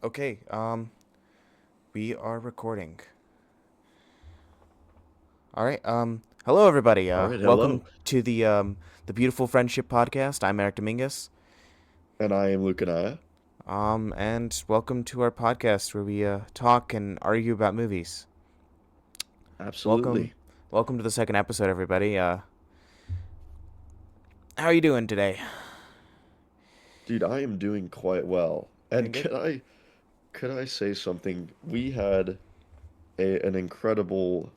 Okay, we are recording. All right, hello everybody. All right, Welcome hello. to the Beautiful Friendship Podcast. I'm Eric Dominguez. And I am Luke and Aya. And welcome to our podcast where we talk and argue about movies. Welcome, Absolutely. welcome to the second episode, everybody. How are you doing today? Dude, I am doing quite well. Doing And good? could I say something? We had an incredible,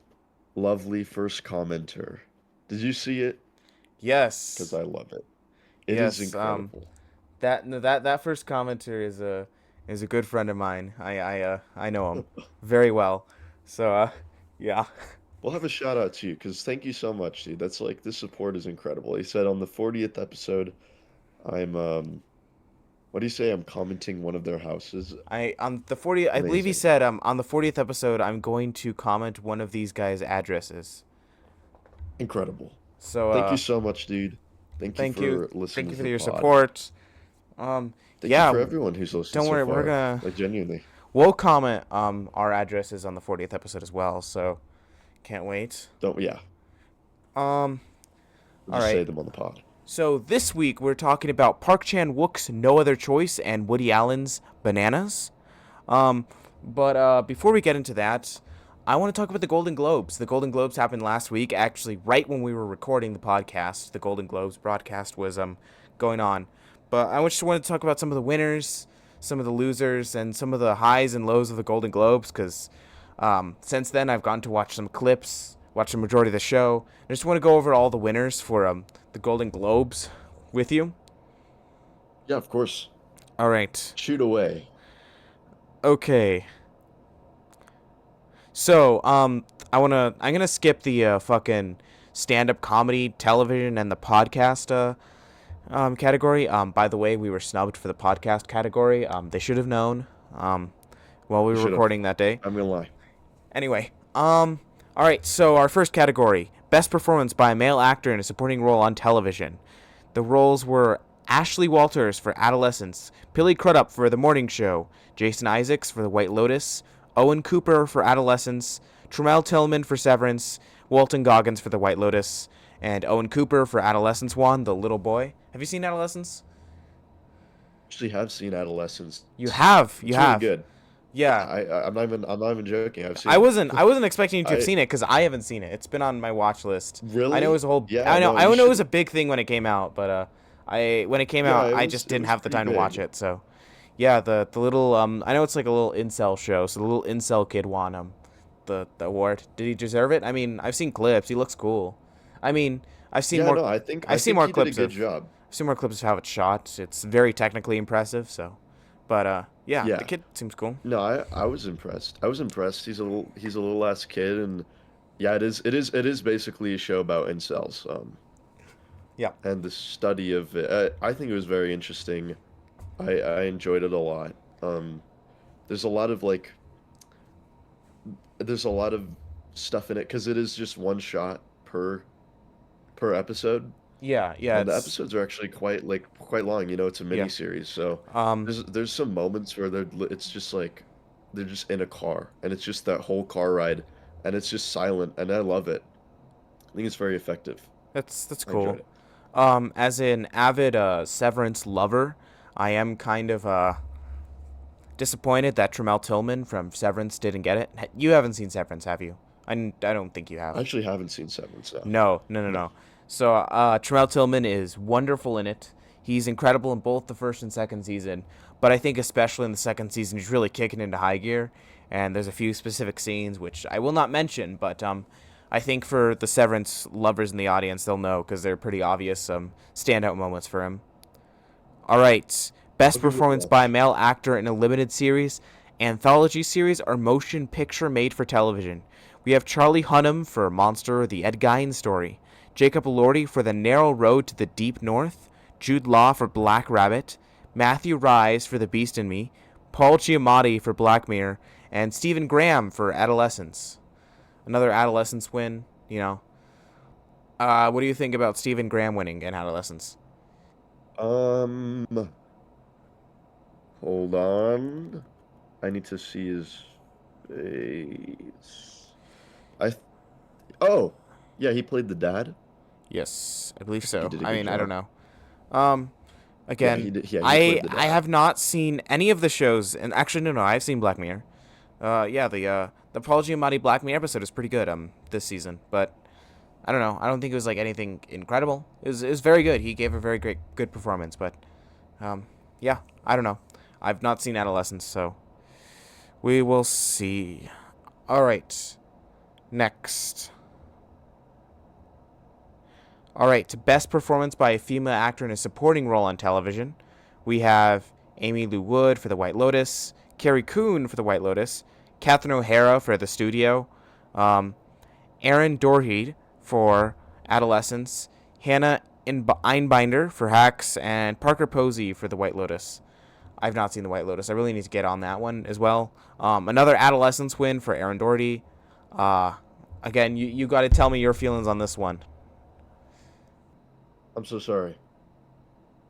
lovely first commenter. Did you see it? Because Yes, I love it. It is yes. incredible. That first commenter is a good friend of mine. I know him very well. So yeah. We'll have a shout out to you because thank you so much, dude. That's like this support is incredible. He said on the 40th episode, I'm what do you say? I'm commenting one of their houses. I on the 40 I believe he Amazing. said on the 40th episode I'm going to comment one of these guys' addresses. Incredible. So Thank you so much, dude. Thank you thank you. for listening Thank you to for the your pod. support. Thank you Yeah, for everyone who's listened don't so worry. We're far. going to Like genuinely. we'll comment our addresses on the 40th episode as well. So can't wait. Don't yeah. Um We'll all just right. say them on the pod. So this week we're talking about Park Chan-Wook's No Other Choice and Woody Allen's Bananas. Um, but before we get into that, I want to talk about the Golden Globes. The Golden Globes happened last week, actually, right when we were recording the podcast. The Golden Globes broadcast was going on, but I just wanted to talk about some of the winners, some of the losers, and some of the highs and lows of the Golden Globes. Because since then, I've gotten to watch some clips, watch the majority of the show. I just want to go over all the winners for the Golden Globes with you. Yeah, of course. All right. Shoot away. Okay. So, I'm gonna skip the fucking stand-up comedy, television, and the podcast category. By the way, we were snubbed for the podcast category. They should have known. While we You were should have. recording that day. I'm gonna lie. Anyway, all right. So our first category: best performance by a male actor in a supporting role on television. The roles were Ashley Walters for Adolescence, Billy Crudup for The Morning Show, Jason Isaacs for The White Lotus, Owen Cooper for Adolescence, Tremel Tillman for Severance, Walton Goggins for The White Lotus, and Owen Cooper for Adolescence won The Little Boy. Have you seen Adolescence? Actually have seen Adolescence. You have. You It's really have. good. Yeah, Yeah. I'm not even joking. I've I seen it. wasn't I wasn't expecting you to have I seen it because I haven't seen it. It's been on my watch list. I know it really? was a whole. Yeah, no, I you know it was should. a big thing when it came out, but I when it came Yeah, out, it I was just it didn't was have the pretty time to watch big. it. So, yeah, the little I know it's like a little incel show, so the little incel kid won the award. Did he deserve it? I mean, I've seen clips. He looks cool. I mean, I've seen Yeah, more. no, I think I I've seen think more he did a clips good of. job. I've seen more clips of how it's shot. It's very technically impressive. So, but yeah, the Yeah. kid seems cool. No, I was impressed. I was impressed. He's a little ass kid and yeah, it is basically a show about incels. Yeah. And the study of it. I think it was very interesting. I enjoyed it a lot. Um, there's a lot of like there's a lot of stuff in it because it is just one shot per episode, Yeah. Yeah. and the It's episodes are actually quite long. It's a yeah. mini series, so Um. there's some moments where it's just like they're just in a car, and it's just that whole car ride, and it's just silent, and I love it. I think it's very effective. That's I enjoyed cool. it. As an avid Severance lover, I am kind of disappointed that Tremel Tillman from Severance didn't get it. You haven't seen Severance, have you? I don't think you I have. actually haven't seen Severance, so No, no, no, no. no. So Tremel Tillman is wonderful in it. He's incredible in both the first and second season, but I think especially in the second season, he's really kicking into high gear. And there's a few specific scenes which I will not mention, but I think for the Severance lovers in the audience, they'll know because they're pretty obvious standout moments for him. All right. I'll Best give it a performance by a watch. male actor in a limited series, anthology series, or motion picture made for television. We have Charlie Hunnam for Monster, the Ed Gein story, Jacob Elordi for The Narrow Road to the Deep North, Jude Law for Black Rabbit, Matthew Rise for The Beast in Me, Paul Giamatti for Black Mirror, and Stephen Graham for Adolescence. Another Adolescence win, you know. What do you think about Stephen Graham winning in Adolescence? Um, hold on. I need to see his face. I th- oh, yeah, he played the dad. Yes, I believe I think he so. did a I good mean, I don't job. know. Um, Yeah, he again, did. Yeah, he I played the I dad. have not seen any of the shows, and actually, no, I've seen Black Mirror. Yeah, the Apology of Mighty Black Mirror episode is pretty good this season, but I don't know. I don't think it was like anything incredible. It was very good. He gave a very good performance, but um, yeah, I don't know. I've not seen Adolescence, so we will see. All right, next. All right, best performance by a female actor in a supporting role on television. We have Amy Lou Wood for The White Lotus, Carrie Coon for The White Lotus, Catherine O'Hara for The Studio, um, Aaron Doherty for Adolescence, Hannah Einbinder for Hacks, and Parker Posey for The White Lotus. I've not seen The White Lotus. I really need to get on that one as well. Another Adolescence win for Aaron Doherty. Uh, Again, you got to tell me your feelings on this one. I'm so sorry.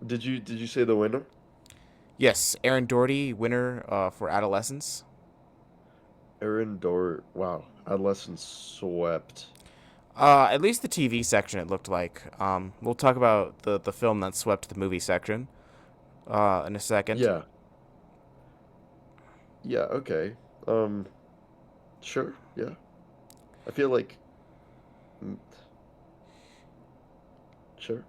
Did you say the winner? Yes, Aaron Doherty, winner for Adolescence. Aaron Dor. Wow, Adolescence swept. At least the TV section, it looked like. We'll talk about the film that swept the movie section in a second. Yeah, yeah, okay. Um, sure, yeah. I feel like, mm, sure.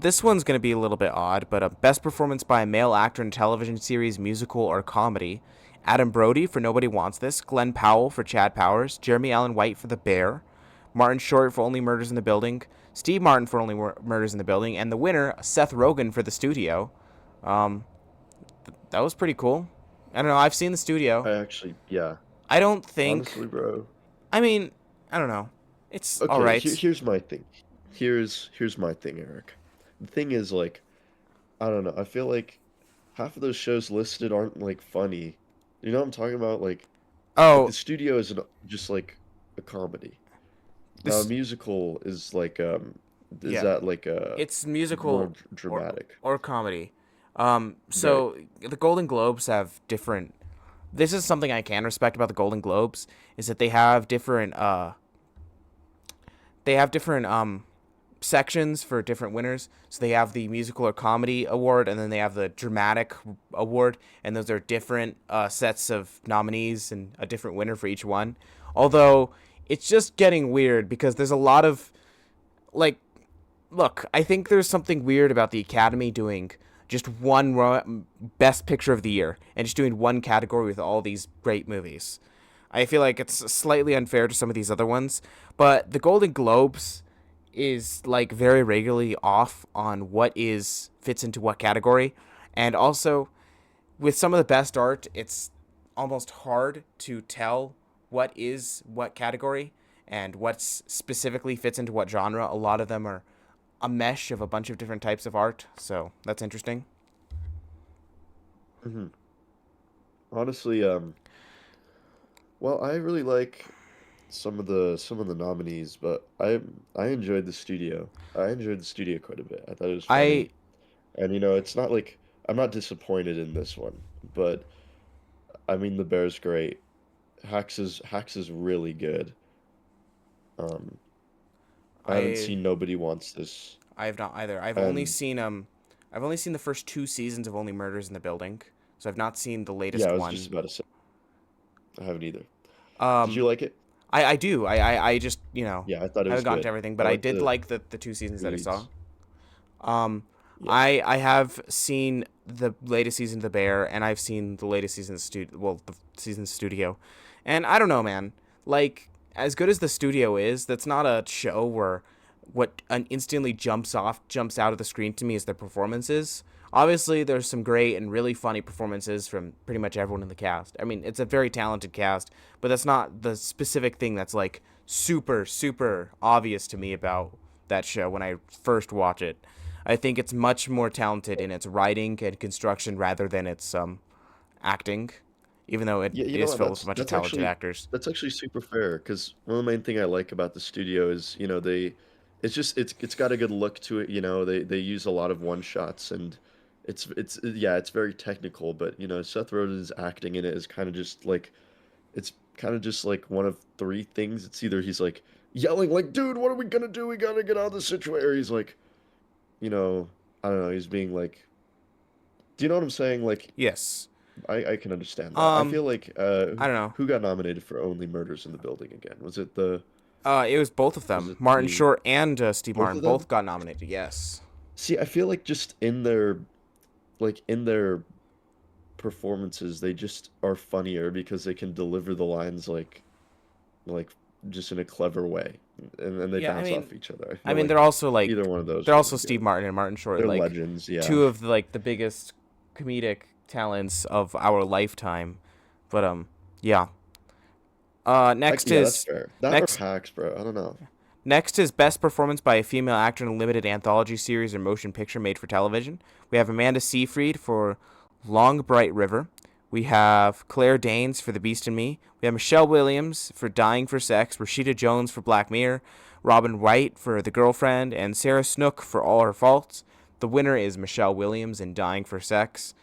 This one's going to be a little bit odd, but best performance by a male actor in television series, musical, or comedy. Adam Brody for Nobody Wants This, Glenn Powell for Chad Powers, Jeremy Allen White for The Bear, Martin Short for Only Murders in the Building, Steve Martin for Only Murders in the Building, and the winner, Seth Rogen for The Studio. Um, that was pretty cool. I don't know. I've seen The Studio. I actually, yeah. I don't Honestly, think. bro. I mean, I don't know. It's all Okay, right. here's my thing. Here's my thing, Eric. The thing is, like, I don't know. I feel like half of those shows listed aren't like funny. You know what I'm talking about? Like the Oh, studio is just like a comedy. Now a this. musical is like is Yeah, that like it's more musical or dramatic? or comedy. Right. So the Golden Globes have different. This is something I can respect about the Golden Globes is that they have different sections for different winners. So they have the musical or comedy award, and then they have the dramatic award, and those are different sets of nominees and a different winner for each one. Although it's just getting weird because there's a lot of like, look, I think there's something weird about the Academy doing just one best picture of the year and just doing one category with all these great movies. I feel like it's slightly unfair to some of these other ones, but the Golden Globes is like very regularly off on what is fits into what category, and also with some of the best art, it's almost hard to tell what is what category and what's specifically fits into what genre. A lot of them are a mesh of a bunch of different types of art, so that's interesting. Hmm. Honestly, well, I really like some of the nominees, but I enjoyed the studio. I enjoyed the studio quite a bit. I thought it was I funny. And it's not like I'm not disappointed in this one, but I mean the Bear's great. Hacks is really good. Um, I haven't I seen Nobody Wants This, I have not either. and I've only seen the first two seasons of Only Murders in the Building, so I've not seen the yeah, latest I was just one. about to say I haven't either. Did Um, you like it? I do. I just Yeah, I thought it haven't was gotten to good. everything, I but I like did the like the two seasons that I saw. reads. Um, Yeah. I have seen the latest season of The Bear, and I've seen the latest season of the season of Studio, and I don't know, man. Like as good as the Studio is, that's not a show where what instantly jumps out of the screen to me is the performances. Obviously, there's some great and really funny performances from pretty much everyone in the cast. I mean, it's a very talented cast, but that's not the specific thing that's like super obvious to me about that show when I first watch it. I think it's much more talented in its writing and construction rather than its acting, even though it Yeah, you know is what? filled with a That's bunch of that's talented actually actors. that's actually super fair because one of the main thing I like about the studio is, it's just it's got a good look to it, they use a lot of one shots and it's very technical, but Seth Rogen's acting in it is kind of just like it's kind of just like one of three things. It's either he's like yelling like, "Dude, what are we gonna do? We gotta get out of this situation," or he's like, you know, I don't know, he's being like, do you know what I'm saying? Like, Yes. I can understand that. I Um, feel like I don't know. who got nominated for Only Murders in the Building again? It was both of Was them. it Martin the Short and Steve both Martin of them? both got nominated. Yes. See, I feel like just in their performances, they just are funnier because they can deliver the lines like just in a clever way, and they Yeah, bounce off each other. I I feel mean, like either one of those they're are also really Steve good. Martin and Martin Short, They're like legends, yeah. two of like the biggest comedic talents of our lifetime. But yeah. Next Yeah, that's is fair. That or next Hacks, bro. I don't know. Next is best performance by a female actor in a limited anthology series or motion picture made for television. We have Amanda Seyfried for Long Bright River. We have Claire Danes for The Beast in Me. We have Michelle Williams for Dying for Sex, Rashida Jones for Black Mirror, Robin Wright for The Girlfriend, and Sarah Snook for All Her Faults. The winner is Michelle Williams in Dying for Sex.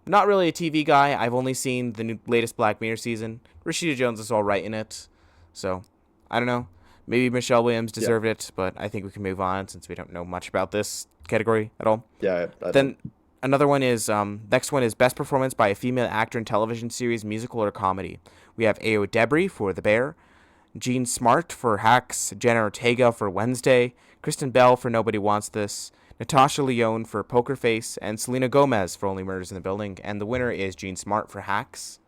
Not really a TV guy. I've only seen the latest Black Mirror season. Rashida Jones is all right in it. So, I don't know. Maybe Michelle Williams Yeah, deserved it, but I think we can move on since we don't know much about this category at all. yeah, I don't. Then another one is next one is best performance by a female actor in television series, musical or comedy. We have Ao Debris for The Bear, Jean Smart for Hacks, Jenna Ortega for Wednesday, Kristen Bell for Nobody Wants This, Natasha Lyonne for Poker Face, and Selena Gomez for Only Murders in the Building. And the winner is Jean Smart for Hacks.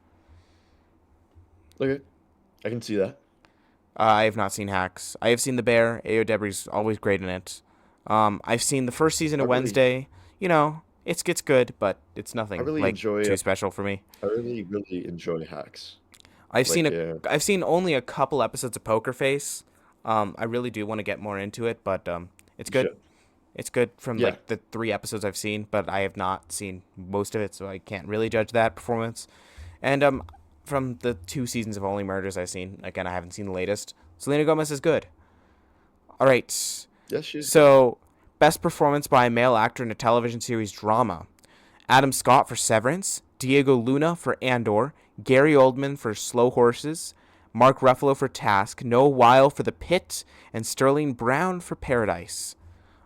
Okay, I can see that. I have not seen Hacks. I have seen The Bear. Ao Debris always great in it. I've seen the first season I of really, Wednesday. It's good, but it's I nothing really like enjoy, too special for me. I really, really enjoy Hacks. I've seen Like, a I've seen only a couple episodes of Poker Face. I really do want to get more into it, but it's you good. should. It's good from Yeah, like the 3 episodes I've seen, but I have not seen most of it, so I can't really judge that performance. And from the 2 seasons of Only Murders I've seen, again I haven't seen the latest. Selena Gomez is good. All right. yeah, she's good. So, best performance by a male actor in a television series drama. Adam Scott for Severance, Diego Luna for Andor, Gary Oldman for Slow Horses, Mark Ruffalo for Task, Noah Weil for The Pit, and Sterling Brown for Paradise.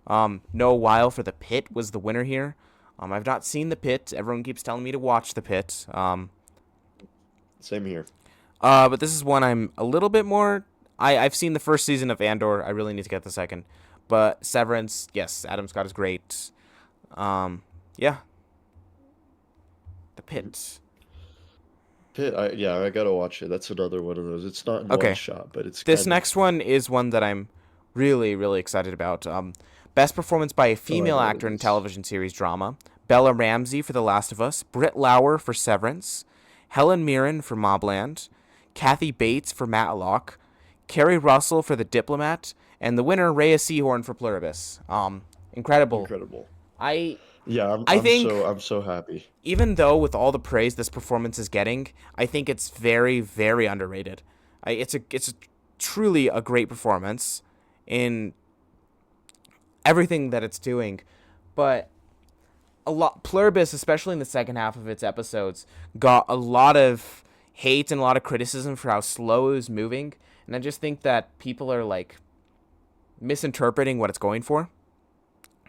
Noah Weil for The Pit was the winner here. I've not seen The Pit. Everyone keeps telling me to watch The Pit. Same here. But this is one I'm a little bit more. I've seen the first season of Andor. I really need to get the second. But Severance, yes, Adam Scott is great. Yeah, The Mhm. Pit. Pit, yeah, I gotta watch it. That's another one of those. It's not in one Okay, shot, but it's this kind of. next one is one that I'm really, really excited about. Best performance by a Oh, I female know what it actor in a is. television series drama. Bella Ramsey for The Last of Us, Britt Lauer for Severance, Helen Mirren for Mobland, Kathy Bates for Matlock, Kerry Russell for The Diplomat, and the winner Rhea Seahorn for Pluribus. Incredible. Incredible. I Yeah, I'm I I'm think so I'm so happy. even though with all the praise this performance is getting, I think it's very, very underrated. It's truly a great performance in everything that it's doing, but a lot Pluribus, especially in the second half of its episodes, got a lot of hate and a lot of criticism for how slow it was moving, and I just think that people are like misinterpreting what it's going for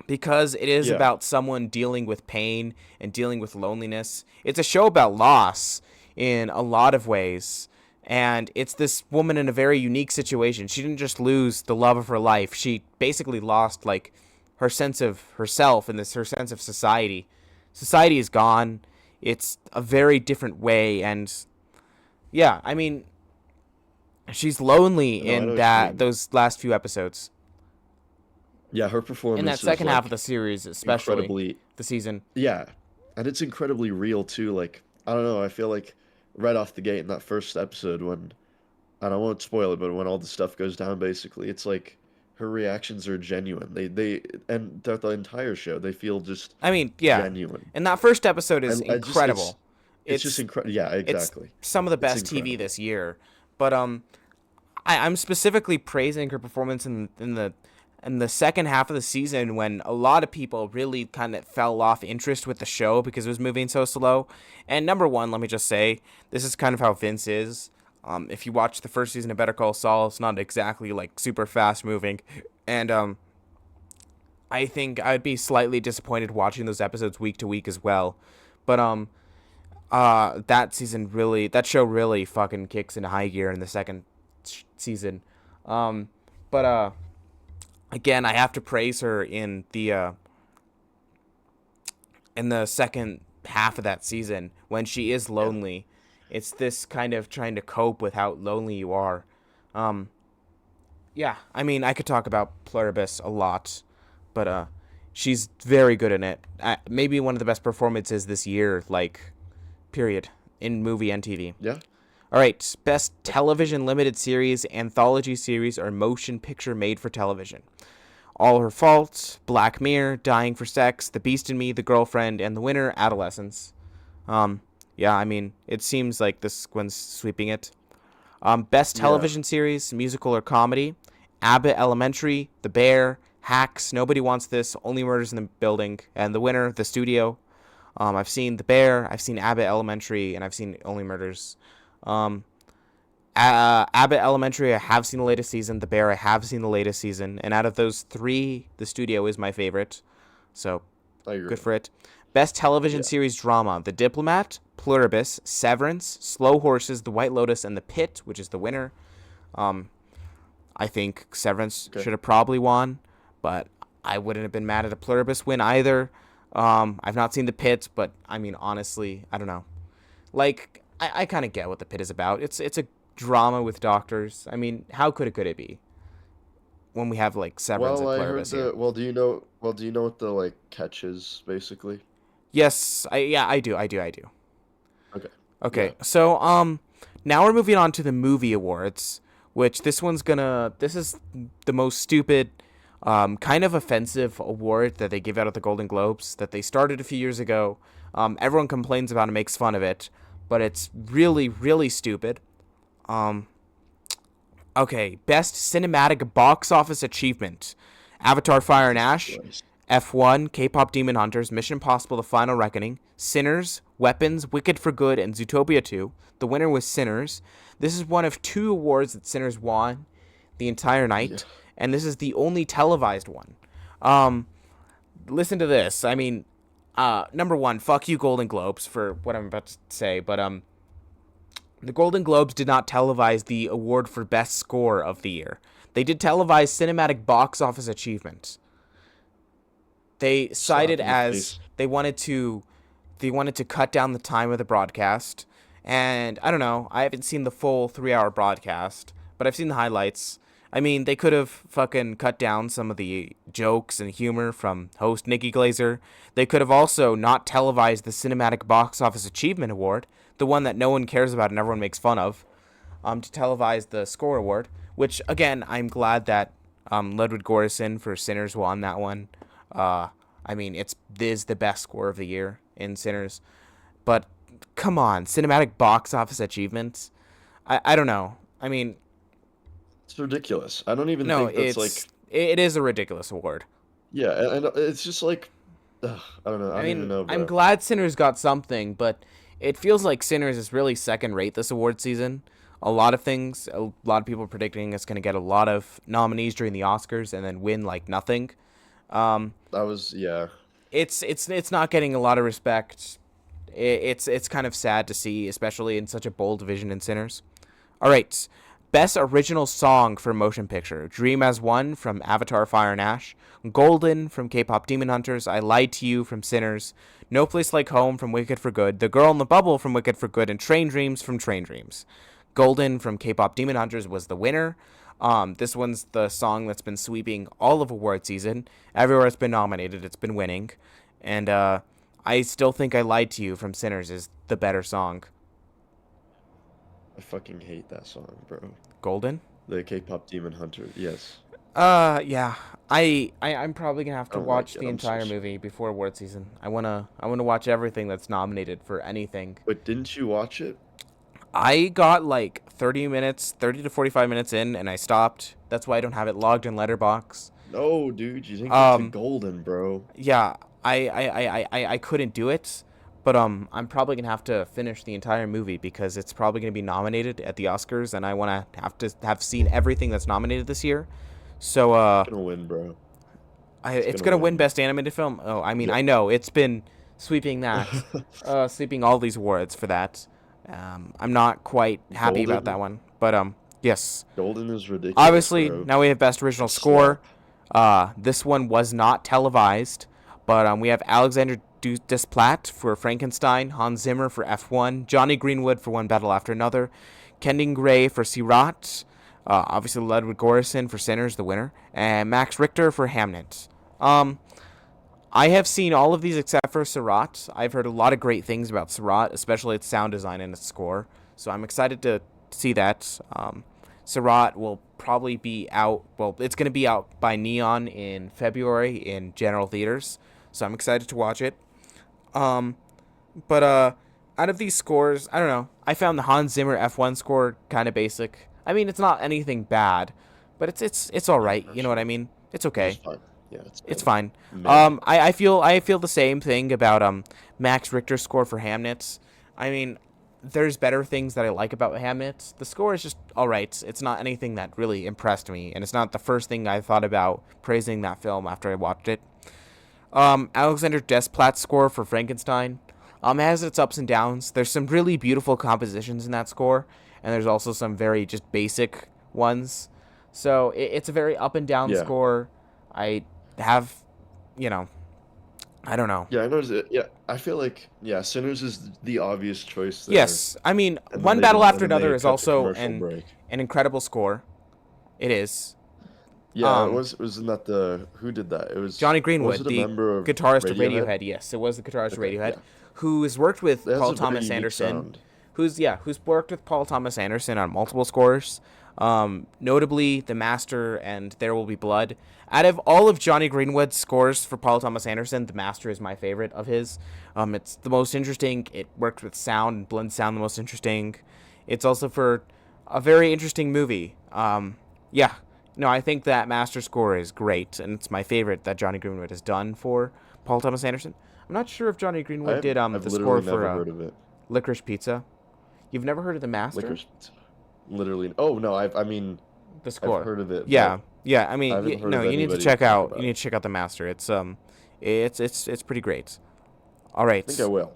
because it is Yeah. about someone dealing with pain and dealing with loneliness. It's a show about loss in a lot of ways. And it's this woman in a very unique situation. She didn't just lose the love of her life. She basically lost like her sense of herself and her sense of society. Society is gone. It's a very different way and yeah, I mean, she's lonely No, I know in what you that mean. those last few episodes. Yeah, her In that performance is second half of the like series, especially incredibly. the season. Yeah, and it's incredibly real too. Like, I don't know, I feel like right off the gate in that first episode when, and I won't spoil it, but when all the stuff goes down, basically, it's like her reactions are genuine. And throughout the entire show, they feel just I mean, yeah. genuine. And that first episode is And I just incredible. it's just It's incredible. Yeah, it's exactly. some of the It's best TV incredible. this year. But I'm specifically praising her performance in the in the second half of the season when a lot of people really kind of fell off interest with the show because it was moving so slow. And number one, let me just say, this is kind of how Vince is. If you watch the first season of Better Call Saul, it's not exactly like super fast moving. And I think I'd be slightly disappointed watching those episodes week to week as well. But that show really fucking kicks into high gear in the second season. But again, I have to praise her in the second half of that season when she is Yeah. lonely. It's this kind of trying to cope with how lonely you are. Um, yeah, I mean, I could talk about Pluribus a lot, but she's very good in it. Maybe one of the best performances this year, like, period, in movie and TV. Yeah. All right, best television limited series, anthology series, or motion picture made for television. All Her Fault, Black Mirror, Dying for Sex, The Beast in Me, The Girlfriend, and the winner, Adolescence. Um, yeah, I mean, it seems like this one's sweeping it. Best Yeah. television series, musical or comedy, Abbott Elementary, The Bear, Hacks, Nobody Wants This, Only Murders in the Building, and the winner, The Studio. I've seen The Bear, I've seen Abbott Elementary, and I've seen Only Murders. Um, Abbott Elementary, I have seen the latest season. The Bear, I have seen the latest season. And out of those three, The Studio is my favorite. So, I agree. good for it. Best television Yeah. series drama, The Diplomat, Pluribus, Severance, Slow Horses, The White Lotus, and The Pit, which is the winner. Um, I think Severance Okay. should have probably won, but I wouldn't have been mad at a Pluribus win either. I've not seen The Pit, but I mean, honestly, I don't know. Like, I kind of get what The Pit is about. It's a drama with doctors. I mean, how could it be when we have like Severance Well, and I heard Pluribus here? the. Well, do you know what the like catch is basically? Yes, I do. Okay. Okay, Yeah. so now we're moving on to the movie awards, which this is the most stupid, kind of offensive award that they give out at the Golden Globes that they started a few years ago. Everyone complains about and makes fun of it, but it's really, really stupid. Um, okay, best cinematic box office achievement: Avatar: Fire and Jesus Ash, Christ. F1, K-pop Demon Hunters, Mission Impossible: The Final Reckoning, Sinners, Weapons, Wicked for Good, and Zootopia 2. The winner was Sinners. This is one of two awards that Sinners won the entire Yeah. night, and this is the only televised one. Um, Listen to this. I mean, number one, fuck you, Golden Globes, for what I'm about to say, but the Golden Globes did not televise the award for best score of the year. They did televise cinematic box office achievement. They cited Slap in the as face. they wanted to cut down the time of the broadcast. And I don't know, I haven't seen the full 3 hour broadcast, but I've seen the highlights. I mean, they could have fucking cut down some of the jokes and humor from host Nikki Glazer. They could have also not televised the Cinematic Box Office Achievement Award, the one that no one cares about and everyone makes fun of, to televise the Score Award, which, again, I'm glad that Ludwig Göransson for Sinners won that one. I mean, this is the best score of the year in Sinners. But come on, cinematic box office achievements. I don't know. I mean, It's ridiculous. I don't even no, think that's like. it is a ridiculous award. Yeah, and it's just like. Ugh, I don't know. I I don't even mean, know, I'm bro. glad Sinners got something, but it feels like Sinners is really second rate this award season. A lot of things, a lot of people are predicting it's going to get a lot of nominees during the Oscars and then win like nothing. Um, Yeah. it's not getting a lot of respect. It's kind of sad to see, especially in such a bold division in Sinners. All right, best original song for motion picture: "Dream as One" from Avatar: Fire and Ash, "Golden" from K-pop Demon Hunters, "I Lied to You" from Sinners, "No Place Like Home" from Wicked for Good, "The Girl in the Bubble" from Wicked for Good, and "Train Dreams" from Train Dreams. "Golden" from K-pop Demon Hunters was the winner. This one's the song that's been sweeping all of award season. Everywhere it's been nominated, it's been winning. And I still think "I Lied to You" from Sinners is the better song. I fucking hate that song, bro. Golden? The K-pop Demon Hunter. Yes. Yeah. I'm probably gonna have I to don't like watch it. the I'm so entire sorry. movie before award season. I wanna watch everything that's nominated for anything. But didn't you watch it? I got like 30 to 45 minutes in, and I stopped. That's why I don't have it logged in Letterbox. No, dude, you didn't get to Um, Golden, bro. yeah, I couldn't do it, but I'm probably gonna have to finish the entire movie because it's probably gonna be nominated at the Oscars, and I wanna have to have seen everything that's nominated this year. So It's gonna win, bro. It's it's gonna gonna win win. Best Animated Film. Oh, I mean, Yeah. I know it's been sweeping that, sweeping all these awards for that. I'm not quite happy about that Golden, one, but yes. Golden is ridiculous, Obviously, bro. now we have Best Original It's Score. slap. This one was not televised, but we have Alexander Desplat for Frankenstein, Hans Zimmer for F1, Johnny Greenwood for One Battle After Another, Kending Gray for Sirat, obviously Ludwig Göransson for Sinners, the winner, and Max Richter for Hamnet. Um, I have seen all of these except for Sirat. I've heard a lot of great things about Sirat, especially its sound design and its score. So I'm excited to see that. Sirat will probably be out. Well, it's going to be out by Neon in February in general theaters. So I'm excited to watch it. Um, but out of these scores, I don't know. I found the Hans Zimmer F1 score kind of basic. I mean, it's not anything bad, but it's all Yeah, right. for You know what I sure. mean? It's It was okay. fun. Yeah, it's It's been fine. mid. I feel the same thing about Max Richter's score for Hamnet. I mean, there's better things that I like about Hamnet. The score is just all right. It's not anything that really impressed me, and it's not the first thing I thought about praising that film after I watched it. Alexander Desplat's score for Frankenstein has its ups and downs. There's some really beautiful compositions in that score, and there's also some very just basic ones. So it's a very up and down Yeah. score. I have, you know, I don't know. Yeah, I noticed it. Yeah, I feel like yeah, Sinners is the obvious choice there, Yes, I mean, and then One Battle and After then they Another is cut to also commercial break. an incredible score. It is. Yeah, it Um, was. Wasn't that the who did that? Johnny Was Greenwood, it a the member of guitarist of Radiohead? Radiohead. Yes, it was the guitarist of Okay, Radiohead, yeah. who has worked It with has Paul a very Thomas unique Anderson, sound. who's worked with Paul Thomas Anderson on multiple scores, notably The Master and There Will Be Blood. Out of all of Johnny Greenwood's scores for Paul Thomas Anderson, The Master is my favorite of his. It's the most interesting. It worked with sound and blend sound the most interesting. It's also for a very interesting movie. Yeah, no, I think that Master score is great, and it's my favorite that Johnny Greenwood has done for Paul Thomas Anderson. I'm not sure if Johnny Greenwood did I've the literally score for never heard of it. Licorice Pizza. You've never heard of the Master? Licorice Pizza. Literally. Oh no, I mean The I've score. heard of it, Yeah, but yeah. I I mean, haven't heard no, of you need to anybody check talk out. You about need it. to check out the Master. It's pretty great. All I think I right, will.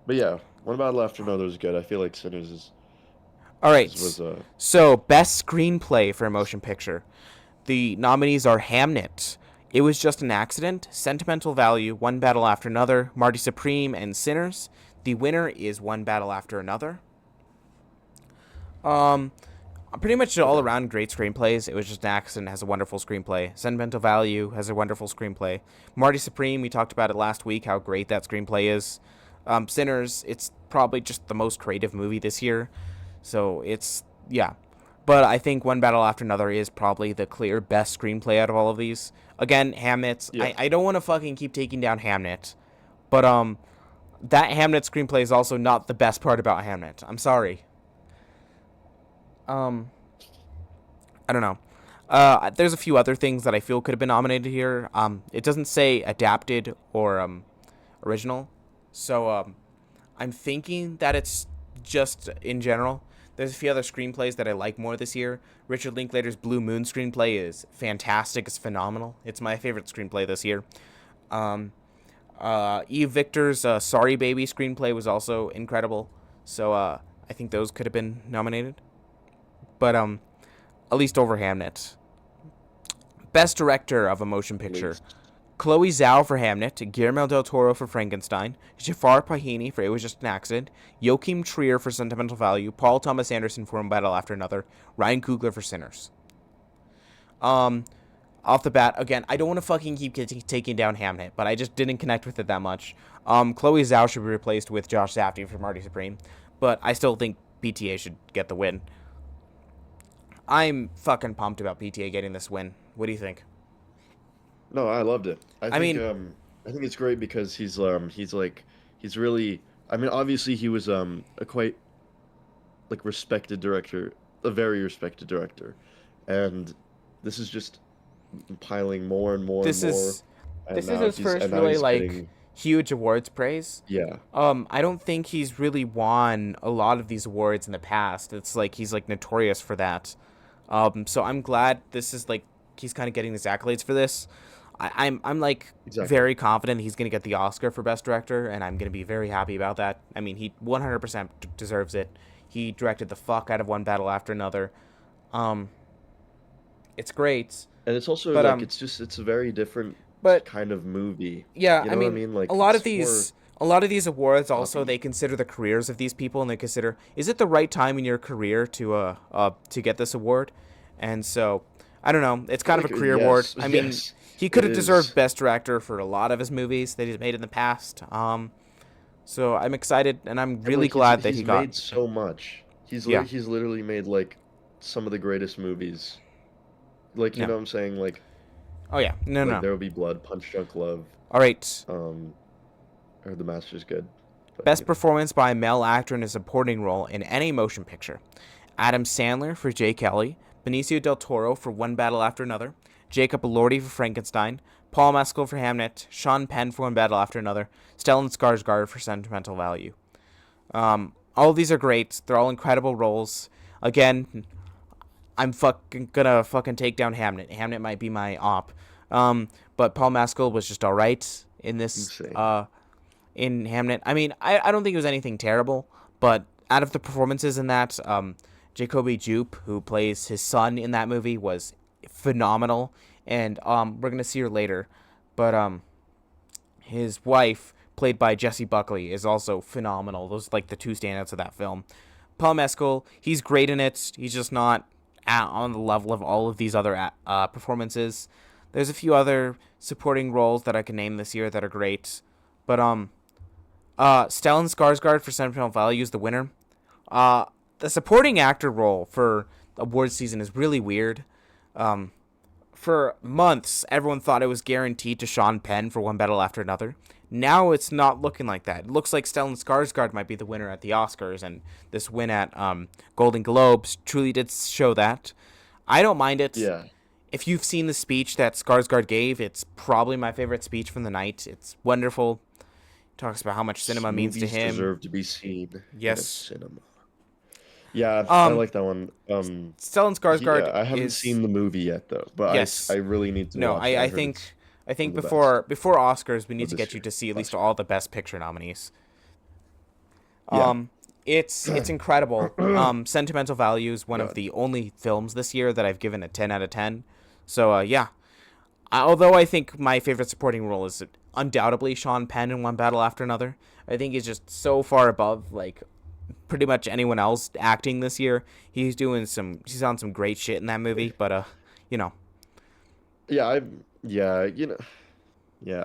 But yeah, One Battle After Another is good. I feel like all was right. a So, best screenplay for a motion picture. The nominees are Hamnet, It Was Just an Accident, Sentimental Value, One Battle After Another, Marty Supreme, and Sinners. The winner is One Battle After Another. Um, Pretty much all okay. around great screenplays. It Was Just an Accident has a wonderful screenplay. Sentimental Value has a wonderful screenplay. Marty Supreme, we talked about it last week, how great that screenplay is. Sinners, it's probably just the most creative movie this year. So it's, yeah. But I think One Battle After Another is probably the clear best screenplay out of all of these. Again, Hamnet. Yeah. I don't want to fucking keep taking down Hamnet. But that Hamnet screenplay is also not the best part about Hamnet. I'm sorry. Um, I don't know. There's a few other things that I feel could have been nominated here. It doesn't say adapted or original, so I'm thinking that it's just in general. There's a few other screenplays that I like more this year. Richard Linklater's Blue Moon screenplay is fantastic. It's phenomenal. It's my favorite screenplay this year. Um, Eve Victor's Sorry Baby screenplay was also incredible. So I think those could have been nominated. But at least over Hamnet. Best Director of a Motion At Picture. least. Chloe Zhao for Hamnet, Guillermo del Toro for Frankenstein, Jafar Pahini for It Was Just an Accident, Joachim Trier for Sentimental Value, Paul Thomas Anderson for One Battle After Another, Ryan Coogler for Sinners. Um, Off the bat, again, I don't want to fucking keep taking down Hamnet, but I just didn't connect with it that much. Chloe Zhao should be replaced with Josh Safdie for Marty Supreme, but I still think PTA should get the win. I'm fucking pumped about PTA getting this win. What do you think? No, I loved it. I mean, I think it's great because he's really I mean obviously he was a quite like respected director, a very respected director. And this is just piling more and more and This more, is and this is now his he's first and now really he's like getting huge awards praise. yeah, I don't think he's really won a lot of these awards in the past. It's like he's like notorious for that. So I'm glad this is like he's kind of getting his accolades for this. I'm like exactly. very confident he's gonna get the Oscar for Best Director, and I'm gonna be very happy about that. I mean, he 100% deserves it. He directed the fuck out of One Battle After Another. Um, it's great, And it's also but like it's a very different but kind of movie. yeah, You I know what I mean, mean? a Like lot of it's more these a lot of these awards also poppy. they consider the careers of these people, and they consider, is it the right time in your career to get this award? And so I don't know. It's kind of a Like career award. yes, I mean, yes, he could it have deserved is. Best Director for a lot of his movies that he's made in the past. So I'm excited, and I'm And really like glad that he he's got. made so much. Yeah, He's literally made like some of the greatest movies. Like you yeah. know what I'm saying? Oh yeah, no, Like no. There Will Be Blood, Punch Drunk Love, All right. um, or The Master's good, but Best performance by a male actor in a supporting role in any motion picture. Adam Sandler for Jay Kelly, Benicio del Toro for One Battle After Another, Jacob Elordi for Frankenstein, Paul Mescal for Hamnet, Sean Penn for One Battle After Another, Stellan Skarsgård for Sentimental Value. All of these are great. They're all incredible roles. Again, I'm fucking gonna fucking take down Hamnet. Hamnet might be my op. But Paul Mescal was just alright in this insane. in Hamnet. I mean, I don't think it was anything terrible, but out of the performances in that, Jacoby Jupe, who plays his son in that movie, was phenomenal. And we're gonna see her later, but his wife, played by Jessie Buckley, is also phenomenal. Those are like the two standouts of that film. Paul Mescal, he's great in it. He's just not on the level of all of these other performances. There's a few other supporting roles that I can name this year that are great, but Stellan Skarsgård for Sentimental Value is the winner. Uh, the supporting actor role for awards season is really weird. Um, for months, everyone thought it was guaranteed to Sean Penn for One Battle After Another. Now it's not looking like that. It looks like Stellan Skarsgård might be the winner at the Oscars, and this win at Golden Globes truly did show that. I don't mind it. Yeah, If you've seen the speech that Skarsgård gave, it's probably my favorite speech from the night. It's wonderful. Talks about how much cinema means to movies him. deserve to be seen in a Yes. cinema. Yeah, I Um, like that one. Stellan Skarsgård Yeah, I haven't is seen the movie yet though, but I yes. really need to No, watch it. I I I heard think it's I one think of the best before Oscars we need of to this get you year, to see at least last year. all the Best Picture nominees. Yeah. Um, it's incredible. Sentimental Value is one of God. the only films this year that I've given a 10 out of 10. So yeah, although I think my favorite supporting role is undoubtedly Sean Penn in One Battle After Another. I think he's just so far above like pretty much anyone else acting this year. He's on some great shit in that movie, but you know, Yeah, yeah, yeah,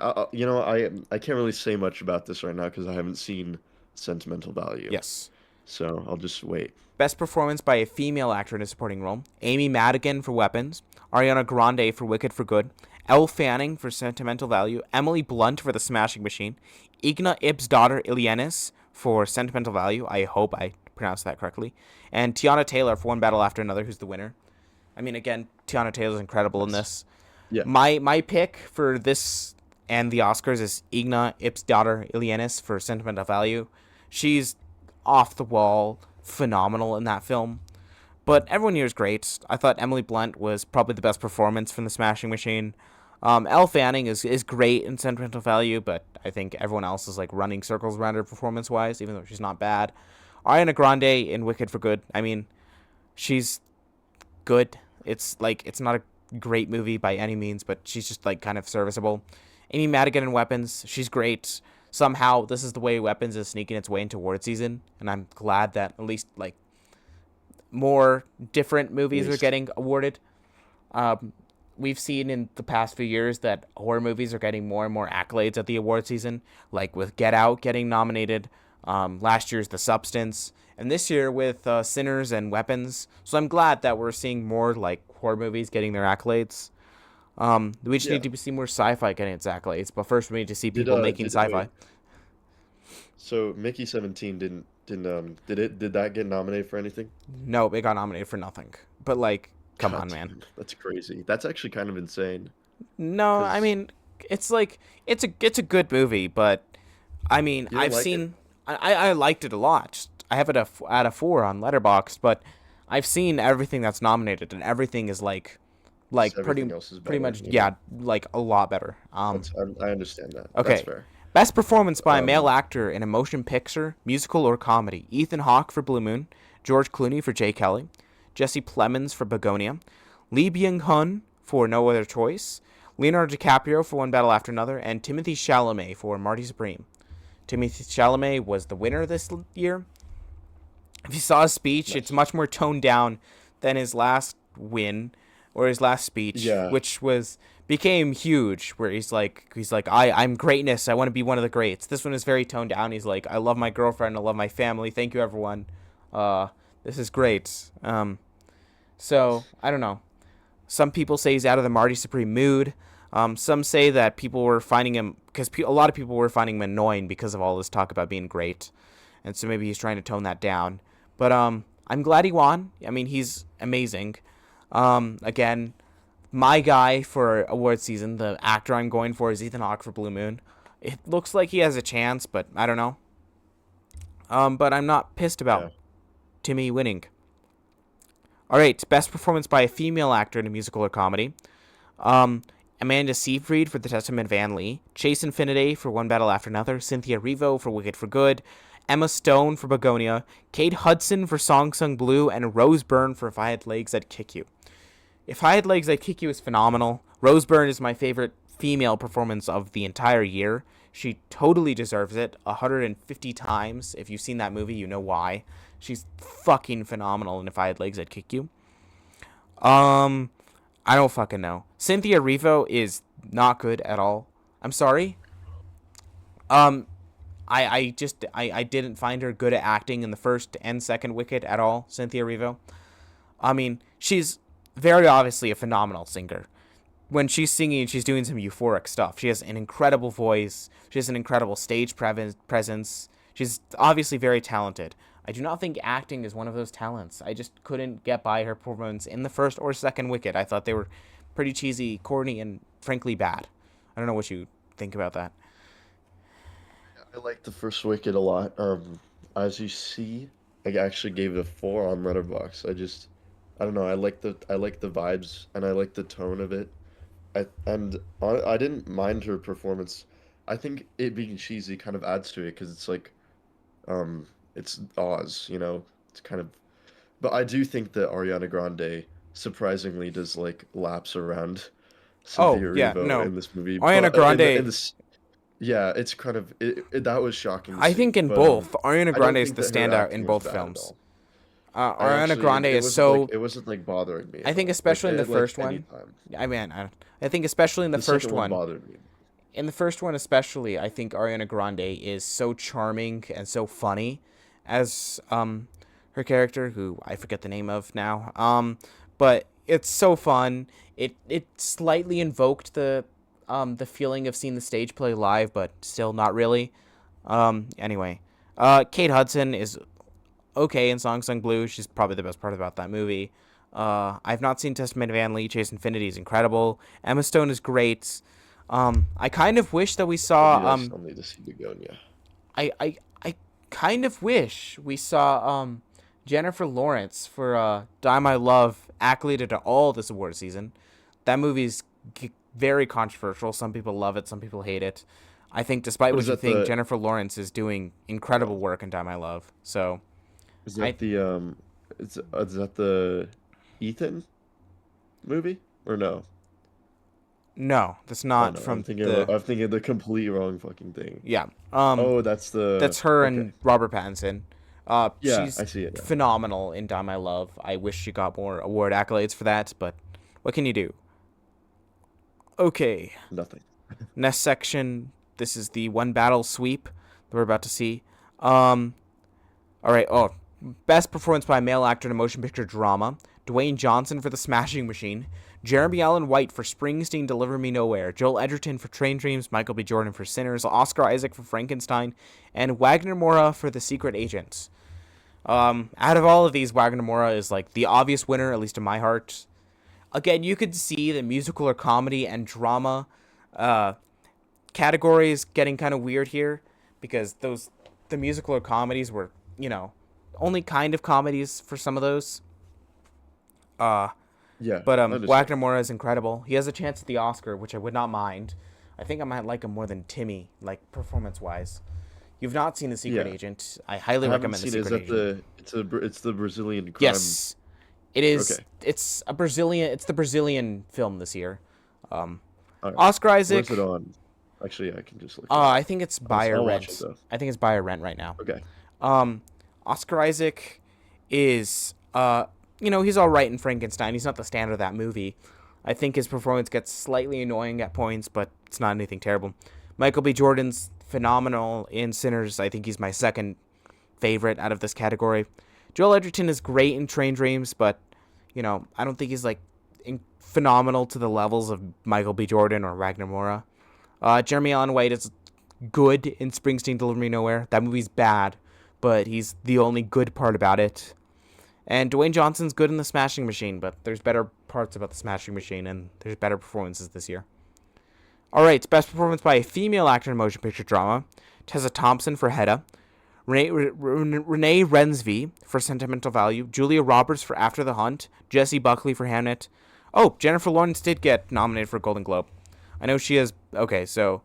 I can't really say much about this right now because I haven't seen Sentimental Value. yes. So I'll just wait. Best performance by a female actor in a supporting role: Amy Madigan for Weapons, Ariana Grande for Wicked for Good, Elle Fanning for Sentimental Value, Emily Blunt for The Smashing Machine, Igna Ib's daughter Ilianis for Sentimental Value. I hope I pronounced that correctly, and Tiana Taylor for One Battle After Another, who's the winner. I mean, again, Tiana Taylor's incredible in Nice. this. Yeah. My pick for this and the Oscars is Igna Ip's daughter Ilianis for Sentimental Value. She's off the wall, phenomenal in that film. But everyone here is great. I thought Emily Blunt was probably the best performance from The Smashing Machine. Elle Fanning is great in Sentimental Value, but I think everyone else is like running circles around her performance wise, even though she's not bad. Ariana Grande in Wicked for Good. I mean, she's good. It's like it's not a great movie by any means, but she's just like kind of serviceable. Amy Madigan in Weapons, she's great. Somehow this is the way Weapons is sneaking its way into award season, and I'm glad that at least like more different At movies are least. getting awarded. Um, we've seen in the past few years that horror movies are getting more and more accolades at the award season, like with Get Out getting nominated, last year's The Substance, and this year with Sinners and Weapons. So I'm glad that we're seeing more like horror movies getting their accolades. We just Yeah. need to see more sci-fi getting its accolades, but first we need to see Did people making did sci-fi. wait. So Mickey 17 did that get nominated for anything? No, it got nominated for nothing. But like, Come God on, man. damn, that's crazy. That's actually kind of insane. No, I Cause mean, it's like it's a good movie, but I mean, you didn't I've like it. seen I liked it a lot. I have it at a 4 on Letterboxd, but I've seen everything that's nominated, and everything is Just like everything else is pretty better, much you know. yeah, like a lot better. I understand that. That's Okay. fair. Best performance by a male Um, actor in a motion picture, musical, or comedy. Ethan Hawke for Blue Moon, George Clooney for Jay Kelly, Jesse Plemons for Begonia, Lee Byung-hun for No Other Choice, Leonardo DiCaprio for One Battle After Another, and Timothy Chalamet for Marty Supreme. Timothy Chalamet was the winner this year. If you saw his speech, it's nice. much more toned down than his last win or his last speech, Yeah. which was became huge. Where he's like I'm greatness. I want to be one of the greats. This one is very toned down. He's like I love my girlfriend. I love my family. Thank you everyone. Uh, this is great. So I don't know. Some people say he's out of the Marty Supreme mood. Some say that people were finding him because a lot of people were finding him annoying because of all this talk about being great, and so maybe he's trying to tone that down. But I'm glad he won. I mean, he's amazing. Again, my guy for award season, the actor I'm going for is Ethan Hawke for Blue Moon. It looks like he has a chance, but I don't know. But I'm not pissed about Yeah. Timmy winning. All right, best performance by a female actor in a musical or comedy. Um, Amanda Seyfried for The Testament of Anne Lee, Chase Infinity for One Battle After Another, Cynthia Erivo for Wicked for Good, Emma Stone for Begonia, Kate Hudson for Song Sung Blue, and Rose Byrne for If I Had Legs, I'd Kick You. If I Had Legs, I'd Kick You is phenomenal. Rose Byrne is my favorite female performance of the entire year. She totally deserves it 150 times. If you've seen that movie, you know why. She's fucking phenomenal, and If I Had Legs, I'd Kick You. Um, I don't fucking know. Cynthia Erivo is not good at all. I'm sorry. Um, I didn't find her good at acting in the first and second Wicked at all, Cynthia Erivo. I mean, she's very obviously a phenomenal singer. When she's singing, she's doing some euphoric stuff. She has an incredible voice. She has an incredible stage presence. She's obviously very talented. I do not think acting is one of those talents. I just couldn't get by her performance in the first or second Wicked. I thought they were pretty cheesy, corny, and frankly bad. I don't know what you think about that. I like the first Wicked a lot. As you see, I actually gave it a 4 on Letterboxd. I don't know. I like the vibes and I like the tone of it. I didn't mind her performance. I think it being cheesy kind of adds to it because it's like, it's Oz, you know. It's kind of, but I do think that Ariana Grande surprisingly does like laps around Cynthia Oh, yeah, Erivo no. in this movie, Ariana but in Grande, this, yeah, it's kind of that was shocking to I see, think in but both, Ariana I Grande don't is think the that her standout in acting was both bad at films. all. Ariana Grande is so It wasn't like bothering me I at think all. Like especially in the like first any one. time. I mean, I think especially in the The second first one one. bothered me. In the first one, especially, I think Ariana Grande is so charming and so funny as her character, who I forget the name of now. But it's so fun. It slightly invoked the feeling of seeing the stage play live, but still not really. Anyway, Kate Hudson is okay in Song Sung Blue. She's probably the best part about that movie. I've not seen Testament of Anne Lee. Chase Infinity is incredible. Emma Stone is great. I kind of wish that we saw. I still need to see Begonia. I kind of wish we saw Jennifer Lawrence for Die My Love accoladed to all this award season. That movie's very controversial. Some people love it. Some people hate it. I think, despite What what is you that think, the Jennifer Lawrence is doing incredible work in Die My Love. So is I that the is that the Ethan movie or no? no, that's Oh not no, from the I'm thinking of the complete wrong fucking thing. yeah. Oh, that's the That's her okay. and Robert Pattinson. Yeah, She's I see it now. phenomenal in Die My Love. I wish she got more award accolades for that, but what can you do? Okay, Nothing. next section. This is the one battle sweep that we're about to see. Um, all right. Oh, best performance by a male actor in a motion picture drama: Dwayne Johnson for The Smashing Machine, Jeremy Allen White for Springsteen, Deliver Me Nowhere, Joel Edgerton for Train Dreams, Michael B. Jordan for Sinners, Oscar Isaac for Frankenstein, and Wagner Moura for The Secret Agent. Out of all of these, Wagner Moura is like the obvious winner, at least in my heart. again, you could see the musical or comedy and drama uh, categories getting kind of weird here because the musical or comedies were, only kind of comedies for some of those. Uh, Yeah, but I understand. Wagner Moura is incredible. He has a chance at the Oscar, which I would not mind. I think I might like him more than Timmy, like performance wise. You've not seen The Secret Yeah, Agent. I highly I haven't recommend The seen it. Is Secret that Agent. it's the Brazilian crime? Yes, it is. Okay, It's a Brazilian. It's the Brazilian film this year. Um, all right. Oscar Where's it Isaac. on? Actually, yeah, I can just look it up. I think it's buy or I'll watch it rent. though. I think it's buy or rent right now. Okay. Um, Oscar Isaac is he's all right in Frankenstein. He's not the standard of that movie. I think his performance gets slightly annoying at points, but it's not anything terrible. Michael B. Jordan's phenomenal in Sinners. I think he's my second favorite out of this category. Joel Edgerton is great in Train Dreams, but I don't think he's like phenomenal to the levels of Michael B. Jordan or Wagner Moura. Jeremy Allen White is good in Springsteen Deliver Me Nowhere. That movie's bad, but he's the only good part about it. And Dwayne Johnson's good in The Smashing Machine, but there's better parts about The Smashing Machine, and there's better performances this year. All right, best performance by a female actor in motion picture drama. Tessa Thompson for Hedda. Renee Rensby for Sentimental Value. Julia Roberts for After the Hunt. Jessie Buckley for Hamnet. Oh, Jennifer Lawrence did get nominated for a Golden Globe. I know she is. Okay, so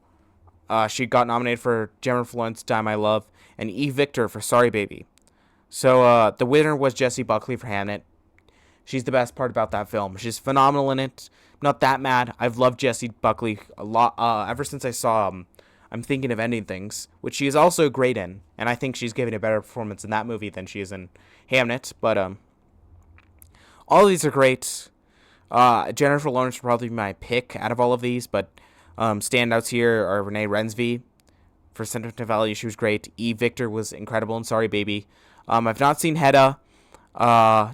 she got nominated for Jennifer Lawrence, Die My Love, and E. Victor for Sorry Baby. So the winner was Jessie Buckley for Hamnet. She's the best part about that film. She's phenomenal in it. I'm not that mad. I've loved Jessie Buckley a lot ever since I saw I'm Thinking of Ending Things, which she is also great in, and I think she's giving a better performance in that movie than she is in Hamnet. But all of these are great. Jennifer Lawrence will probably be my pick out of all of these, but standouts here are Renee Rensby for Sentimental Value. She was great. E. Victor was incredible in Sorry Baby. I've not seen Hedda.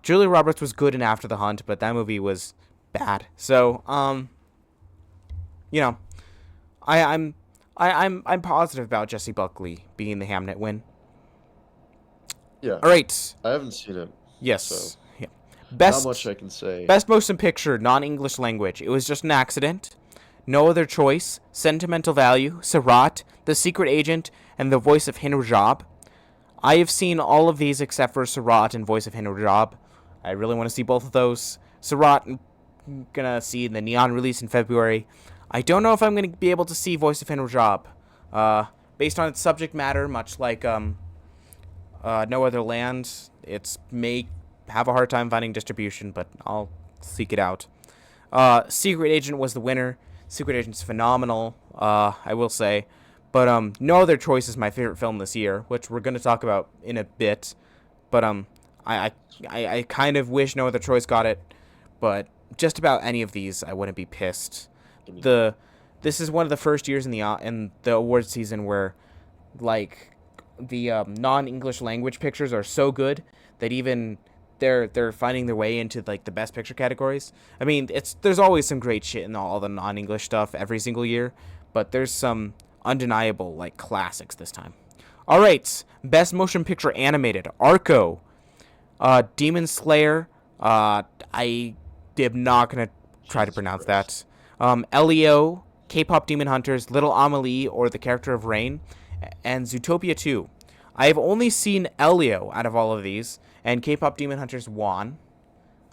Julia Roberts was good in After the Hunt, but that movie was bad. So, you know, I'm positive about Jessie Buckley being the Hamnet win. Yeah, All right. I haven't seen it, so Yes. Yeah. not much Best I can say. Best Motion Picture, non-English language. It was just an accident. No Other Choice, Sentimental Value, Sarat, The Secret Agent, and The Voice of Hinrajab. I have seen all of these except for Sarat and Voice of Hinrajab. I really want to see both of those. Sarat, I'm gonna see the Neon release in February. I don't know if I'm gonna be able to see Voice of Hinrajab. Based on its subject matter, much like No Other Land, it may have a hard time finding distribution, but I'll seek it out. Secret Agent was the winner. Secret Agent's phenomenal, I will say. But No Other Choice is my favorite film this year, which we're going to talk about in a bit. But I kind of wish No Other Choice got it. But just about any of these, I wouldn't be pissed. This is one of the first years in the award season where, like, the non-English language pictures are so good that even they're finding their way into like the best picture categories. I mean, there's always some great shit in all the non-English stuff every single year, but there's some undeniable like classics this time. All right, best motion picture animated: Arco, Demon Slayer. I am not gonna try to Jesus pronounce Christ. that. Elio, K-pop Demon Hunters, Little Amelie, or The Character of Rain, and Zootopia 2. I have only seen Elio out of all of these, and K-pop Demon Hunters won.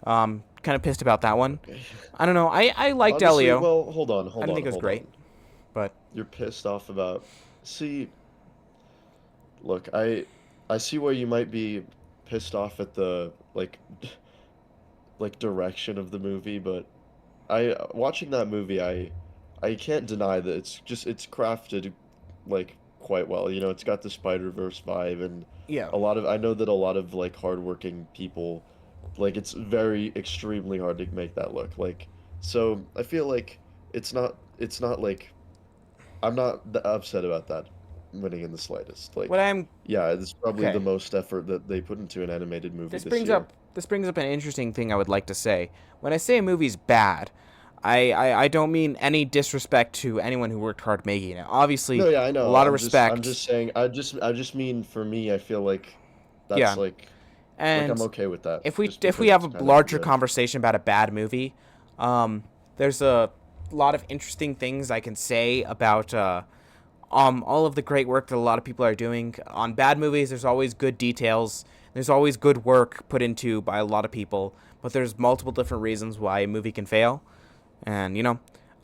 Kind of pissed about that one. Okay. I don't know. I liked Honestly, Elio. well, hold on, I hold didn't on, think it was hold great, on. but You're pissed off about. See, look, I see where you might be pissed off at the like direction of the movie, but I watching that movie, I can't deny that it's crafted like quite well. You know, it's got the Spider-Verse vibe and yeah. I know that a lot of like hardworking people like it's very extremely hard to make that look. Like so I feel like it's not like I'm not upset about that winning in the slightest. What Like I'm yeah, it's probably the okay. most effort that they put into an animated movie This this brings year. up this brings up an interesting thing I would like to say. When I say a movie's bad, I don't mean any disrespect to anyone who worked hard making it. No, Obviously, yeah, I a know. lot of I'm respect. just saying I just mean for me, I feel like that's Yeah. like I'm And okay with that if we just if we because have it's a kind of larger good. conversation about a bad movie, There's a lot of interesting things I can say about all of the great work that a lot of people are doing on bad movies. There's always good details. There's always good work put into by a lot of people, but there's multiple different reasons why a movie can fail. And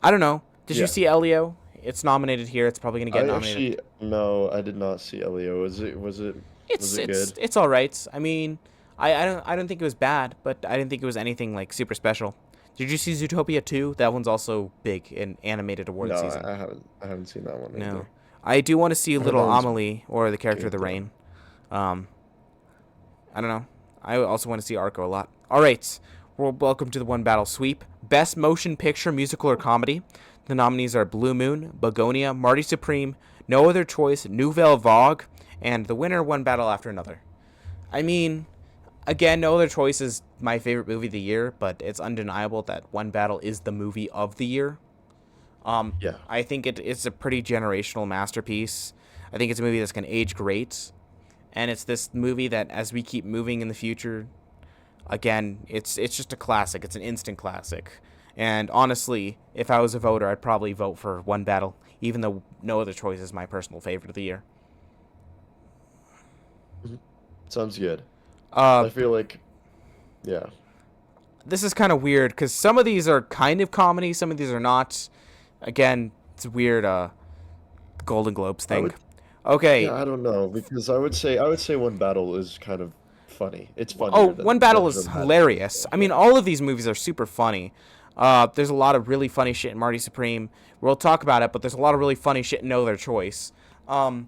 I don't know. Did you Yeah. see Elio? It's nominated here. It's probably gonna get I nominated. actually no, I did not see Elio. Was It's it it's good? it's all right. I mean, I don't think it was bad, but I didn't think it was anything like super special. Did you see Zootopia 2? That one's also big in animated award No, season. I haven't seen that one No. either. I do want to see I heard Little that one's Amelie or the character of good the though. Rain. Um, I don't know. I also want to see Arco a lot. All right. Well, welcome to the One Battle Sweep. Best Motion Picture, Musical, or Comedy. The nominees are Blue Moon, Begonia, Marty Supreme, No Other Choice, Nouvelle Vague, and the winner, One Battle After Another. I mean, again, No Other Choice is my favorite movie of the year, but it's undeniable that One Battle is the movie of the year. Yeah. I think it's a pretty generational masterpiece. I think it's a movie that's going to age great. And it's this movie that, as we keep moving in the future, again, it's just a classic. It's an instant classic. And honestly, if I was a voter, I'd probably vote for One Battle, even though No Other Choice is my personal favorite of the year. Mhm. Sounds good. Uh, I feel like yeah. this is kind of weird because some of these are kind of comedy, some of these are not. Again, it's a weird Golden Globes I thing. would Okay. yeah, I don't know because I would say one battle is kind of funny. It's Oh, funnier One Battle is than Hatchet and hilarious. stuff. I mean, Yeah. all of these movies are super funny. There's a lot of really funny shit in Marty Supreme. We'll talk about it, but there's a lot of really funny shit in No Other Choice. Um,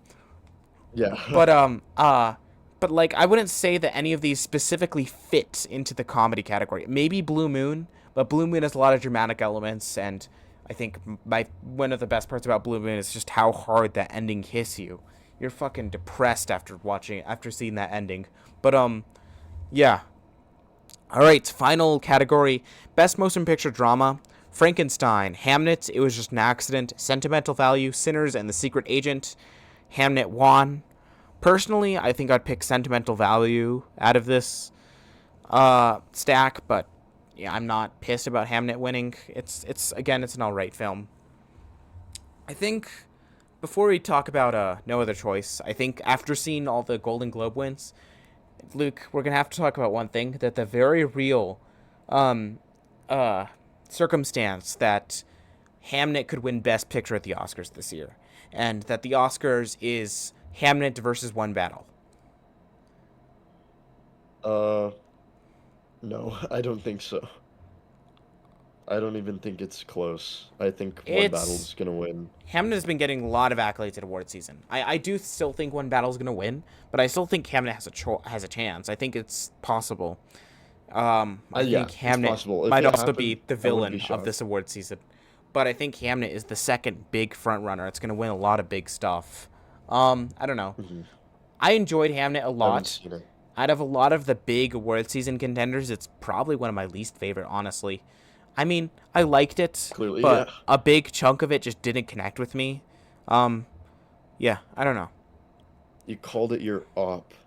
Yeah. but um, uh, but like I wouldn't say that any of these specifically fit into the comedy category. Maybe Blue Moon, but Blue Moon has a lot of dramatic elements, and I think my one of the best parts about Blue Moon is just how hard that ending hits you. You're fucking depressed after seeing that ending. But yeah. All right, final category: best motion picture drama. Frankenstein, Hamnet, It Was Just an Accident, Sentimental Value, Sinners, and The Secret Agent. Hamnet won. Personally, I think I'd pick Sentimental Value out of this stack, but yeah, I'm not pissed about Hamnet winning. It's again, it's an alright film. I think before we talk about No Other Choice, I think after seeing all the Golden Globe wins, Luke, we're gonna have to talk about one thing: that the very real um, uh, circumstance that Hamnet could win Best Picture at the Oscars this year, and that the Oscars is Hamnet versus One Battle. Uh no, I don't think so. I don't even think it's close. I think one battle It's is gonna win. Hamnet has been getting a lot of accolades at award season. I do still think One Battle is gonna win, but I still think Hamnet has a chance. I think it's possible. I Yeah, think it's Hamnet possible. If might it also happened, be the I wouldn't be villain of shocked. this award season. But I think Hamnet is the second big front runner. It's going to win a lot of big stuff. I don't know. Hmm. I enjoyed Hamnet a I haven't lot. seen it. Out of a lot of the big award season contenders, it's probably one of my least favorite, honestly. I mean, I liked it, Clearly, yeah. but a big chunk of it just didn't connect with me. Um, yeah, I don't know. You called it your op for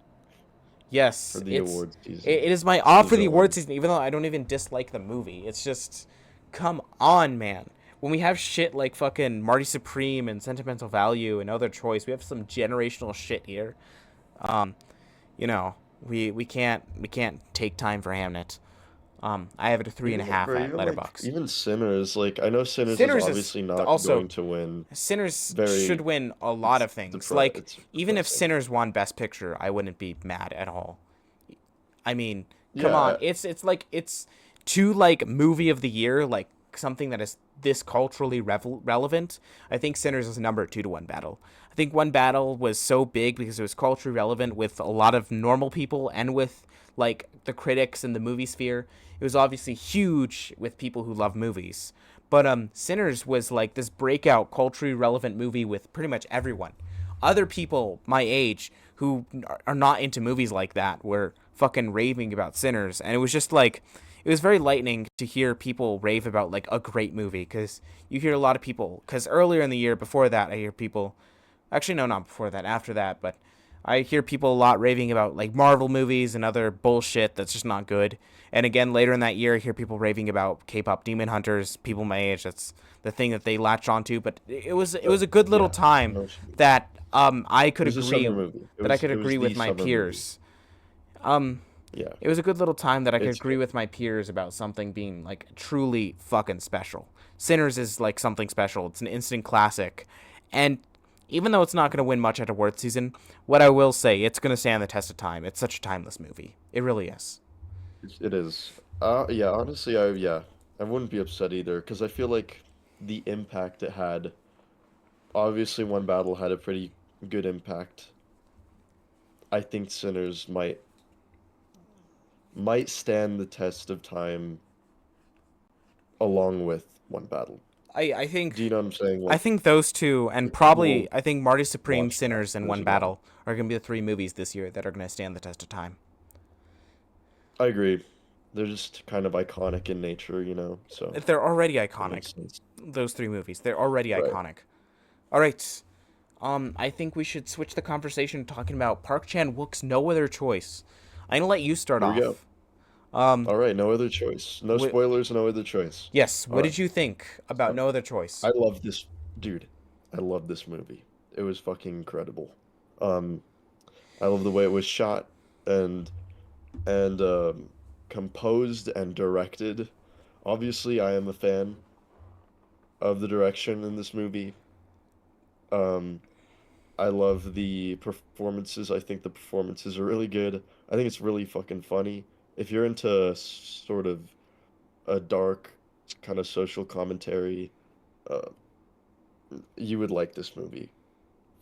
Yes, the award it season. is my off for the Season award one. season, even though I don't even dislike the movie. It's just, come on, man. When we have shit like fucking Marty Supreme and Sentimental Value and Other Choice, we have some generational shit here. Um, you know, we can't take time for Hamnet. I have it a three and a Even half or at even like Letterbox. even Sinners, like I know Sinners is Sinners is obviously not also going to win. Sinners should Very win a lot of things. Like it's even if depressing. Sinners won Best Picture, I wouldn't be mad at all. I mean, come on. Yeah, It's like it's to like movie of the year, like something that is this culturally relevant. I think Sinners is number 2 to One Battle. I think One Battle was so big because it was culturally relevant with a lot of normal people and with like the critics and the movie sphere. It was obviously huge with people who love movies. But Sinners was like this breakout culturally relevant movie with pretty much everyone. Other people my age who are not into movies like that were fucking raving about Sinners, and it was just like it was very lightning to hear people rave about like a great movie because you hear a lot of people because earlier in the year before that I hear people actually no not before that after that but I hear people a lot raving about like Marvel movies and other bullshit that's just not good. And again, later in that year, I hear people raving about K-pop Demon Hunters. People my age, that's the thing that they latch onto. But it was a good little Yeah, time no, that I it could was a agree summer movie. that I could It was agree the with my summer movie. peers. Um, Yeah, it was a good little time that I could it's agree good. with my peers about something being like truly fucking special. Sinners is like something special. It's an instant classic, and even though it's not going to win much at award season, what I will say, it's going to stand the test of time. It's such a timeless movie. It really is. It is. Yeah, honestly, I wouldn't be upset either because I feel like the impact it had. Obviously, one battle had a pretty good impact. I think Sinners might stand the test of time along with one battle. I think Do you know what I'm saying? I Like, think those two, and people probably will I think Marty Supreme, watch that Sinners, and Sinners One again. Battle are going to be the three movies this year that are going to stand the test of time. I agree. They're just kind of iconic in nature, so They're already it iconic. makes sense. Those three movies, they're already Right. iconic. All right. I think we should switch the conversation talking about Park Chan-wook's No Other Choice. I'm gonna let you start Here we go. off. Um, All right, no other choice. No wh- spoilers, no other choice. yes. All What right. did you think about So, No Other Choice? I love this dude. I love this movie. It was fucking incredible. Um, I love the way it was shot and and composed and directed. Obviously, I am a fan of the direction in this movie. Um, I love the performances. I think the performances are really good. I think it's really fucking funny. If you're into sort of a dark kind of social commentary, uh, you would like this movie.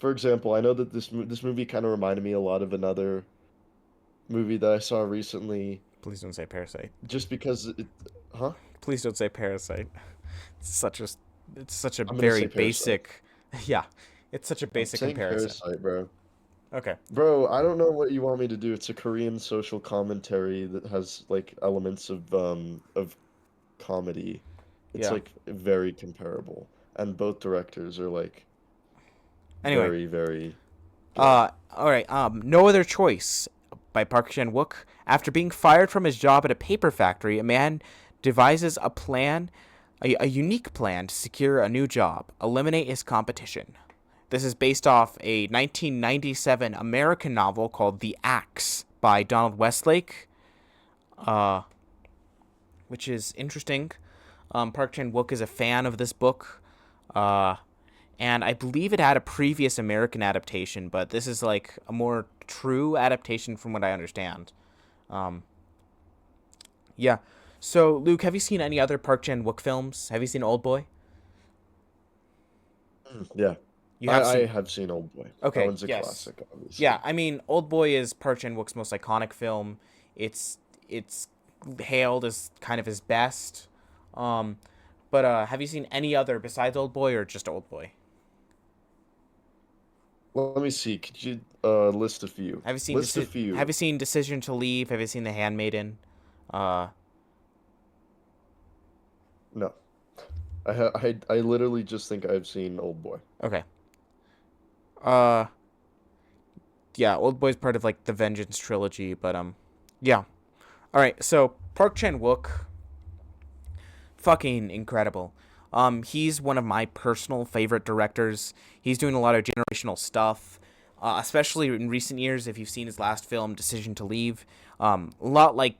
For example, I know that this movie kind of reminded me a lot of another movie that I saw recently, Please don't say Parasite. just because huh? Please don't say Parasite. It's such a, it's such a I'm gonna very say Parasite. basic, yeah, it's such a I'm basic saying comparison. Parasite, bro. Okay. Bro, I don't know what you want me to do. It's a Korean social commentary that has like elements of comedy. It's Yeah. like very comparable, and both directors are like Anyway. very, very good. All right. No Other Choice by Park Chan-wook. After being fired from his job at a paper factory, a man devises a plan, a unique plan to secure a new job, eliminate his competition. This is based off a 1997 American novel called The Axe by Donald Westlake, uh, which is interesting. Park Chan-wook is a fan of this book, uh, and I believe it had a previous American adaptation, but this is like a more true adaptation from what I understand. Um, yeah. So, Luke, have you seen any other Park Chan-wook films? Have you seen Old Boy? Yeah, You have I seen. have seen Old Boy. That Okay. one's a Yes. classic, obviously. Yeah. I mean, Old Boy is Park Chan-wook's most iconic film. It's hailed as kind of his best. Um, but have you seen any other besides Old Boy or just Old Boy? Let me see. Could you list a few? Have you seen List a Have few. you seen Decision to Leave? Have you seen The Handmaiden? Uh, No, I literally just think I've seen Old Boy. okay. Uh, yeah, Old Boy's part of like the Vengeance trilogy, but yeah. All right, so Park Chan Wook, fucking incredible. He's one of my personal favorite directors. He's doing a lot of generational stuff, especially in recent years. If you've seen his last film, Decision to Leave, a lot like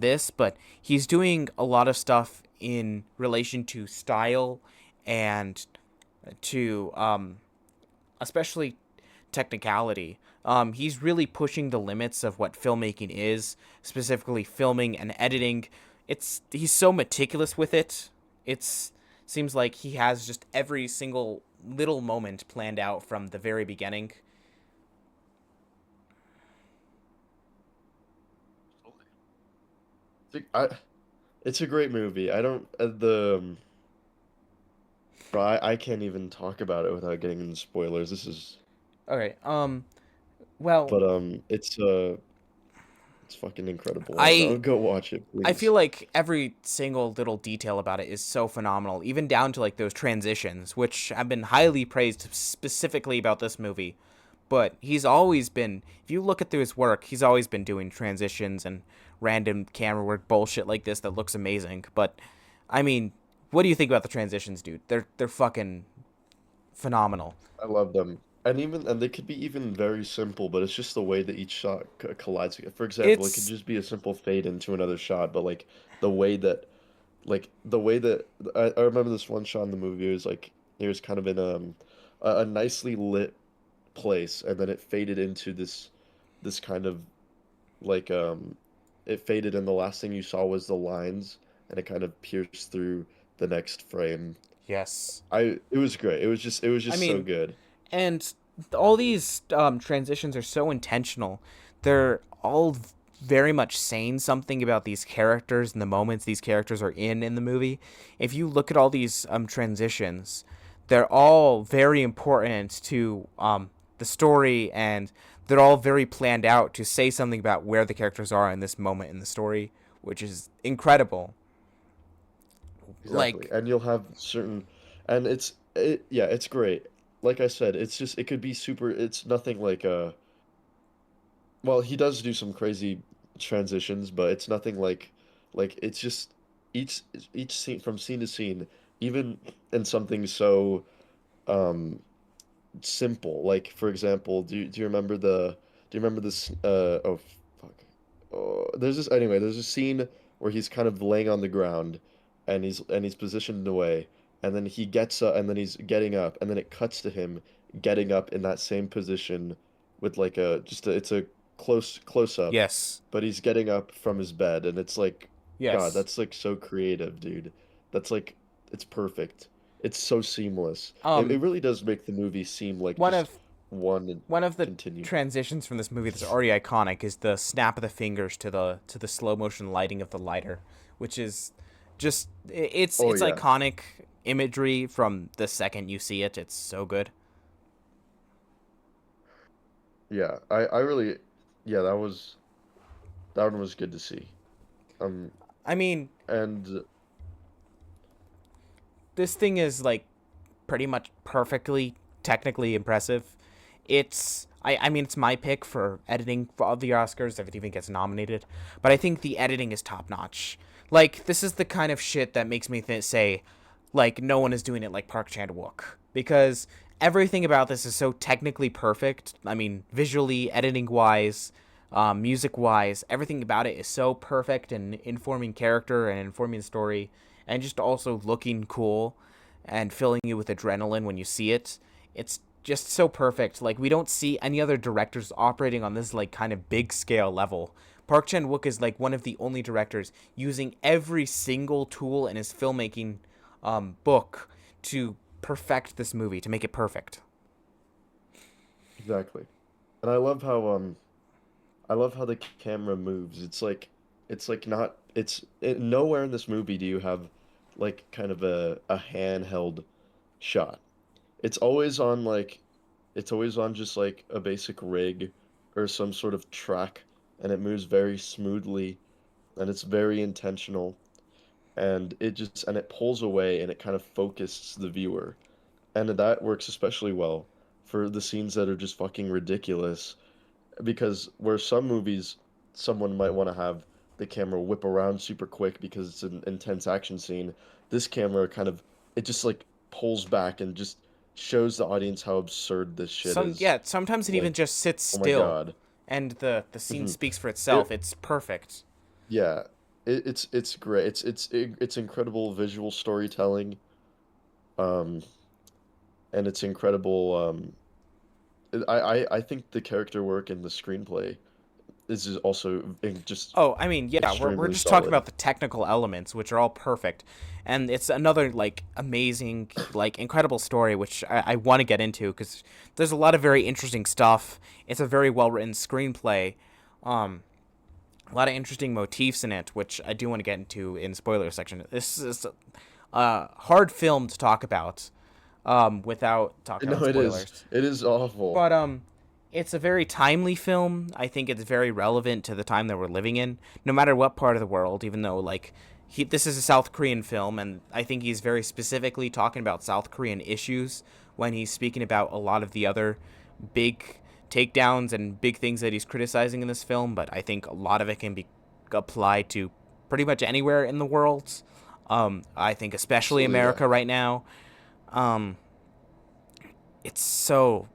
this, but he's doing a lot of stuff in relation to style and to especially technicality. He's really pushing the limits of what filmmaking is, specifically filming and editing. He's so meticulous with it. It's seems like he has just every single little moment planned out from the very beginning. I, it's a great movie. I don't the bro, I can't even talk about it without getting into spoilers. This is Okay. Well, but it's fucking incredible. I don't I know. Go watch it, I feel please. like every single little detail about it is so phenomenal, even down to like those transitions, which have been highly praised specifically about this movie. but he's always been, if you look at through his work, he's always been doing transitions and random camera work bullshit like this that looks amazing. But I mean, what do you think about the transitions, dude? They're fucking phenomenal. I love them. And they could be even very simple, but it's just the way that each shot collides. For example, it could It's just be a simple fade into another shot, but the way that the way that I remember this one shot in the movie. It was like it was kind of in a nicely lit place, and then it faded into this kind of like it faded, and the last thing you saw was the lines, and it kind of pierced through the next frame. yes. It was great. It was I just so mean, good. and all these transitions are so intentional. They're all very much saying something about these characters and the moments these characters are in the movie. If you look at all these transitions, they're all very important to the story, and they're all very planned out to say something about where the characters are in this moment in the story, which is incredible. Exactly. Like, And you'll have certain and yeah, it's great. Like I said, it's just it could be super it's nothing like well, he does do some crazy transitions, but it's nothing like it's just each each scene from scene to scene, even in something so um simple. Like for example, do you remember do you remember this oh fuck. Oh, there's a scene where he's kind of laying on the ground and he's positioned away and then he gets up and then he's getting up and then it cuts to him getting up in that same position with like a just a, it's a close up, yes, but he's getting up from his bed and it's like God, yes. that's like so creative, dude. That's like it's perfect. It's so seamless. It Um, really does make the movie seem like one just of one one of the continued. transitions from this movie that's already iconic is the snap of the fingers to the slow motion lighting of the lighter, which is just Oh it's yeah. iconic imagery from the second you see it. It's so good. Yeah. I really yeah, that one was good to see. Um I mean, and this thing is like pretty much perfectly technically impressive. I mean it's my pick for editing of the Oscars if it even gets nominated, but I think the editing is top notch. Like this is the kind of shit that makes me say like no one is doing it like Park Chan-wook because everything about this is so technically perfect. I mean, visually, editing wise, music wise, everything about it is so perfect and informing character and informing story, and just also looking cool and filling you with adrenaline when you see it. It's just so perfect. Like we don't see any other directors operating on this like kind of big scale level. Park Chan Wook is like one of the only directors using every single tool in his filmmaking book to perfect this movie, to make it perfect. exactly. And I love how the camera moves. It's like not nowhere in this movie do you have like kind of a handheld shot. It's always on like it's always on just like a basic rig or some sort of track and it moves very smoothly and it's very intentional and it pulls away and it kind of focuses the viewer. And that works especially well for the scenes that are just fucking ridiculous because where some movies someone might want to have the camera whip around super quick because it's an intense action scene, this camera kind of it just like pulls back and just shows the audience how absurd this shit is. Sometimes it even Like, just sits oh my still God. and the scene Hmm. speaks for itself. It It's perfect. yeah, it's great. It's incredible visual storytelling. Um, and it's incredible. I think the character work and the screenplay is also just Oh, I mean, yeah, we're extremely just talking solid. about the technical elements, which are all perfect, and it's another like amazing, like incredible story, which I want to get into because there's a lot of very interesting stuff. It's a very well written screenplay, um, a lot of interesting motifs in it, which I do want to get into in spoiler section. This is a hard film to talk about, without talking No, about it is. spoilers. It is awful. But it's a very timely film. I think it's very relevant to the time that we're living in, no matter what part of the world. Even though this is a South Korean film, and I think he's very specifically talking about South Korean issues when he's speaking about a lot of the other big takedowns and big things that he's criticizing in this film, but I think a lot of it can be applied to pretty much anywhere in the world. I think especially Absolutely, yeah. America right now. Um, it's so.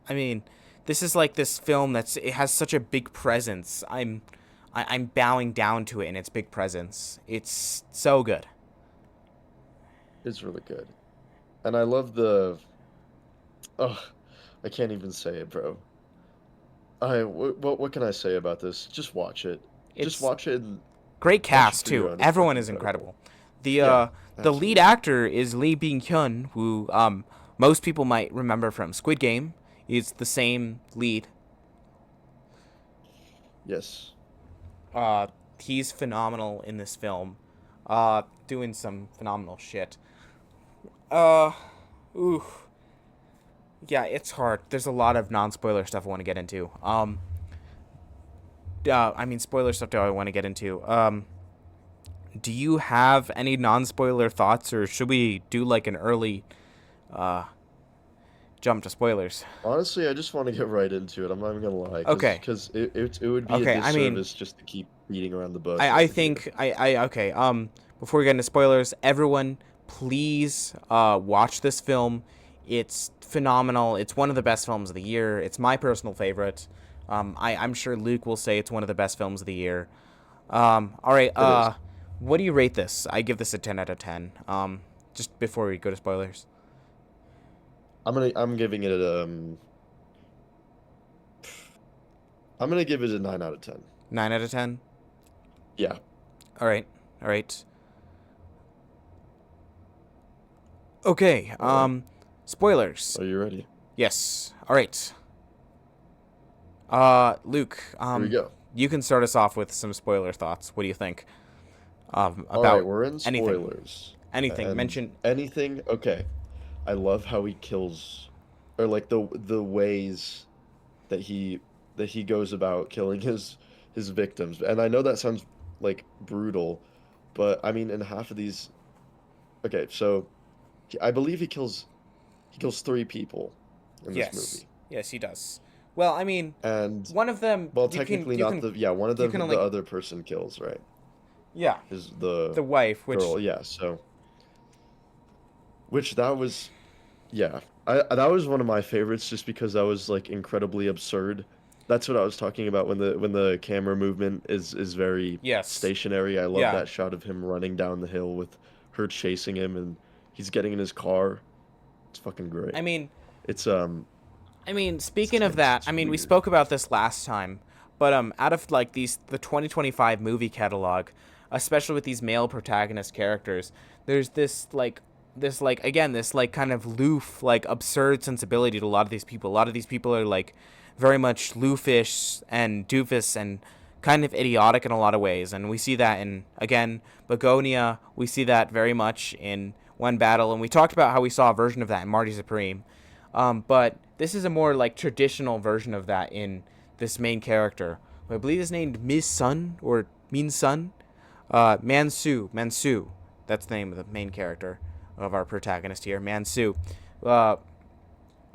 I mean, this is like this film it has such a big presence. I'm bowing down to it in its big presence. It's so good. It's really good. And I love the oh, I can't even say it, bro. What can I say about this? Just watch it. Just It's watch it and great watch it cast for your too. own. It's Everyone fucking is incredible. incredible. The Yeah, uh the lead absolutely. actor is Lee Byung Hyun, who most people might remember from Squid Game. He's the same lead. Yes. Uh he's phenomenal in this film. Doing some phenomenal shit. Uh ooh. Yeah, it's hard. There's a lot of non-spoiler stuff I want to get into. I mean spoiler stuff do I want to get into. Do you have any non-spoiler thoughts, or should we do like an early uh jump to spoilers? Honestly, I just want to get right into it. I'm not even gonna lie, Okay. it would be a Okay, I mean, disservice just to keep beating around the bush I over here. think I okay. Before we get into spoilers, everyone, please watch this film. It's phenomenal. It's one of the best films of the year. It's my personal favorite. I'm sure Luke will say it's one of the best films of the year. All right. It is. What do you rate this? I give this a 10 out of 10. Just before we go to spoilers. I'm giving it I'm gonna give it a 9 out of 10. 9 out of 10. Yeah. All right. All right. Okay. All right. Spoilers. Are you ready? Yes. All right. Luke, Here we go. you can start us off with some spoiler thoughts. What do you think? All right, About we're in anything. spoilers. Anything. And Mention. anything, okay. I love how he kills or like the ways that he goes about killing his victims. And I know that sounds like brutal, but I mean in half of these okay, so I believe he kills three people in this Yes. movie. Yes, he does. Well, I mean, And one of them well, technically not the yeah, one of you can the only other person kills, right? yeah, Is the the wife, which girl, yeah, so which that was yeah. That was one of my favorites just because that was like incredibly absurd. That's what I was talking about when the camera movement is very yes. stationary. I love Yeah. that shot of him running down the hill with her chasing him and he's getting in his car. It's fucking I great. mean, It's it's speaking of tense. that, It's I mean, we weird. spoke about this last time, but out of like the 2025 movie catalog, especially with these male protagonist characters, there's this like again this like kind of loof like absurd sensibility to a lot of these people. A lot of these people are like very much loofish and doofus and kind of idiotic in a lot of ways, and we see that in again Begonia. We see that very much in One Battle, and we talked about how we saw a version of that in Marty Supreme. But this is a more like traditional version of that in this main character. I believe is named Ms. Sun or Min Sun. Mansu. That's the name of the main character of our protagonist here, Mansu. Uh,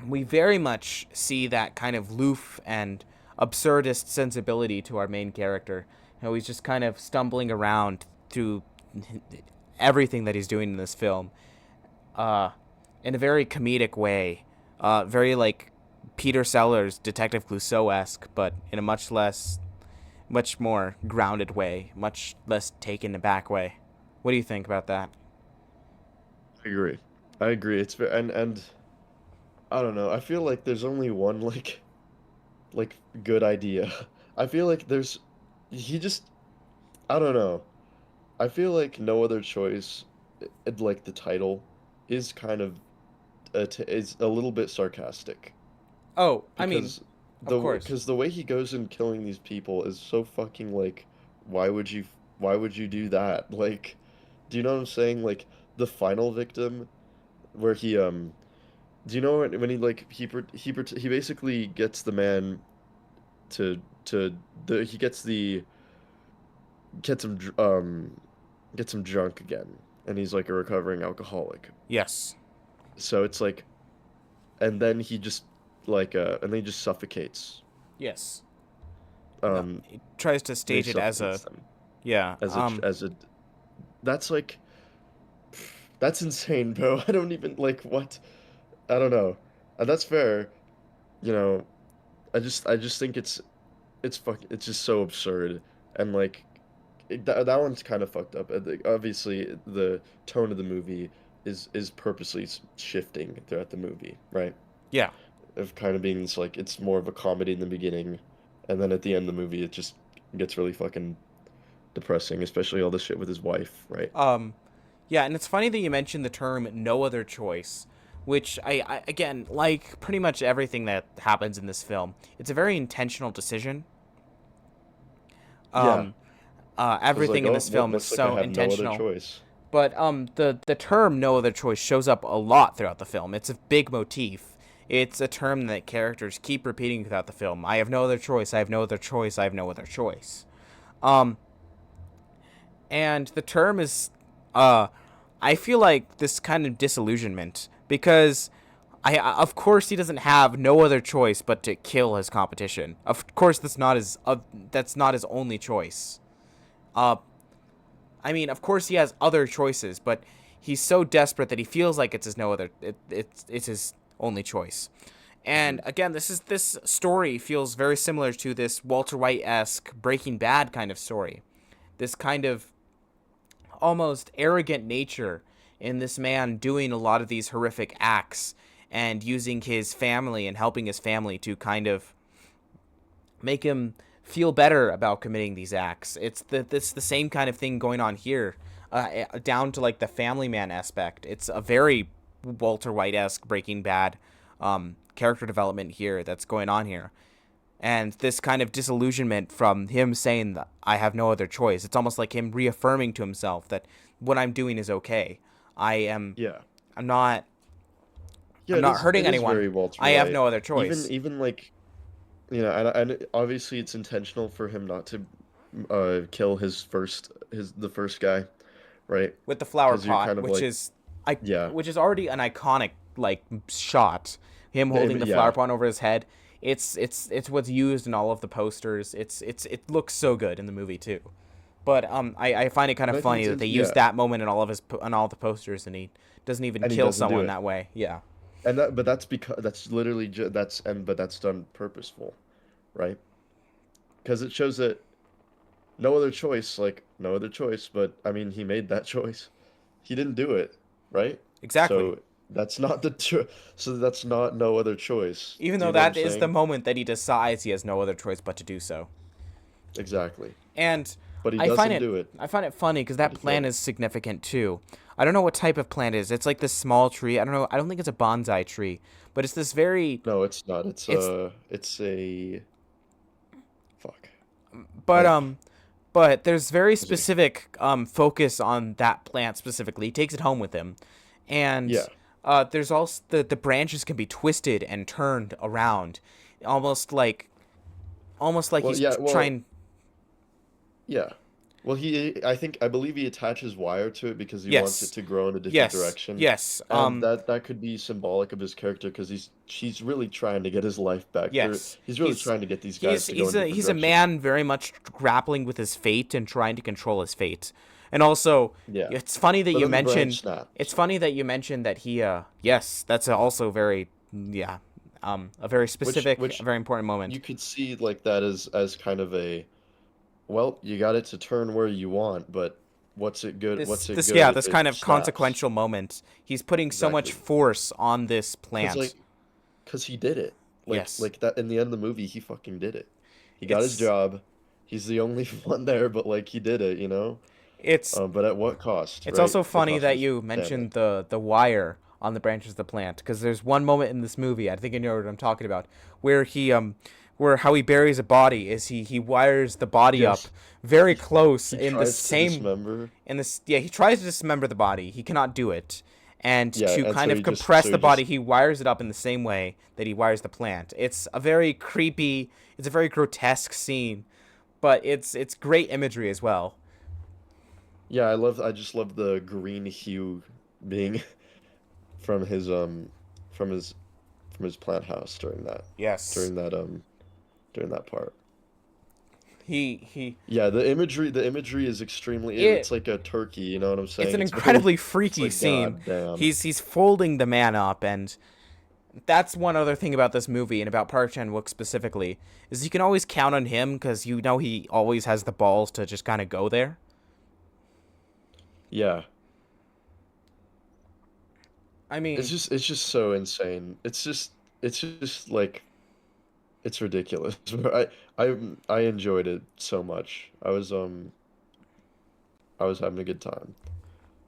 we very much see that kind of loof and absurdist sensibility to our main character. You know, he's just kind of stumbling around through everything that he's doing in this film, uh, in a very comedic way, very like Peter Sellers, Detective Clouseau esque, but in a much more grounded way, much less taken aback way. What do you think about that? I agree. I agree. It's very and I don't know. I feel like there's only one like good idea. I feel like there's he just I don't know. I feel like no other choice, like the title, is kind of is a little bit sarcastic Oh, I mean, because of course. the way he goes in killing these people is so fucking like, why would you why would you do that? Like, do you know what I'm saying? Like the final victim where he do you know when he like he basically gets the man to he gets the gets him gets him drunk again and he's like a recovering alcoholic. Yes. So it's like and then he just and then he just suffocates. Yes. No, Um, he tries to then he stage it as a suffocates them yeah. as a. That's like that's insane, bro. I don't even like what. I don't know. That's fair. You know, I just think it's just so absurd and like that one's kind of fucked up. Obviously, the tone of the movie is purposely shifting throughout the movie, right? Yeah. Of kind of being this like it's more of a comedy in the beginning, and then at the end of the movie it just gets really fucking depressing, especially all the shit with his wife, right? Um, yeah, and it's funny that you mentioned the term "no other choice," which I again, like pretty much everything that happens in this film, it's a very intentional decision. Yeah, Um, because like Everything in oh this well, film is looks like I so have no other intentional. choice. But the term "no other choice" shows up a lot throughout the film. It's a big motif. It's a term that characters keep repeating throughout the film. I have no other choice. I have no other choice. I have no other choice. Um, and the term is, uh, I feel like this kind of disillusionment because of course he doesn't have no other choice but to kill his competition. Of course that's not his only choice. Uh, I mean, of course he has other choices, but he's so desperate that he feels like it's his no other. It's his only choice. Hmm. And again, this story feels very similar to this Walter White-esque Breaking Bad kind of story. This kind of almost arrogant nature in this man doing a lot of these horrific acts and using his family and helping his family to kind of make him feel better about committing these acts. It's the same kind of thing going on here, down to like the family man aspect. It's a very Walter White-esque Breaking Bad character development here that's going on here. And this kind of disillusionment from him saying that I have no other choice. It's almost like him reaffirming to himself that what I'm doing is okay. I am Yeah, I'm not yeah, I'm not hurting it is anyone. very Walter I have White. no other Even choice. even like and obviously it's intentional for him not to kill the first guy, right? With the flower Because you're pot, kind of like yeah, which is already an iconic like shot. Him holding the flower yeah, pot over his head. It's what's used in all of the posters. It looks so good in the movie too. But I find it kind and of I think funny that they use yeah, that moment in all of on all the posters, and he doesn't even and he kill doesn't do someone it, that way. Yeah, and that but that's because that's literally that's and but that's done purposeful, right? Because it shows that no other choice, like no other choice, but I mean he made that choice. He didn't do it, right? exactly. So that's not the cho so that's not no other choice. Even Do though you know what I'm that is the saying? moment that he decides he has no other choice but to do so. Exactly. And But he I find doesn't it do it, I find it funny because but that he plant could. is significant too. I don't know what type of plant it is. It's like this small tree. I don't know. I don't think it's a bonsai tree, but it's this very No, it's not. it's It's a fuck. but I but there's very was it? specific focus on that plant specifically. He takes it home with him, Yeah. and there's also the branches can be twisted and turned around, almost like almost like Well, he's yeah. Well, trying. yeah. Well, I believe he attaches wire to it because he wants it Yes, to grow in a different yes, direction, yes. and that could be symbolic of his character because he's really trying to get his life back. Yes, He's really trying to get these guys to go he's in different he's a directions. man very much grappling with his fate and trying to control his fate. And also, Yeah. it's funny that But you then the mentioned branch snaps, it's funny that you mentioned that he yes, that's also very yeah, a very specific, a which very important moment. you could see like that as kind of a well, you got it to turn where you want, but This What's it this good yeah, if this it kind of snaps? consequential moment. He's putting so much Exactly. force on this Cause plant. like, cause he did it. Yes. Like that in the end of the movie, he fucking did it. He got his It's job. He's the only one there, but like he did it, you know? it's But at what cost, It's right? also The funny cost of that his you family. mentioned the wire on the branches of the plant because there's one moment in this movie, I think you know what I'm talking about, where he where how he buries a body is he wires the body up Yes. very He close he in the tries to same dismember. in this yeah, he tries to dismember the body. He cannot do it. And Yeah, to and kind of compress so the he body, just he wires it up in the same way that he wires the plant. It's a very creepy, it's a very grotesque scene, but it's great imagery as well. yeah, I just love the green hue being from his from his from his plant house Yes. during that during that part. He Yeah, the imagery is extremely it's it like a turkey, you know what I'm it's saying? an It's very incredibly it's freaky like scene. god damn. He's folding the man up, and that's one other thing about this movie and about Park Chan-wook specifically is you can always count on him because you know he always has the balls to just kind of go there. Yeah. I mean, It's just so insane. It's just like it's ridiculous. I enjoyed it so much. I was having a good time.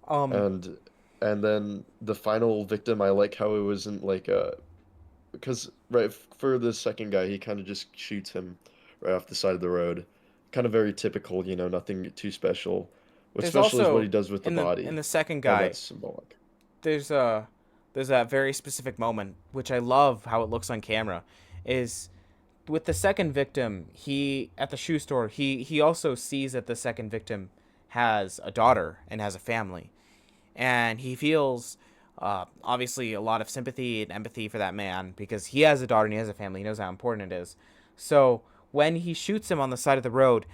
um, And and then the final victim, I like how it wasn't like because right for the second guy, he kind of just shoots him right off the side of the road. Kind of very typical, you know, nothing too special. What's there's special is what he also does with the in body, the second and guy that's symbolic. there's a there's that very specific moment which I love how it looks on camera is with the second victim. He at the shoe store, he also sees that the second victim has a daughter and has a family, and he feels obviously a lot of sympathy and empathy for that man because he has a daughter and he has a family. He knows how important it is. So when he shoots him on the side of the road,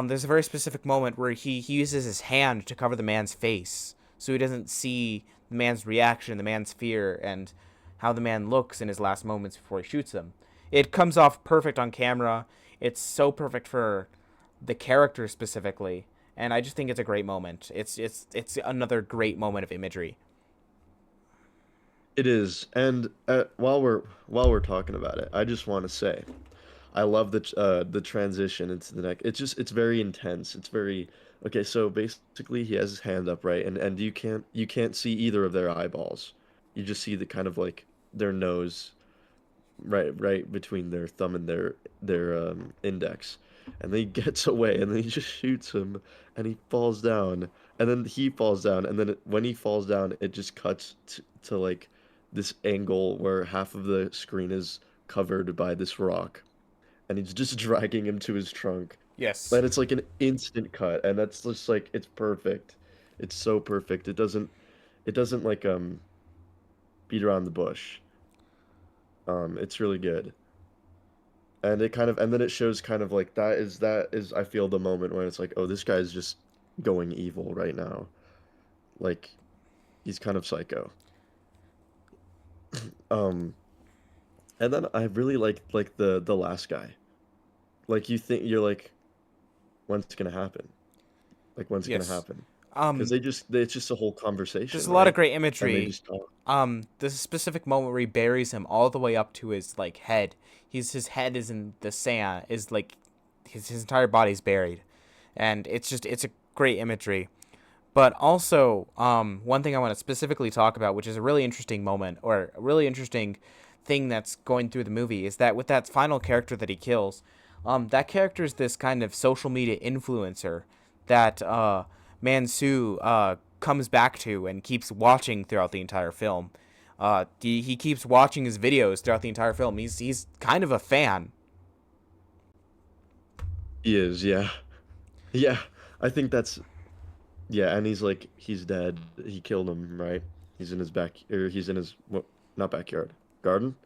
there's a very specific moment where he uses his hand to cover the man's face so he doesn't see the man's reaction, the man's fear, and how the man looks in his last moments before he shoots him. It comes off perfect on camera. It's so perfect for the character specifically, and I just think it's a great moment. It's another great moment of imagery. It is, and while we're talking about it, I just want to say I love the transition into the neck. It's very intense. It's very okay. So basically, he has his hand up, right, and you can't see either of their eyeballs. You just see the kind of like their nose right between their thumb and their index, and then he gets away, and then he just shoots him, and he falls down, and then he falls down, and then when he falls down, it just cuts to like this angle where half of the screen is covered by this rock, and he's just dragging him to his trunk, Yes. and it's like an instant cut, and that's just like it's perfect. It's so perfect. It doesn't like beat around the bush. It's really good. And it kind of and then it shows kind of like that is I feel the moment when it's like, oh, this guy's just going evil right now. Like he's kind of psycho. Um and then I really like the last guy. Like you think you're like, when's it gonna happen? Like when's it gonna Yes. happen? Because Um, it's just a whole there's conversation, a lot of right? great And they imagery. just talk. There's a specific moment where he buries him all the way up to his like head. His head is in the sand. Is like his entire body's buried, and it's a great imagery. But also, one thing I want to specifically talk about, which is a really interesting moment or a really interesting thing that's going through the movie, is that with that final character that he kills, that character is this kind of social media influencer that Mansu comes back to and keeps watching throughout the entire film. He keeps watching his videos throughout the entire film. He's kind of a fan. He is, yeah. Yeah. I think that's yeah, and he's like he's dead. He killed him, right? He's in his back or he's in his what not backyard. Garden,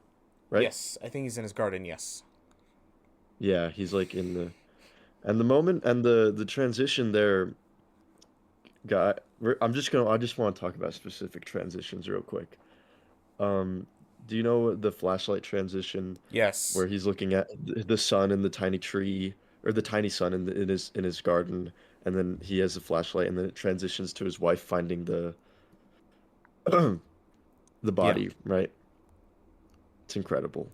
right? Yes, I think he's in his garden. Yes. Yeah, he's like in the and the moment and the transition there, guy. I just want to talk about specific transitions real quick. Um, do you know the flashlight transition Yes. where he's looking at the sun in the tiny tree or the tiny sun in his garden, and then he has a flashlight, and then it transitions to his wife finding the the Yeah. body, right? It's incredible.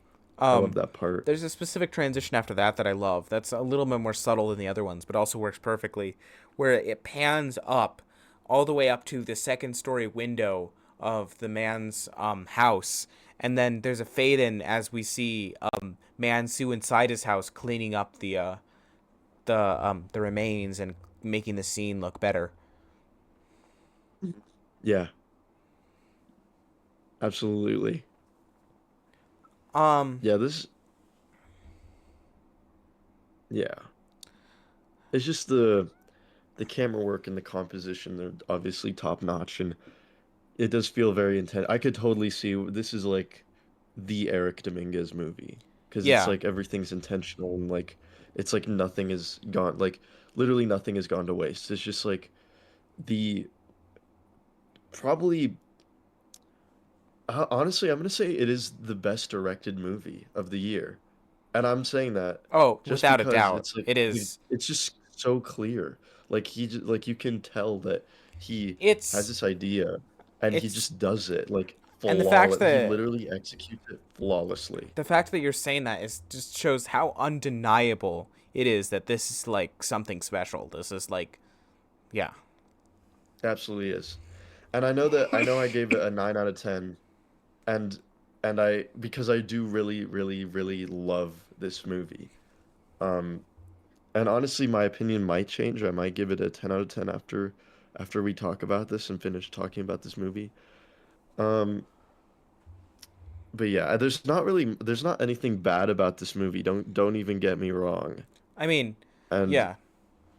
I love Um, that part. there's a specific transition after that that I love. That's a little bit more subtle than the other ones, but also works perfectly, where it pans up all the way up to the second story window of the man's house, and then there's a fade in as we see Man Sue inside his house cleaning up the remains and making the scene look better. Yeah, absolutely. Um, Yeah, this yeah. It's just the camera work and the composition, they're obviously top notch, and it does feel very intense. I could totally see this is like the Eric Dominguez movie because it's Yeah. like everything's intentional and like it's like nothing is gone like literally nothing has gone to waste. It's just like the probably honestly, I'm gonna say it is the best directed movie of the year. And I'm saying that Oh, just without a because doubt. it's like It is. it's just so clear. Like like you can tell that he has It's this idea and he it's just does it like and the fact He that literally executes it flawlessly. you're saying that is just shows how undeniable it is that this is like something special. This is like, yeah. Absolutely is. And I know I gave it a 9 out of 10 and I because I do really really love this movie. Um and honestly my opinion might change. I might give it a 10 out of 10 after we talk about this and finish talking about this movie. Um but yeah, there's not anything bad about this movie. Don't even get me wrong. I mean, And yeah.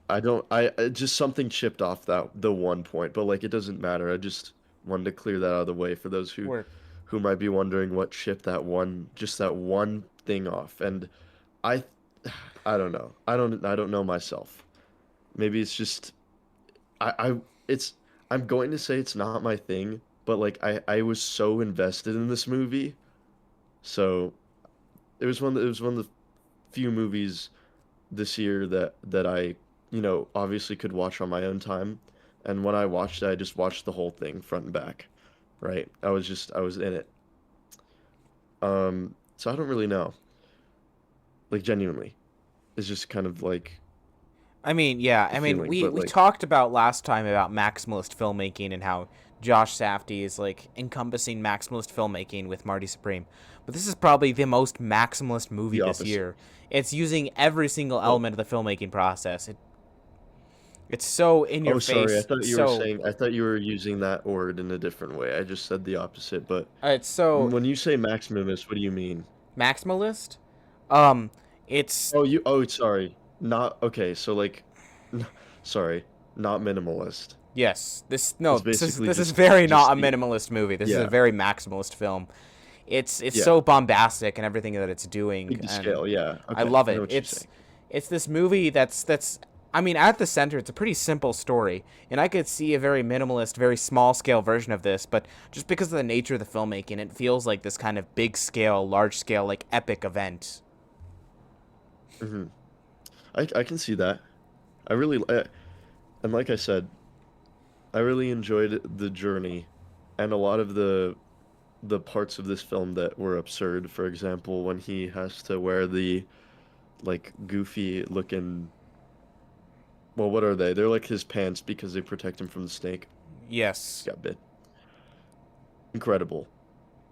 I don't just something chipped off that the one point, but like it doesn't matter. I just wanted to clear that out of the way for those We're who might be wondering what chipped that one thing off. And I I don't know. I don't know myself. Maybe it's just I it's I'm going to say it's not my thing, but like I was so invested in this movie. So it was one of the few movies this year that I, you know, obviously could watch on my own time. And when I watched it, I just watched the whole thing front and back, right? I was in it. So I don't really know. Like genuinely. It's just kind of like I mean, yeah. the I mean, feeling. But we like talked about last time about maximalist filmmaking and how Josh Safdie is like encompassing maximalist filmmaking with Marty Supreme. But this is probably the most maximalist movie the this opposite. year. It's using every single Well, element of the filmmaking process. It's so in your oh sorry, face. So I thought you were using that word in a different way. I just said the opposite, but it's so when you say maximumist, what do you mean? maximalist. Um, it's Oh, you oh sorry. Not okay, so like sorry, not minimalist. yes. This It's no. basically This is very just not a the minimalist movie. This is a yeah, very maximalist film. It's yeah. so bombastic and everything that it's doing, Big to and scale, yeah. I Okay, love I know it. what you're saying. It's this movie that's I mean, at the center, it's a pretty simple story, and I could see a very minimalist, very small scale version of this, but just because of the nature of the filmmaking, it feels like this kind of big scale, large scale, like epic event. Hmm. I can see that. I really and like I said, I really enjoyed the journey and a lot of the parts of this film that were absurd. For example, when he has to wear the like goofy looking well, what are they? They're like his pants because they protect him from the snake. Just Yes, got bit. Incredible.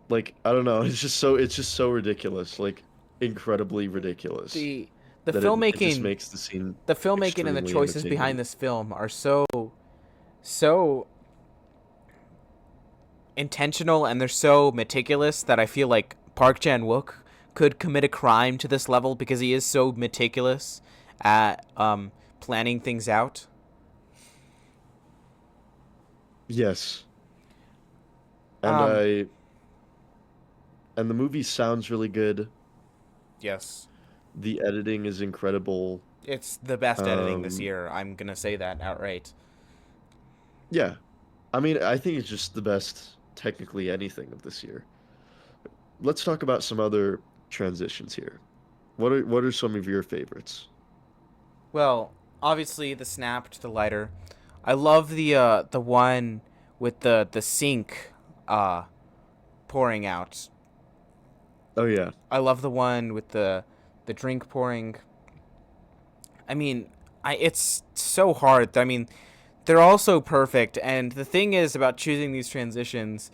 Like I don't know, it's just so ridiculous, like incredibly ridiculous the the that it just filmmaking, makes the scene and the extremely choices behind entertaining. this film are so intentional and they're so meticulous that I feel like Park Chan-Wook could commit a crime to this level because he is so meticulous at planning things out. Yes. And Um, I and the movie sounds really good. yes, The editing is incredible. it's the best editing this Um, year. I'm gonna say that outright. yeah. I mean, I think it's just the best technically anything of this year. Let's talk about some other transitions here. What are some of your favorites? Well, obviously the snap to the lighter. I love the one with the sink uh pouring out. Oh yeah. I love the one with the drink pouring. I mean, I it's so hard. I mean, they're all so perfect, and the thing is about choosing these transitions,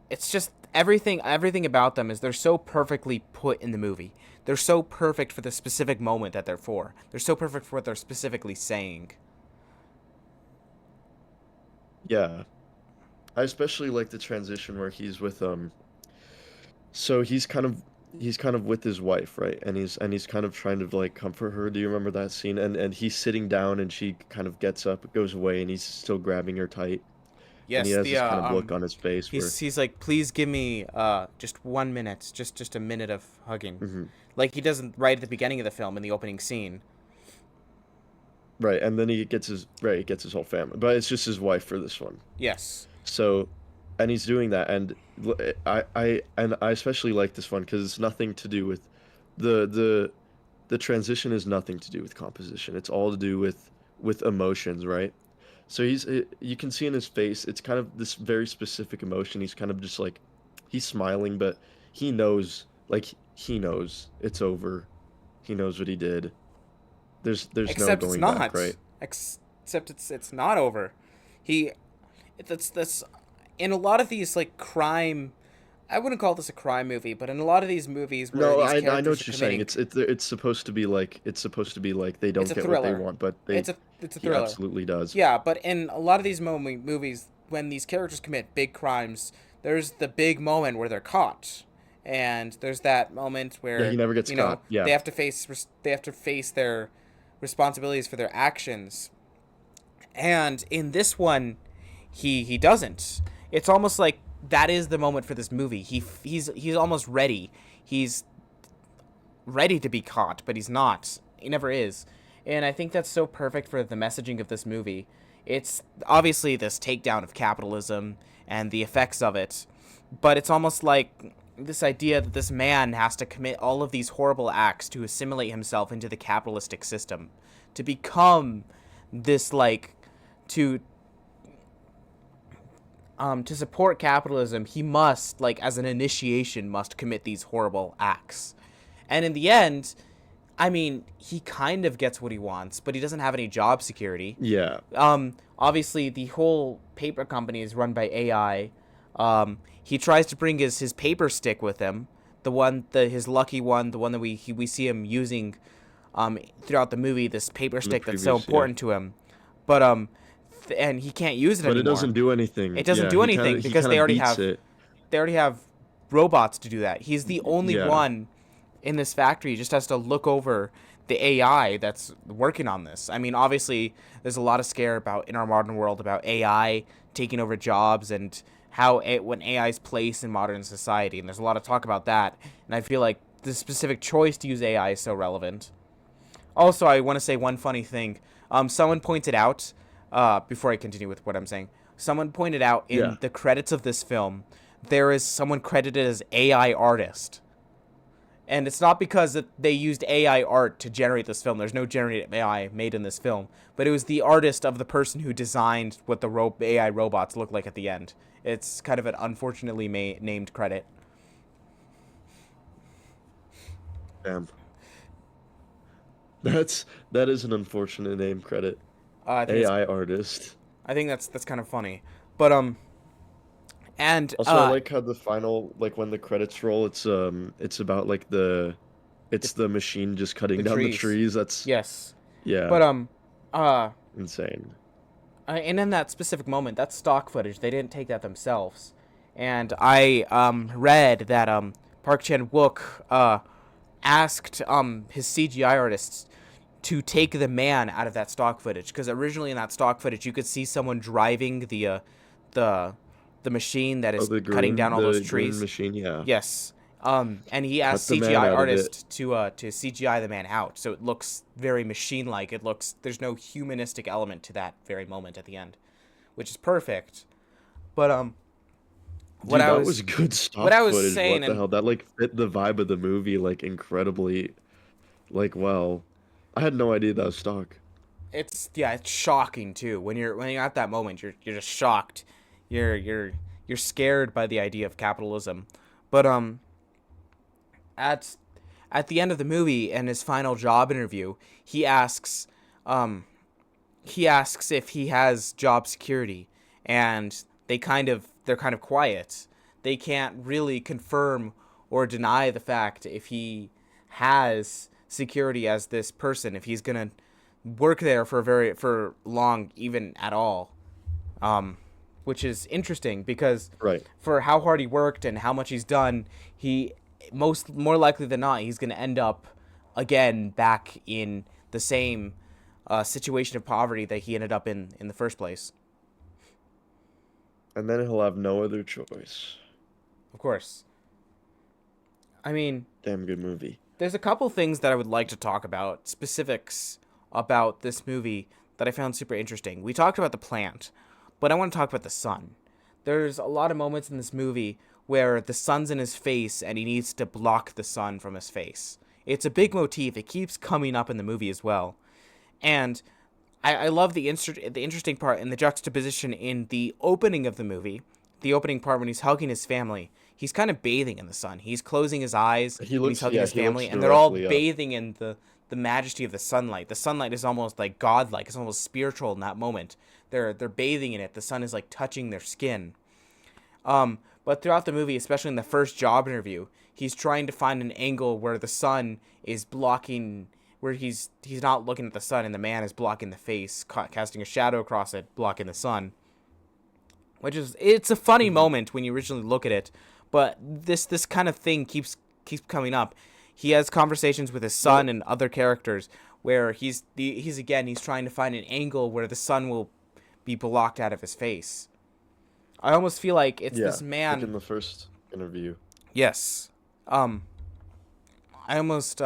it's just everything about them is they're so perfectly put in the movie. They're so perfect for the specific moment that they're for. They're so perfect for what they're specifically saying. Yeah. I especially like the transition where he's with so he's kind of with his wife, right? And he's kind of trying to like comfort her. Do you remember that scene? And he's sitting down and she kind of gets up, goes away, and he's still grabbing her tight. and he Yes, has the this kind of look on his face where, he's like, please give me just 1 minute, just a minute of hugging, hmm like he doesn't right at the beginning of the film in the opening scene. right, and then he gets his whole family, but it's just his wife for this one. Yes, So, and he's doing that, and I especially like this one because it's nothing to do with the the the transition is nothing to do with composition. It's all to do with emotions, right? So you can see in his face, it's kind of this very specific emotion. He's kind of just like he's smiling, but he knows, he knows it's over. He knows what he did. There's no except it's going back, not. right? Except it's not over. He that's in a lot of these like crime. I wouldn't call this a crime movie, but in a lot of these movies where No, these I know characters are what you're saying. committing, It's supposed to be like they it's don't a get what they thriller. want, but they It's a he thriller. absolutely does. Yeah, but in a lot of these movies, when these characters commit big crimes, there's the big moment where they're caught, and there's that moment Yeah, he where never gets caught. Yeah. they have to face their responsibilities for their actions. And in this one, he doesn't. It's almost like that is the moment for this movie. He's almost ready. He's ready to be caught, but he's not. He never is. And I think that's so perfect for the messaging of this movie. It's obviously this takedown of capitalism and the effects of it, but it's almost like this idea that this man has to commit all of these horrible acts to assimilate himself into the capitalistic system, to become this like to to support capitalism, he must, like, as an initiation, must commit these horrible acts. And in the end, I mean, he kind of gets what he wants, but he doesn't have any job security. Yeah. Obviously, the whole paper company is run by AI. He tries to bring his paper stick with him, his lucky one, the one that we see him using, throughout the movie. This paper In the stick that's so previous, yeah. important to him, but and he can't use it But it anymore. doesn't do anything. It doesn't Yeah, do anything he because kind of beats it. they already have robots to do that. He's the only Yeah. one in this factory. He just has to look over the AI that's working on this. I mean, obviously, there's a lot of scare about in our modern world about AI taking over jobs and when AI's place in modern society. And there's a lot of talk about that. And I feel like the specific choice to use AI is so relevant. Also, I want to say one funny thing. Someone pointed out, before I continue with what I'm saying, someone pointed out Yeah. in the credits of this film, there is someone credited as AI artist. And it's not because they used AI art to generate this film. There's no generated AI made in this film. But it was the artist of the person who designed what the AI robots look like at the end. It's kind of an unfortunately named credit. Damn. That is an unfortunate name credit. I think AI artist. that's kind of funny. But and Also, I like how the final, like when the credits roll, it's about like it's the machine just cutting the down the trees. trees. That's Yes. yeah, But uh insane. and in that specific moment, that's stock footage. They didn't take that themselves. And I read that Park Chan-Wook asked his CGI artists to take the man out of that stock footage, because originally in that stock footage you could see someone driving the the machine that Oh, is cutting down all those the green trees. machine, yeah. Yes. And he asked Cut the man CGI out of it. artist to CGI the man out, so it looks very machine-like. There's no humanistic element to that very moment at the end, which is perfect. But Dude, that was good what stock I was footage. saying, What the and hell? That like fit the vibe of the movie like incredibly, like well. I had no idea that was stock. it's shocking too. When you're at that moment, you're just shocked. You're scared by the idea of capitalism. But at at the end of the movie and his final job interview, um he asks if he has job security, and they're kind of quiet. They can't really confirm or deny the fact if he has security as this person, if he's gonna work there for long, even at all. Um, which is interesting because Right. for how hard he worked and how much he's done, he more likely than not he's gonna end up again back in the same situation of poverty that he ended up in the first place. And then he'll have no other choice. Of course. I mean, Damn good movie. there's a couple things that I would like to talk about, specifics about this movie that I found super interesting. We talked about the plant, but I want to talk about the sun. There's a lot of moments in this movie where the sun's in his face and he needs to block the sun from his face. It's a big motif. It keeps coming up in the movie as well. And I love the interesting part in the juxtaposition in the opening of the movie, the opening part when he's hugging his family. He's kind of bathing in the sun. He's closing his eyes He and he's looks, hugging yeah, his he looks family, and they're all directly up. bathing in the majesty of the sunlight. The sunlight is almost like godlike. It's almost spiritual in that moment. They're bathing in it. The sun is like touching their skin. But throughout the movie, especially in the first job interview, he's trying to find an angle where the sun is blocking, where he's not looking at the sun, and the man is blocking the face, casting a shadow across it, blocking the sun. Which is it's a funny Hmm. moment when you originally look at it, but this kind of thing keeps coming up. He has conversations with his son Well, and other characters where he's trying to find an angle where the sun will be blocked out of his face. I almost feel like it's yeah, this like man. in the first interview. Yes. Um, I almost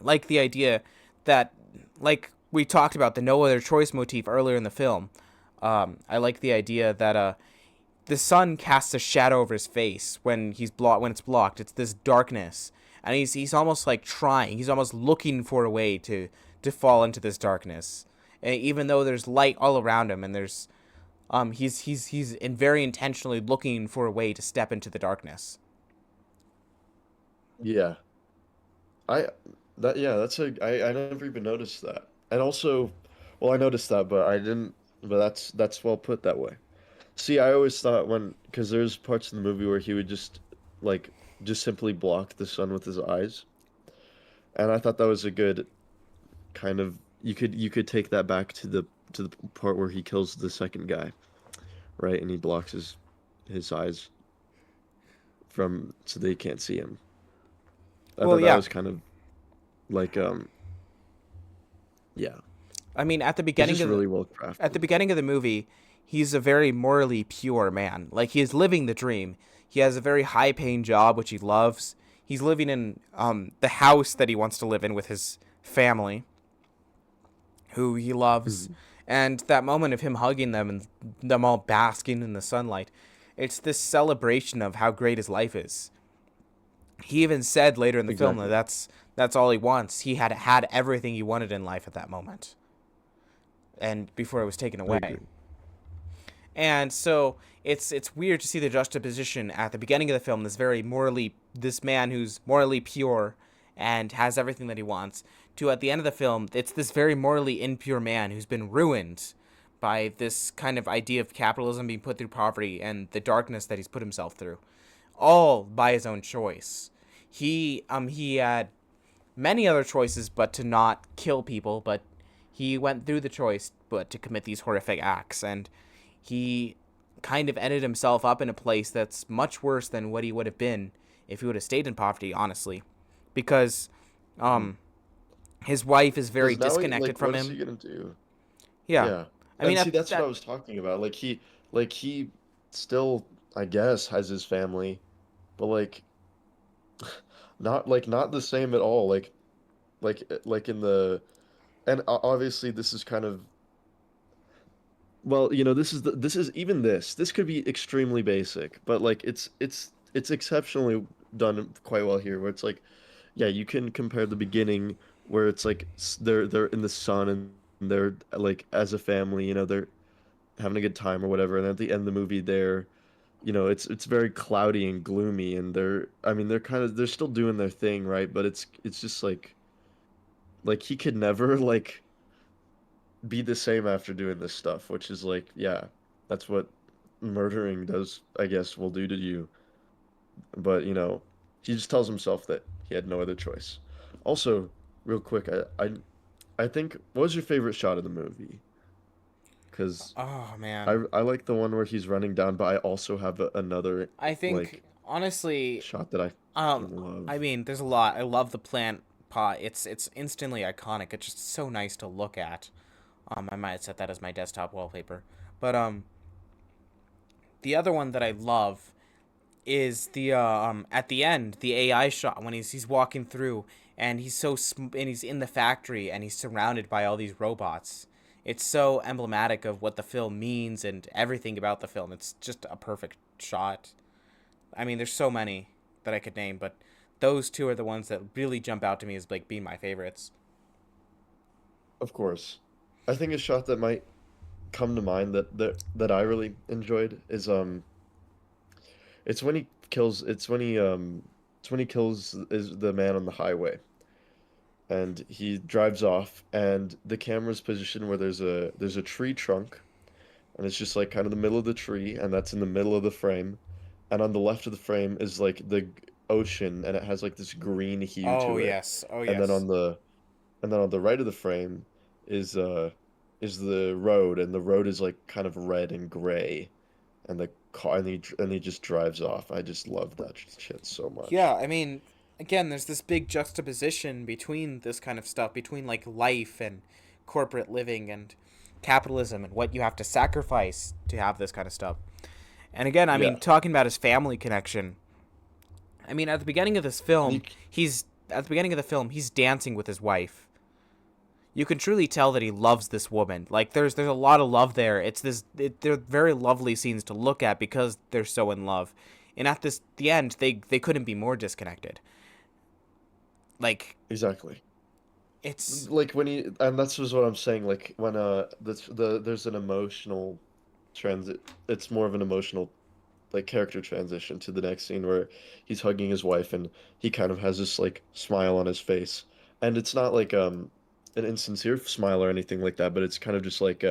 like the idea that, like we talked about the no other choice motif earlier in the film. I like the idea that the sun casts a shadow over his face when it's blocked. It's this darkness, and he's almost like trying. He's almost looking for a way to fall into this darkness, and even though there's light all around him, and there's he's very intentionally looking for a way to step into the darkness. Yeah. I that yeah, that's a I never even noticed that. And also, well, I noticed that, but I didn't. But that's well put that way. See, I always thought when because there's parts in the movie where he would like just simply block the sun with his eyes, and I thought that was a good kind of you could take that back to the part where he kills the second guy, right? And he blocks his eyes from so they can't see him. I Well, thought that yeah. was kind of like yeah, I mean, it's just really well at the crafted. beginning of the movie, he's a very morally pure man. Like he is living the dream. He has a very high paying job which he loves. He's living in the house that he wants to live in with his family, who he loves. Mhm. And that moment of him hugging them and them all basking in the sunlight, it's this celebration of how great his life is. He even said later in the film that Exactly. that's all he wants. He had everything he wanted in life at that moment, and before it was taken I away. agree. And so it's weird to see the juxtaposition at the beginning of the film. This man who's morally pure and has everything that he wants, to at the end of the film, it's this very morally impure man who's been ruined by this kind of idea of capitalism being put through poverty and the darkness that he's put himself through, all by his own choice. He had many other choices, but to not kill people, but he went through the choice, but to commit these horrific acts, and he kind of ended himself up in a place that's much worse than what he would have been if he would have stayed in poverty, honestly, because Mhm. um his wife is very Because now disconnected from what is he him. gonna do? Yeah, Yeah. I mean And see, at that's what I that was talking about. Like he still, I guess, has his family, but not the same at all. Like in the and obviously this is kind of well, this is even this could be extremely basic, but like it's exceptionally done quite well here, where it's like, yeah, you can compare the beginning where it's like they're in the sun and they're like as a family, they're having a good time or whatever, and at the end of the movie it's very cloudy and gloomy, and I mean they're still doing their thing, right? But it's just like he could never like be the same after doing this stuff, which is like, yeah, that's what murdering does, I guess, will do to you. But, he just tells himself that he had no other choice. Also, real quick, I think, what was your favorite shot of the movie? Because oh man, I like the one where he's running down, but I also have another, I think like, honestly, shot that I um, fucking I love. mean, there's a lot. I love the plant pot. It's instantly iconic. It's just so nice to look at. I might set that as my desktop wallpaper, but the other one that I love is the at the end, the AI shot when he's walking through, and and he's in the factory and he's surrounded by all these robots. It's so emblematic of what the film means and everything about the film. It's just a perfect shot. I mean, there's so many that I could name, but those two are the ones that really jump out to me as like being my favorites. Of course. I think a shot that might come to mind that I really enjoyed is it's when he kills it's when he kills is the man on the highway and he drives off and the camera's positioned where there's a tree trunk and it's just like kind of the middle of the tree and that's in the middle of the frame and on the left of the frame is like the ocean and it has like this green hue Oh to it yes, oh and then yes. on the right of the frame is uh is the road and the road is like kind of red and gray and the car and he just drives off. I just love that shit so Yeah, much. I mean, again, there's this big juxtaposition between this kind of stuff, between like life and corporate living and capitalism and what you have to sacrifice to have this kind of stuff. And again, I mean, Yeah. talking about his family connection. I mean, at the beginning of this And film, he's dancing with his wife. You can truly tell that he loves this woman. Like there's a lot of love there. They're very lovely scenes to look at because they're so in love. And at the end, they couldn't be more disconnected. Like exactly. it's Like when he and that's just what I'm saying like when there's an emotional transit it's more of an emotional like character transition to the next scene where he's hugging his wife and he kind of has this like smile on his face. And it's not like an insincere smile or anything like that, but it's kind of just like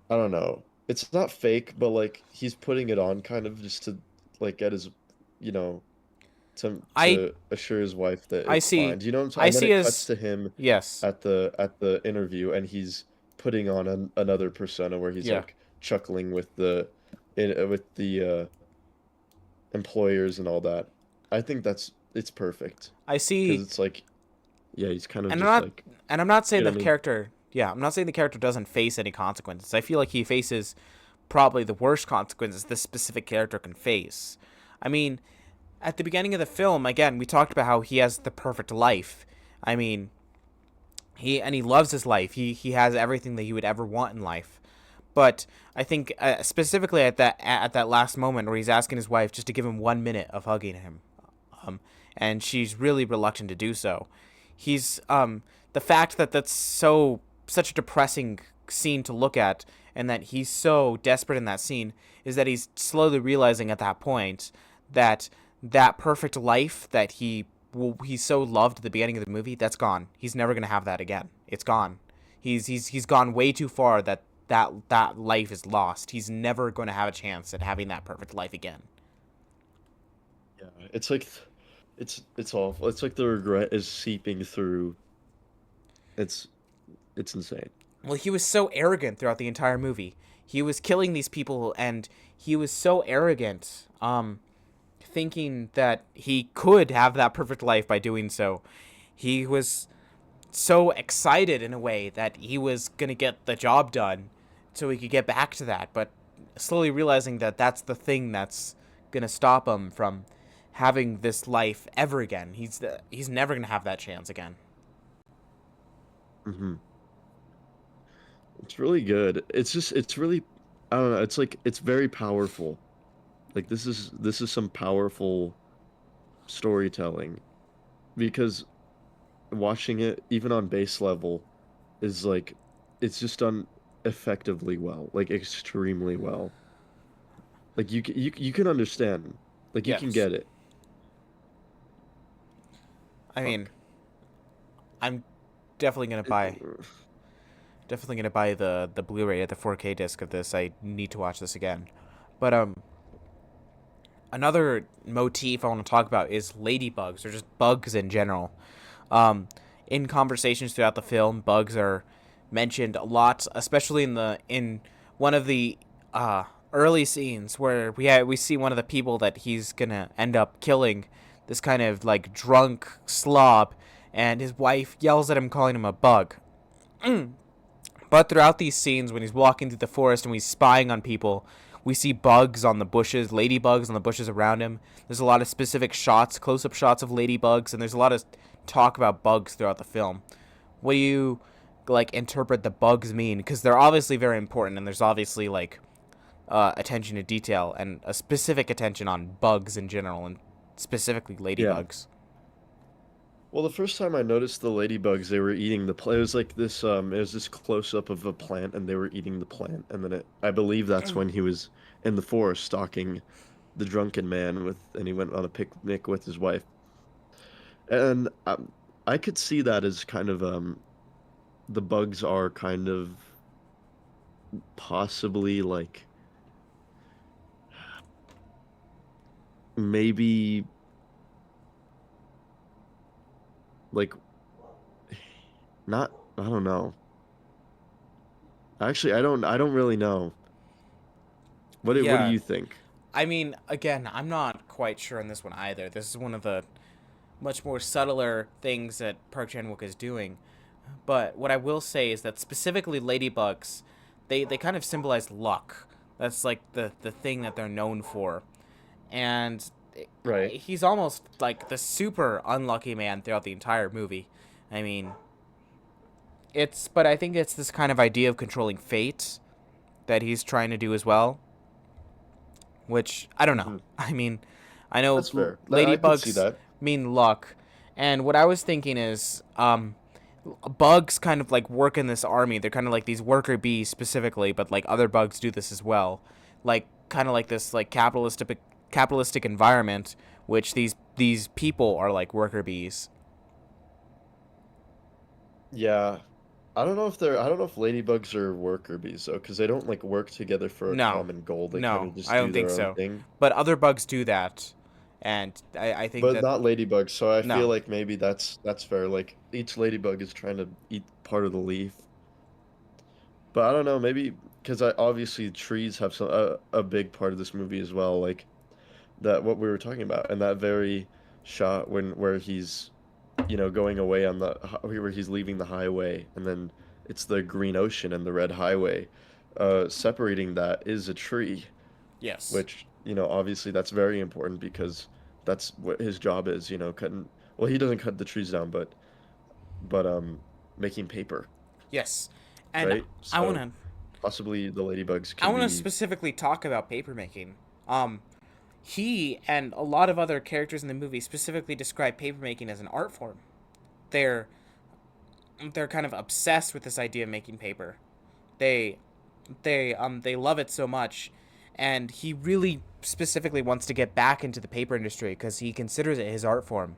I don't know. It's not fake, but like he's putting it on kind of just to like get his, you know, I to assure his wife that I it's see fine. Do you know what I'm saying? I And then see it cuts as to him yes. at the interview and he's putting on another persona where he's Yeah. like chuckling with with the employers and all that. I think it's perfect I because see it's like yeah, he's kind of and just like, I'm not saying you know the what I mean? character yeah, I'm not saying the character doesn't face any consequences. I feel like he faces probably the worst consequences this specific character can face. I mean, at the beginning of the film, again, we talked about how he has the perfect life. I mean, he loves his life. He has everything that he would ever want in life. But I think specifically at that last moment where he's asking his wife just to give him 1 minute of hugging him, um, and she's really reluctant to do so. He's the fact that that's such a depressing scene to look at, and that he's so desperate in that scene is that he's slowly realizing at that point that that perfect life that he so loved at the beginning of the movie, that's gone. He's never gonna have that again. It's gone. He's gone way too far that life is lost. He's never going to have a chance at having that perfect life again. Yeah, it's like it's awful. It's like the regret is seeping through. It's it's insane. Well, he was so arrogant throughout the entire movie. He was killing these people, and he was so arrogant, thinking that he could have that perfect life by doing so. He was so excited in a way that he was gonna get the job done, so he could get back to that. But slowly realizing that that's the thing that's gonna stop him from having this life ever again. He's never gonna have that chance again. Hmm. It's really good. It's just it's really I don't know. It's like it's very powerful. Like this is some powerful storytelling because watching it even on base level is like it's just done effectively well, like extremely well. Like you can understand, like you can Yes, get it. I mean Fuck. I'm definitely gonna It, buy the Blu-ray at the 4K disc of this. I need to watch this again. But another motif I want to talk about is ladybugs or just bugs in general. Um, in conversations throughout the film, bugs are mentioned a lot, especially in one of the uh, early scenes where we see one of the people that he's gonna end up killing, this kind of like drunk slob, and his wife yells at him, calling him a bug. But throughout these scenes, when he's walking through the forest and he's spying on people, We see bugs on the bushes, ladybugs on the bushes around him. There's a lot of specific shots, close-up shots of ladybugs, and there's a lot of talk about bugs throughout the film. What do you like interpret the bugs mean? Because they're obviously very important, and there's obviously like attention to detail and a specific attention on bugs in general, and specifically Yeah. ladybugs. Well, the first time I noticed the ladybugs, they were eating the plant. It was like this, it was this close up of a plant, and they were eating the plant. And then I believe that's when he was in the forest stalking the drunken man and he went on a picnic with his wife. And I could see that as kind of, the bugs are kind of possibly like maybe like not, I don't know. Actually, I don't really know. What do Yeah, you think? I mean, again, I'm not quite sure on this one either. This is one of the much more subtler things that Park Chan-wook is doing. But what I will say is that specifically ladybugs, they kind of symbolize luck. That's like the thing that they're known for. And Right. he's almost like the super unlucky man throughout the entire movie. I mean, but I think it's this kind of idea of controlling fate that he's trying to do as well, which I don't know. Hmm. I mean, I know That's fair. I could see ladybugs that. mean luck, and what I was thinking is, bugs kind of like work in this army. They're kind of like these worker bees specifically, but like other bugs do this as well. Like kind of like this like capitalistic environment, which these people are like worker bees. Yeah. I don't know if ladybugs are worker bees though, because they don't like work together for a No, common goal. They kind no, of just I don't do think their own so. thing. But other bugs do that, and I think But that not ladybugs, so I feel no. like maybe that's fair. Like each ladybug is trying to eat part of the leaf. But I don't know, maybe because I obviously trees have a big part of this movie as well, like that what we were talking about, and that very shot where he's going away on where he's leaving the highway, and then it's the green ocean and the red highway. Separating that is a tree, Yes. which, obviously that's very important because that's what his job is, cutting. Well, he doesn't cut the trees down, but making paper, Yes. And right? I want So to possibly the ladybugs I can want to be. specifically talk about papermaking. He and a lot of other characters in the movie specifically describe papermaking as an art form. They're they're kind of obsessed with this idea of making paper. They they love it so much, and he really specifically wants to get back into the paper industry because he considers it his art form.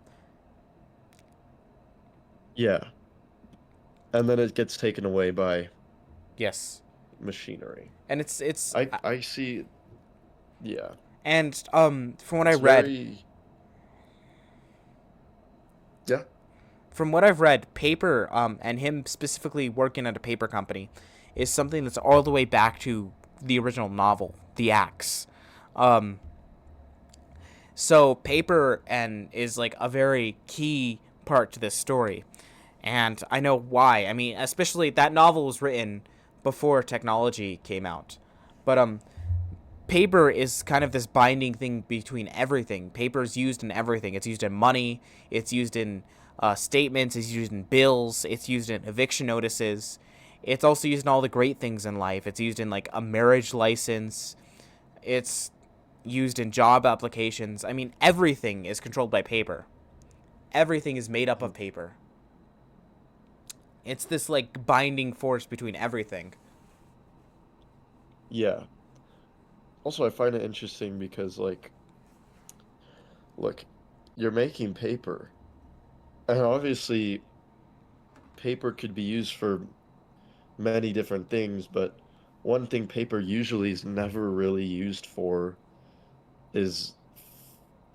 Yeah, and then it gets taken away by Yes, machinery. and it's I see. Yeah, and it's very. Yeah. from what I've read, paper and him specifically working at a paper company is something that's all the way back to the original novel, The Axe. Um, so paper and is like a very key part to this story, and I know why. I mean, especially that novel was written before technology came out, but paper is kind of this binding thing between everything. Paper is used in everything. It's used in money. It's used in statements. It's used in bills. It's used in eviction notices. It's also used in all the great things in life. It's used in like a marriage license. It's used in job applications. I mean, everything is controlled by paper. Everything is made up of paper. It's this like binding force between everything. Yeah. Also, I find it interesting because, like, look, you're making paper, and obviously, paper could be used for many different things, but one thing paper usually is never really used for is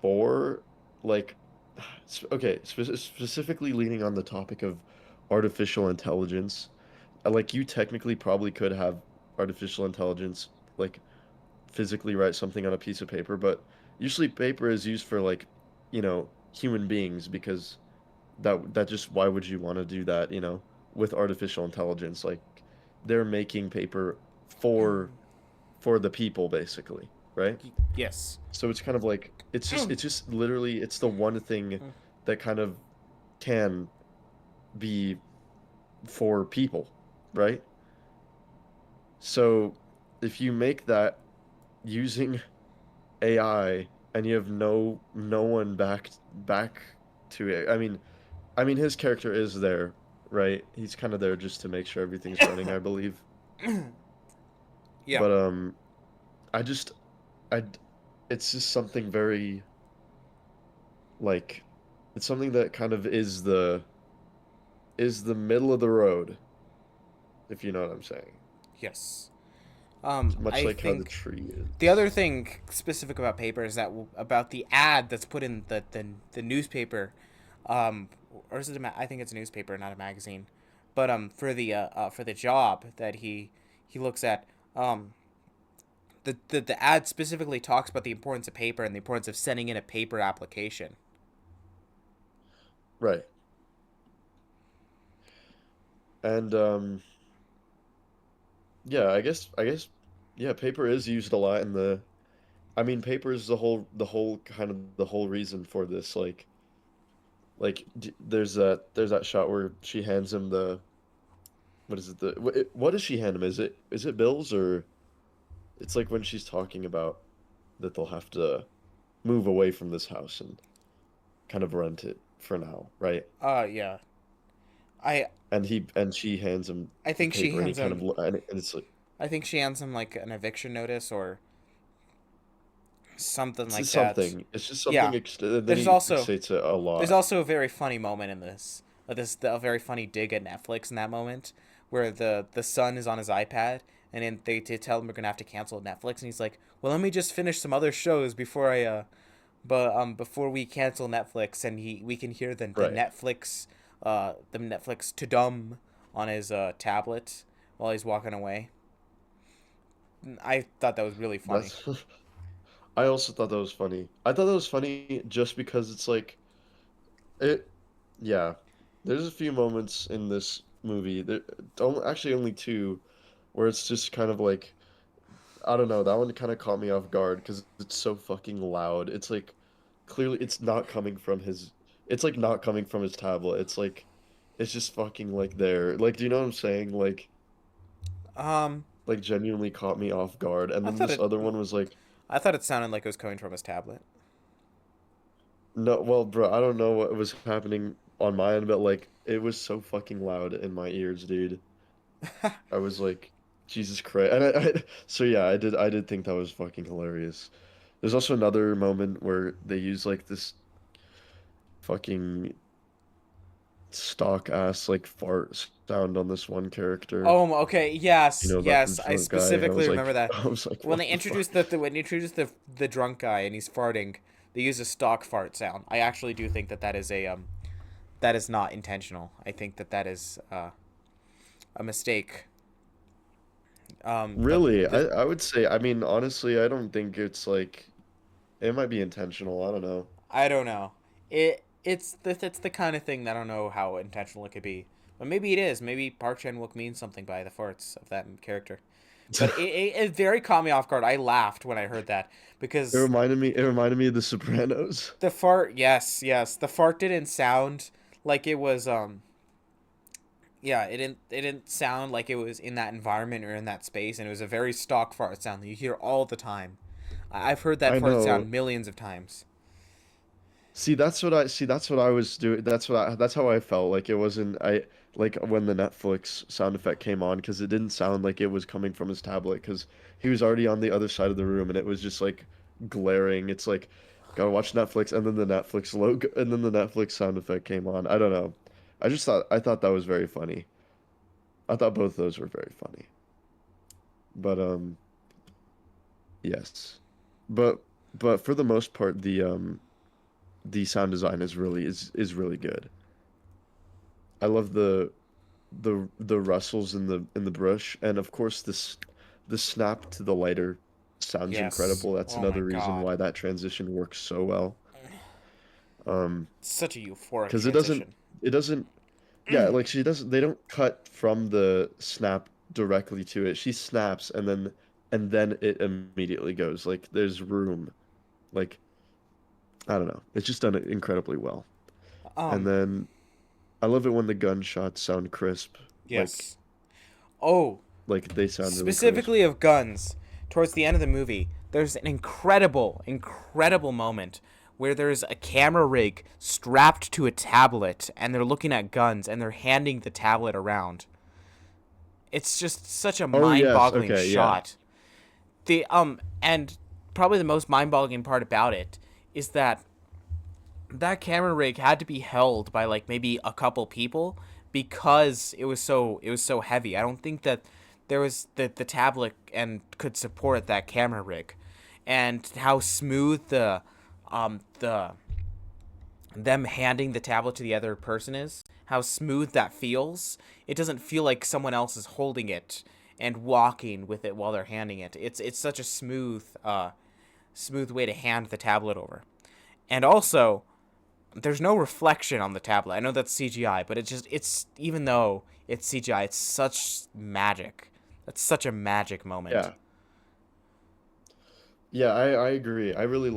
for, like, okay, specifically leaning on the topic of artificial intelligence. Like, you technically probably could have artificial intelligence, like, physically write something on a piece of paper, but usually paper is used for like, human beings because that just why would you want to do that, with artificial intelligence? Like they're making paper for for the people basically, right? Yes. So it's kind of like it's just literally it's the one thing that kind of can be for people, right? So if you make that using AI and you have no one back to it. I mean his character is there, right? He's kind of there just to make sure everything's running, I believe. Yeah. But I just I it's just something very like it's something that kind of is the middle of the road, if you know what I'm saying. Yes. Much I like how the think tree the other is. thing specific about paper is that about the ad that's put in the newspaper, um, or is it I think it's a newspaper, not a magazine, but for the job that he looks at, um, the ad specifically talks about the importance of paper and the importance of sending in a paper application. Right. And yeah, I guess yeah, paper is used a lot in the I mean paper is the whole kind of the whole reason for this there's that shot where she hands him the what is it what does she hand him? Is it bills or it's like when she's talking about that they'll have to move away from this house and kind of rent it for now, right? Yeah. I And she hands him I the think she paper and he hands kind of him. and it's like I think she hands him like an eviction notice or something it's just like that. something. It's just Yeah. something and then There's he also fixates it a there's lot. also a very funny moment in this. A very funny dig at Netflix in that moment where the son is on his iPad and then they tell him we're gonna have to cancel Netflix and he's like, well, let me just finish some other shows before I before we cancel Netflix and we can hear Right. the Netflix to dumb on his tablet while he's walking away. I thought that was really funny. That's I also thought that was funny. I thought that was funny just because it's like it yeah. There's a few moments in this movie actually only two where it's just kind of like I don't know, that one kind of caught me off guard because it's so fucking loud. It's like clearly it's like not coming from his tablet. It's like it's just fucking like there. Like do you know what I'm saying? Um, Like genuinely caught me off guard. And I then thought this it other one was like I thought it sounded like it was coming from his tablet. no, well, bro, I don't know what was happening on my end, but like it was so fucking loud in my ears, dude. I was like, Jesus Christ. And so yeah, I did think that was fucking hilarious. There's also another moment where they use like this fucking stock ass like fart sound on this one character, Okay, yes, that yes. I drunk guy, and I specifically was remember like that. I was like, When what they the introduced fuck? when they introduced the drunk guy and he's farting, they use a stock fart sound. I actually do think that that is not intentional. I think that that is a mistake. But Really? I the I would say, I mean, honestly, I don't think it's like it might be intentional. I don't know. I don't know. It's the kind of thing that I don't know how intentional it could be. But maybe it is. Maybe Park Chan-wook means something by the farts of that character. But it very caught me off guard. I laughed when I heard that because It reminded me of The Sopranos. the fart, yes, yes, the fart didn't sound like it was yeah, it didn't sound like it was in that environment or in that space and it was a very stock fart sound that you hear all the time. I've heard that I fart know. sound millions of times. See, that's what I was doing. That's how I felt. Like it wasn't I like when the Netflix sound effect came on because it didn't sound like it was coming from his tablet because he was already on the other side of the room and it was just like glaring. It's like gotta watch Netflix and then the Netflix logo and then the Netflix sound effect came on. I don't know. I thought that was very funny. I thought both those were very funny. But yes. But but for the most part the sound design is really good. I love the rustles in the brush, and of course this the snap to the lighter sounds Yes. incredible. That's Oh my another reason god. why that transition works so well. Such a euphoric Because transition. it doesn't yeah, like she doesn't they don't cut from the snap directly to it. She snaps and then and then it immediately goes. Like there's room. Like I don't know. It's just done it incredibly well. And Um, then I love it when the gunshots sound crisp. Like yes. Oh, like they sound really crisp. specifically of guns, towards the end of the movie, there's an incredible moment where there's a camera rig strapped to a tablet and they're looking at guns and they're handing the tablet around. It's just such a Oh yes, mind-boggling okay, yeah. shot. The and probably the most mind-boggling part about it is that that camera rig had to be held by like maybe a couple people because it was so heavy. I don't think that there was the tablet and could support that camera rig, and how smooth the them handing the tablet to the other person is, how smooth that feels. It doesn't feel like someone else is holding it and walking with it while they're handing it. It's such a smooth way to hand the tablet over. And also, there's no reflection on the tablet. I know that's CGI, but it's even though it's CGI, it's such magic. That's such a magic moment. Yeah. Yeah, I agree. I really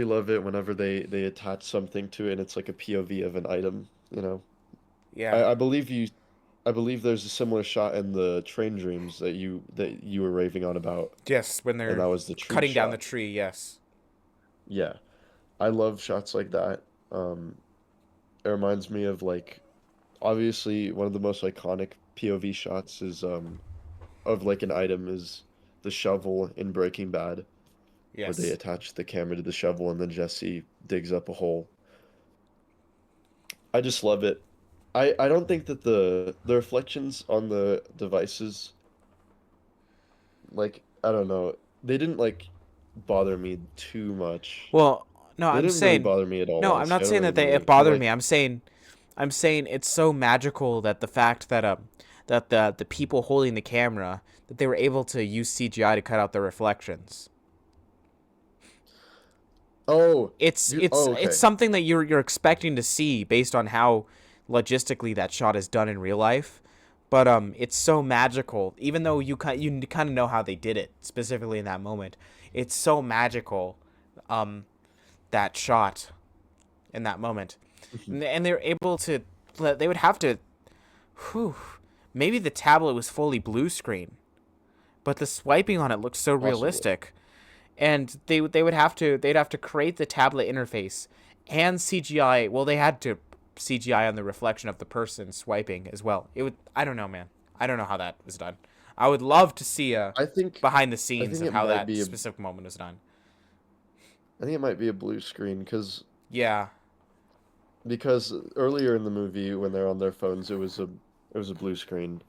love it whenever they attach something to it and it's like a POV of an item, you know. Yeah. I believe there's a similar shot in the Train Dreams that you were raving on about, Yes, when and they're that was the tree cutting down the shot. tree. Yes. Yeah. I love shots like that. It reminds me of like obviously one of the most iconic POV shots is of like an item is the shovel in Breaking Bad, where they Yes. attach the camera to the shovel and then Jesse digs up a hole. I just love it. I don't think that the reflections on the devices, like I don't know, they didn't like bother me too much. Well, no, They I'm didn't really saying, bother me at all, no, I'm honestly. not I don't saying really that know it you bothered me. like. I'm saying it's so magical that the fact that the people holding the camera, that they were able to use CGI to cut out the reflections. Oh, it's you. it's Oh, it's okay. something that you're expecting to see based on how logistically that shot is done in real life. But it's so magical, even though you kind of know how they did it specifically in that moment. It's so magical, um, that shot in that moment, and they're able to. They would have to. Whew, maybe the tablet was fully blue screen, but the swiping on it looks so Possibly. realistic, and they'd have to create the tablet interface and CGI. Well, they had to CGI on the reflection of the person swiping as well. It would. I don't know, man. I don't know how that was done. I would love to see a I think behind the I scenes think of it how might that be a specific moment was done. I think it might be a blue screen Yeah. because earlier in the movie when they're on their phones it was a blue screen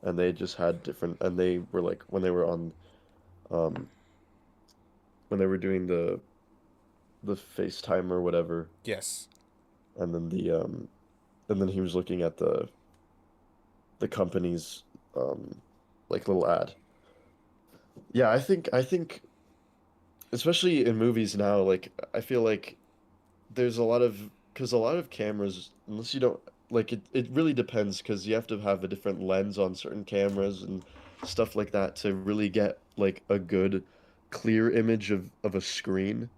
and they just had different and they were like um when they were doing the FaceTime or whatever Yes. and then and then he was looking at the company's um like little ad. Yeah, I think especially in movies now like I feel like there's a lot of because a lot of cameras unless you don't like it really depends because you have to have a different lens on certain cameras and stuff like that to really get like a good clear image of a screen.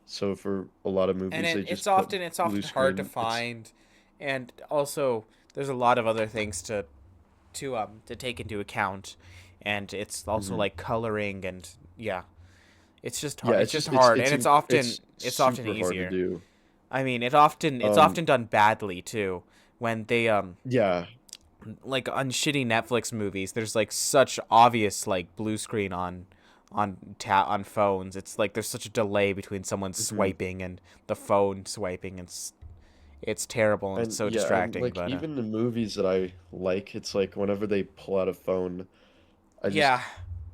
So for a lot of And movies it, they it's just put often it's blue often hard to screen. It's find, and also there's a lot of other things to take into account, and it's also mhm. like coloring and yeah, it's just hard. Yeah, It's just hard, and it's it's often super hard to easier. do. I mean, it's Um often done badly too when they yeah, like on shitty Netflix movies. There's like such obvious like blue screen on phones. It's like there's such a delay between someone mhm. swiping and the phone swiping. It's terrible and it's And so yeah, and distracting. like But even the movies that I like, it's like whenever they pull out a phone, I yeah, just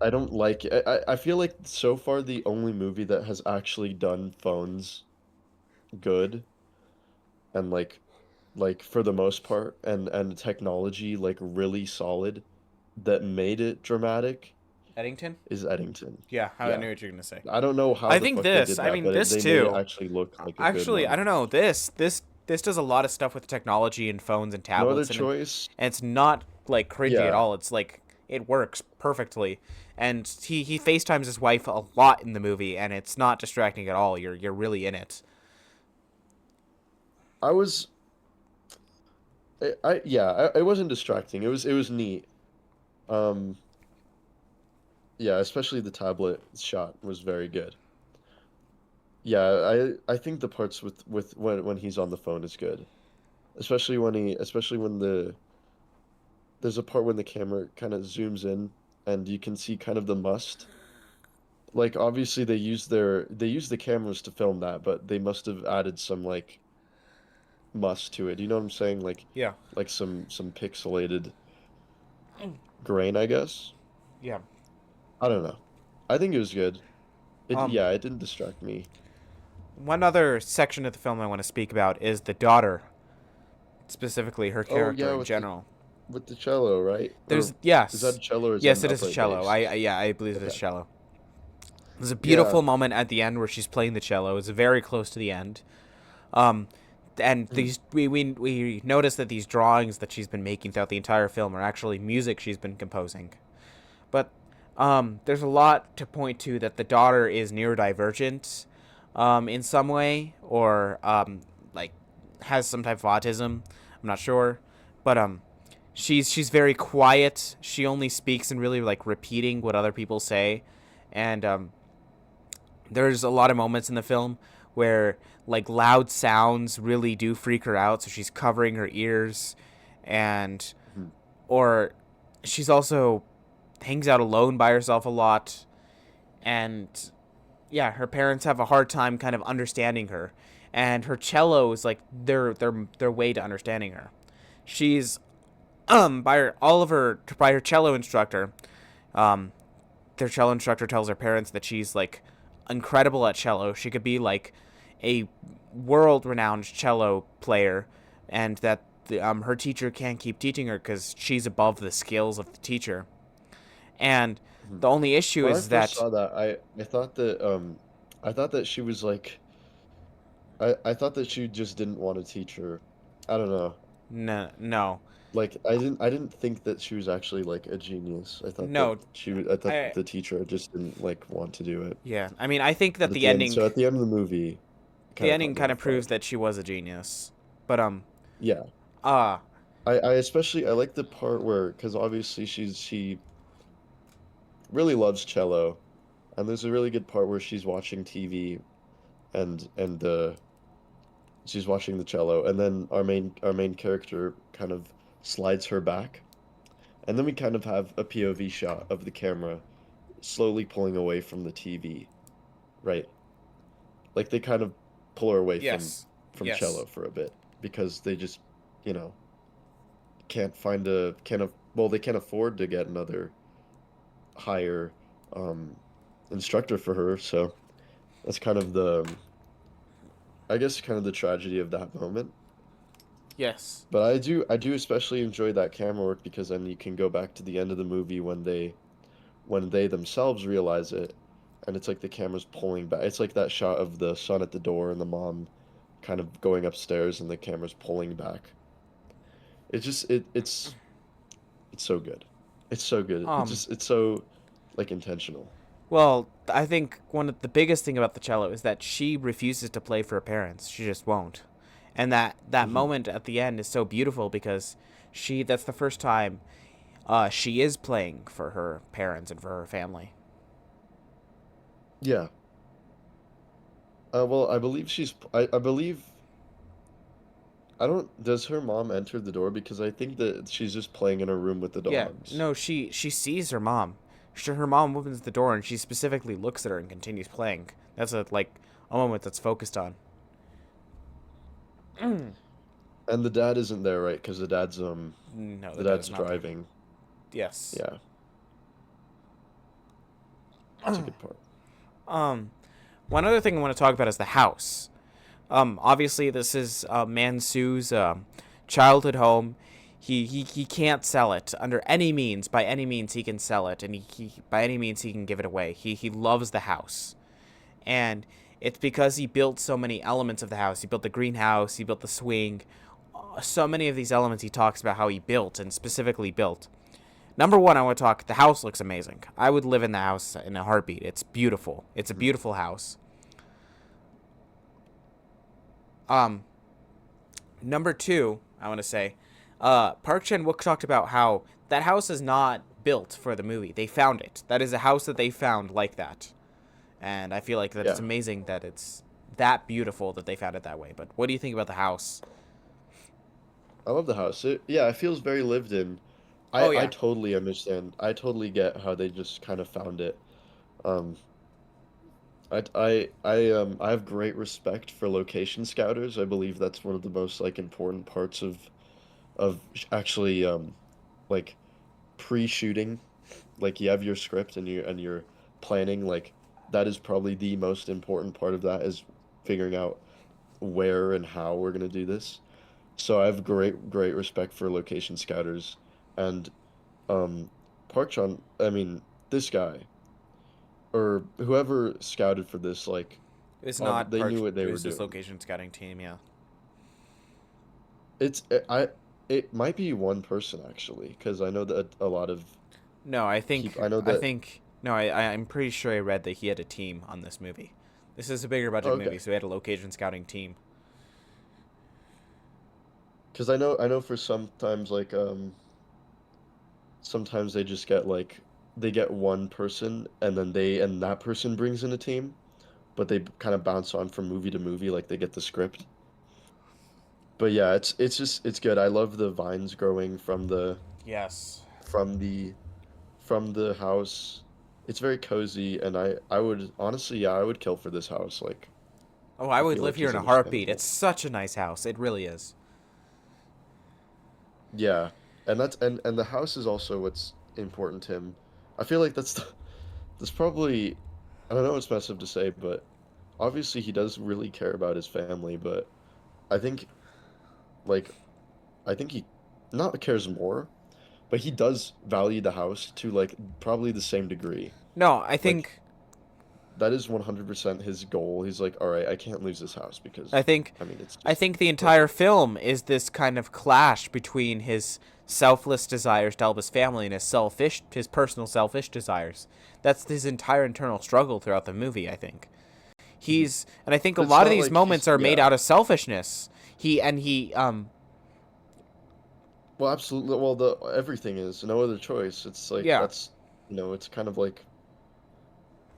I don't like it. I feel like so far the only movie that has actually done phones good and like for the most part and technology like really solid that made it dramatic Eddington. is Eddington. Yeah, I Yeah. knew what you're gonna say. I don't know how I the think fuck they this. did I that, mean, but this they made it too. actually look like a good Actually, I one. don't know. This does a lot of stuff with technology and phones and No other tablets, and choice? it's not like cringy at Yeah, all. It's like it works perfectly. And he FaceTimes his wife a lot in the movie, and it's not distracting at all. You're really in it. I was it wasn't distracting. It was neat. Um, yeah, especially the tablet shot was very good. Yeah, I think the parts with when he's on the phone is good. Especially when there's a part when the camera kind of zooms in and you can see kind of the must. Like obviously they use the cameras to film that, but they must have added some like must to it. You know what I'm saying? Yeah. Like some pixelated grain, I guess. Yeah. I don't know. I think it was good. Um, It didn't distract me. One other section of the film I want to speak about is the daughter, specifically her Oh character yeah, in general. with the cello, right? There's Or is that yes, a cello or is that yes, an it is a upright cello. bass? Yeah, I believe it is Okay. cello. There's a Yeah. beautiful moment at the end where she's playing the cello. It's very close to the end. Um, and Mm. these we notice that these drawings that she's been making throughout the entire film are actually music she's been composing. But there's a lot to point to that the daughter is neurodivergent, in some way, or like has some type of autism. I'm not sure, but she's very quiet. She only speaks in really like repeating what other people say, and there's a lot of moments in the film where like loud sounds really do freak her out, so she's covering her ears, and Mhm. or she's also hangs out alone by herself a lot, and yeah, her parents have a hard time kind of understanding her, and her cello is like their way to understanding her. She's by her cello instructor. Um, their cello instructor tells her parents that she's like incredible at cello. She could be like a world renowned cello player, and that her teacher can't keep teaching her because she's above the skills of the teacher. And Mhm. the only issue When I is first that saw that, I thought that she was like I thought that she just didn't want to teach her. I don't know. no, no, Like I didn't think that she was actually like a genius. no. I thought I the teacher just didn't like want to do it. Yeah. I mean, I think But that the ending at the end of the movie, it kind the of ending caught me kind of off proves guard. that she was a genius. But Yeah. uh I especially I like the part where because obviously she really loves cello, and there's a really good part where she's watching TV and she's watching the cello, and then our main character kind of slides her back, and then we kind of have a POV shot of the camera slowly pulling away from the TV, right? Like they kind of pull her away yes. from Yes. cello for a bit because they just, you know, can't find a can't af- well they can't afford to get another higher um instructor for her, so that's kind of the I guess kind of the tragedy of that moment. Yes. But I do especially enjoy that camera work because then you can go back to the end of the movie when they themselves realize it and it's like the camera's pulling back. It's like that shot of the son at the door and the mom kind of going upstairs and the camera's pulling back. It's just it's so good. It's so good. Um It's so like intentional. well, I think one of the biggest thing about the cello is that she refuses to play for her parents. She just won't. And that Hmm. moment at the end is so beautiful because she that's the first time she is playing for her parents and for her family. Yeah. Well, I believe I don't does her mom enter the door because I think that she's just playing in her room with the Yeah, dogs. no, she sees her mom. Her mom opens the door and she specifically looks at her and continues playing. That's a moment that's focused on. And the dad isn't there, right? Because No, the that is dad's not there. driving. Yes. Yeah, that's a good part. Um, One other thing I want to talk about is the house. Obviously this is Mansu's childhood home. He can't sell it under any means. By any means he can sell it, and he by any means he can give it away. He loves the house, and it's because he built so many elements of the house. He built the greenhouse. He built the swing. so many of these elements he talks about how he built and specifically built. Number one, I want to talk. The house looks amazing. I would live in the house in a heartbeat. It's beautiful. It's a Mhm. beautiful house. Um, Number two, I want to say, Park Chan-Wook talked about how that house is not built for the movie. They found it. That is a house that they found like that, and I feel like that it's Yeah, amazing that it's that beautiful that they found it that way. But what do you think about the house? I love the house. Yeah, it feels very lived in. Oh I yeah, totally understand. I totally get how they just kind of found it. Um, I have great respect for location scouters. I believe that's one of the most like important parts of actually like pre-shooting. Like you have your script and you're planning, like that is probably the most important part of that is figuring out where and how we're gonna do this. So I have great respect for location scouters and um Park Chan, I mean this guy or whoever scouted for this, like it's not they Park. knew what they It were was this doing. location scouting team. Yeah. It's it might be one person actually, because I know that a lot of No, I people think I know I that. think no, I'm pretty sure I read that he had a team on this movie. This is a bigger Oh, budget movie, okay. so he had a location scouting team. Because I know for sometimes like sometimes they just get like they get one person and then they and that person brings in a team, but they kind of bounce on from movie to movie like they get the script. But yeah, it's just it's good. I love the vines growing Yes. from the from the house. It's very cozy and I would honestly, yeah, I would kill for this house. Like Oh, I I would feel live like here is in a heartbeat. It's understandable. such a nice house. It really is. Yeah. And that's and the house is also what's important to him. I feel like that's probably I don't know it's messed up to say, but obviously he does really care about his family, but I think like I think he not cares more, but he does value the house to like probably the same degree. No, Like that is 100% his goal. He's like, "All right, I can't lose this house I because think I mean, it's I just think the entire perfect." film is this kind of clash between his selfless desires to help his family and his personal selfish desires. That's his entire internal struggle throughout the movie, I think. Mhm. And I think a But it's lot of not these like moments he's are made yeah. out of selfishness. He Well, absolutely. Well, the everything is no other choice. It's like yeah. that's it's kind of like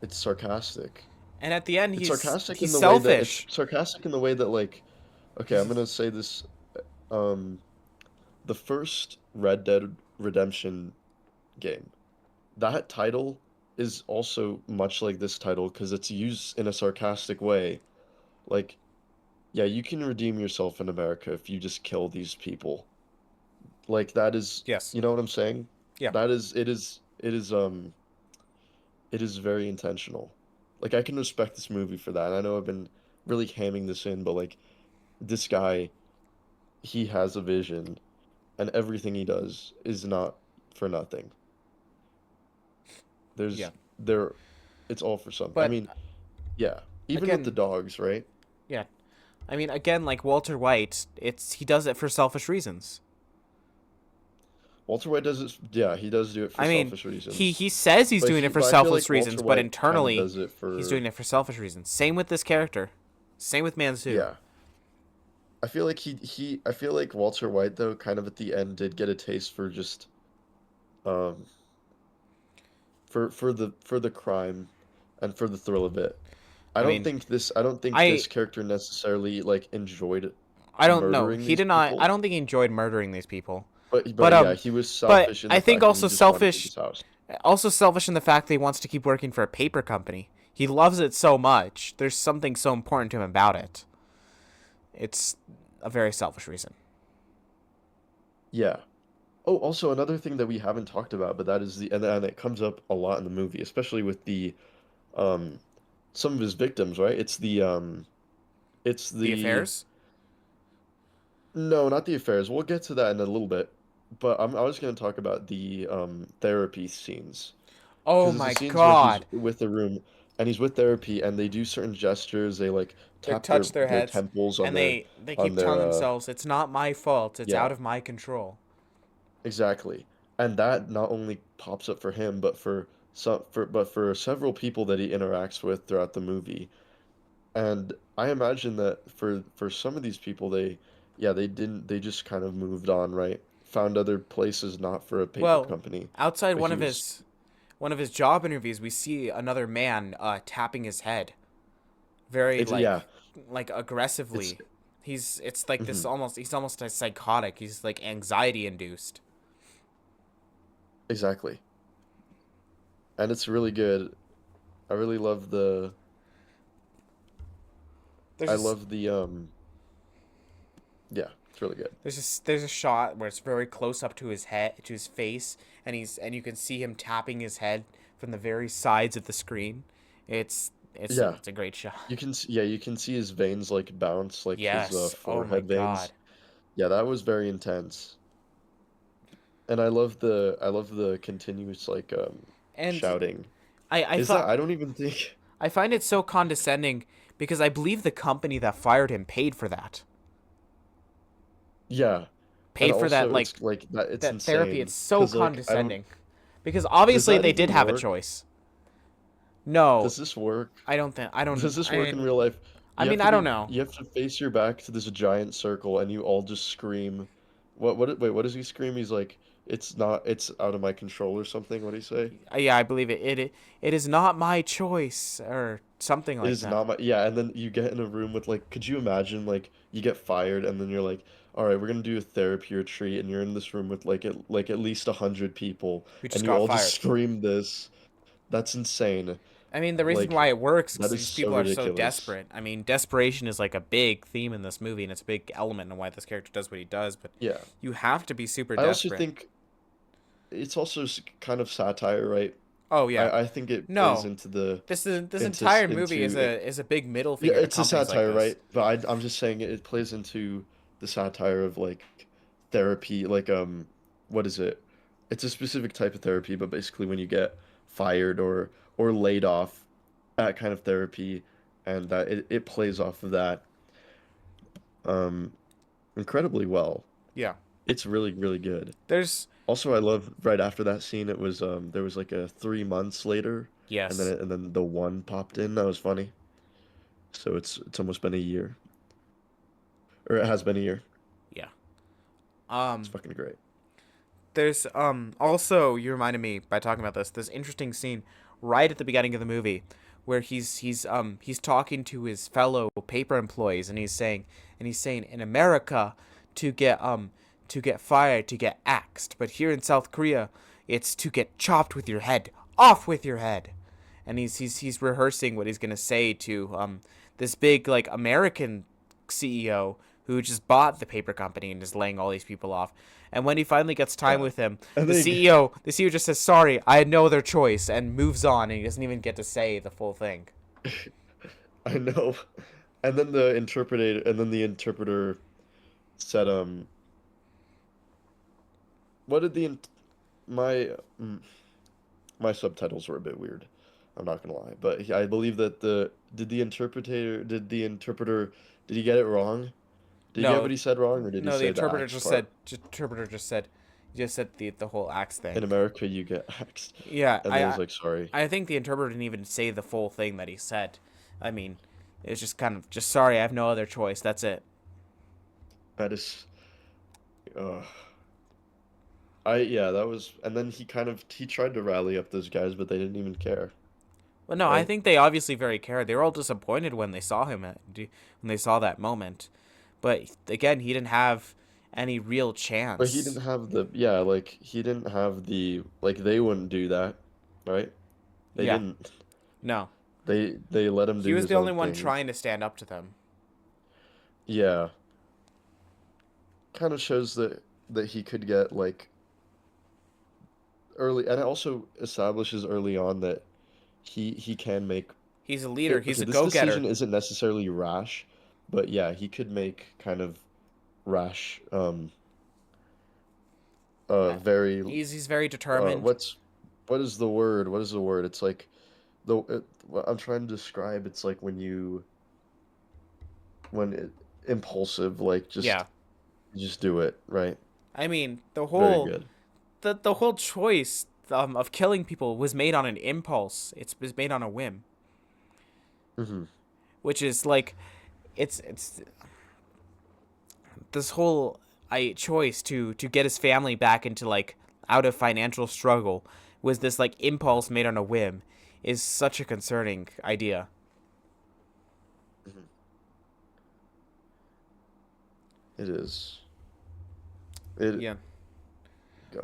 it's sarcastic. And at the end It's sarcastic he's in the way that it's selfish. sarcastic in the way that like okay, I'm gonna say this um the first Red Dead Redemption game. That title is also much like this title because it's used in a sarcastic way. Like, yeah, you can redeem yourself in America if you just kill these people. Like that is, Yes. you know what I'm saying? Yeah. That is it is very intentional. Like I can respect this movie for that. I know I've been really hamming this in, but like this guy, he has a vision and everything he does is not for nothing. Yeah. There's there it's all for something. I But mean, yeah, even with the again, dogs, right? yeah. I mean, again, like Walter White, he does it for selfish reasons. Walter White does it, yeah, he does do it for I mean, selfish he reasons. he says he's doing it for But I feel selfless like reasons, Walter but White kind of internally does it he's doing for, it for selfish reasons. Same with this character. Same with Mansu. yeah. I feel like I feel like Walter White though kind of at the end did get a taste for just um for the crime and for the thrill of it. I mean, I don't think I this character necessarily like enjoyed I don't know. murdering He these did not. I people, don't think he enjoyed murdering these people. but But yeah, he was but selfish in I the think fact that he just wanted to keep his house. also selfish in the fact that he wants to keep working for a paper company. He loves it so much. There's something so important to him about it. It's a very selfish reason. Yeah. Oh, also another thing that we haven't talked about, but that is and it comes up a lot in the movie, especially with the um some of his victims, right? It's The the affairs. no, not the affairs. We'll get to that in a little bit. But I was going to talk about the therapy scenes Oh because it's the my scenes where he's god. with the room and he's with therapy, and they do certain gestures. They like They tap touch their their heads, temples and they on keep their telling themselves, "It's not my fault. It's yeah, out of my control." exactly. And that not only pops up for him, but for several people that he interacts with throughout the movie. And I imagine that for some of these people, they just kind of moved on, right? Found other places, not for a paper Well, company, outside but he was one of his job interviews, we see another man tapping his head very it's yeah, like it's aggressively. It's like this mhm, almost he's almost a psychotic. He's like anxiety induced. exactly. And it's really good. I really love the There's I just love the yeah, it's really good. there's a shot where it's very close up to his head, to his face, and you can see him tapping his head from the very sides of the screen. Yeah, It's a great shot. you can see his veins like bounce, like his Yes. Oh my forehead god. veins. Yeah, that was very intense. And I love the continuous like And shouting. I Is that thought I don't even think I find it so condescending because I believe the company that fired him paid for that. yeah. And Paid for that also it's like that it's that therapy. It's insane so 'cause like I don't condescending. Because does obviously that they did even have a work? choice. No, Does this work? I don't think I don't Does this work I in real life? I mean, I don't know. You have to face your back to this giant circle and you all just scream. Wait, what does he scream? He's like, it's out of my control or something. What do you say? Yeah, I believe it is not my choice or something It like is that. not my, yeah, and then you get in a room with like, could you imagine like you get fired and then you're like, all right, we're gonna do a therapy retreat and you're in this room with like at least 100 people Who just and you got all just fired. scream this. That's insane. I mean, the reason Like why it works is that is these so people are so ridiculous. desperate. I mean, desperation is like a big theme in this movie, and it's a big element in why this character does what he does. But Yeah. you have to be super I also desperate. think it's also kind of satire, right? Oh yeah, I think it plays no, into the this entire movie into it. is a big middle Yeah, finger to it's a companies like satire, this. right? But I'm just saying it plays into the satire of like therapy, like what is it? It's a specific type of therapy, but basically when you get fired or laid off, that kind of therapy, and that it plays off of that um incredibly well. Yeah, It's really, really good. there's Also, I love right after that scene, it was there was like a 3 months later, yes, and then the one popped in. That was funny. So it's almost been a year, or it has been a year. yeah. It's Um, fucking great. there's also you reminded me by talking about this interesting scene right at the beginning of the movie where he's talking to his fellow paper employees and he's saying in America to get fired to get axed, but here in South Korea it's to get chopped with your head off with your head, and he's rehearsing what he's gonna say to this big like American CEO who just bought the paper company and is laying all these people off. And when he finally gets time Yeah. with him, And then the CEO just says, "Sorry, I had no other choice," and moves on, and he doesn't even get to say the full thing. I know. And then the interpreter said, what did the my my subtitles were a bit weird. I'm not gonna lie, but I believe that the interpreter did he get it wrong? Did he get No, what he said wrong, or did he no, the say the interpreter axe part? just said the whole axe In thing. America, you get axed, Yeah, and then he's like, sorry. I think the interpreter didn't even say the full thing that he said. I mean, it's just kind of just sorry, I have no other choice. That's it. That is, uh, yeah, that was, and then he tried to rally up those guys, but they didn't even care, Well, no, I right? think they obviously very cared. They were all disappointed when they saw when they saw that moment. But again, he didn't have any real But he chance. didn't have the, yeah, like he didn't have the, like they wouldn't do that, right? They Yeah, didn't. no. They let him He do was his the only own one thing. trying to stand up to them. Yeah, kind of shows that he could get like early, and it also establishes early on that he can make He's a leader. it. He's Okay, a this go-getter. decision isn't necessarily rash, but yeah, he could make kind of rash, very He's very determined. what's what is the word? What is the word? It's like what I'm trying to describe, it's like when it impulsive, like Yeah. just do it, right? I mean, the Very whole good. the whole choice of killing people was made on an impulse. It was made on a whim, Hmm. which is like it's this whole choice to get his family back into like out of financial struggle was this like impulse made on a whim is such a concerning idea. Hmm. It is. It. Yeah.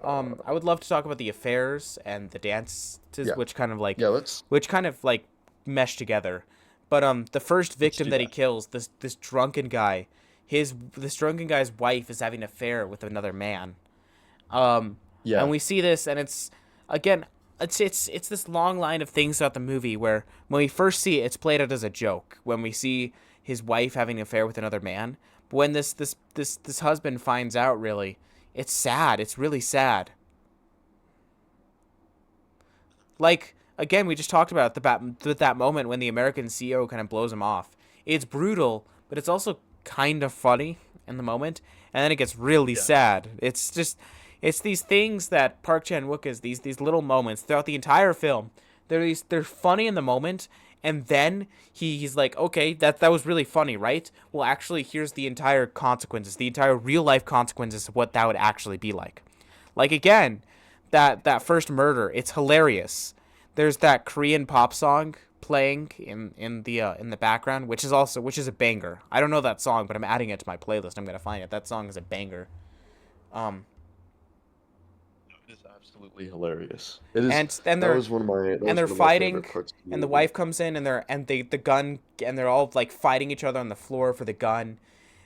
I Uh, would love to talk about the affairs and the dances, yeah. Yeah. which kind of like mesh together. But the first Let's victim do that he that. kills, this drunken guy, his this drunken guy's wife is having an affair with another man. Um, and Yeah. we see this, and it's again, it's this long line of things throughout the movie where when we first see it, it's played out as a joke. When we see his wife having an affair with another man, but when this husband finds out, really, it's sad. It's really sad. Like again, we just talked about that moment when the American CEO kind of blows him off. It's brutal, but it's also kind of funny in the moment, and then it gets really Yeah. sad. It's these things that Park Chan-wook is these little moments throughout the entire film. They're funny in the moment, and then he's like, okay, that was really funny, right? Well, actually, here's the entire consequences, the entire real life consequences of what that would actually be like. Like again, that first murder, it's hilarious. There's that Korean pop song playing in the background, which is a banger. I don't know that song, but I'm adding it to my playlist. I'm gonna find it. That song is a banger. Um, It is absolutely hilarious. It is. and then That was one of my. That and was they're one of my fighting, favorite parts of the and the movie. wife comes in, and the gun, and they're all like fighting each other on the floor for the gun,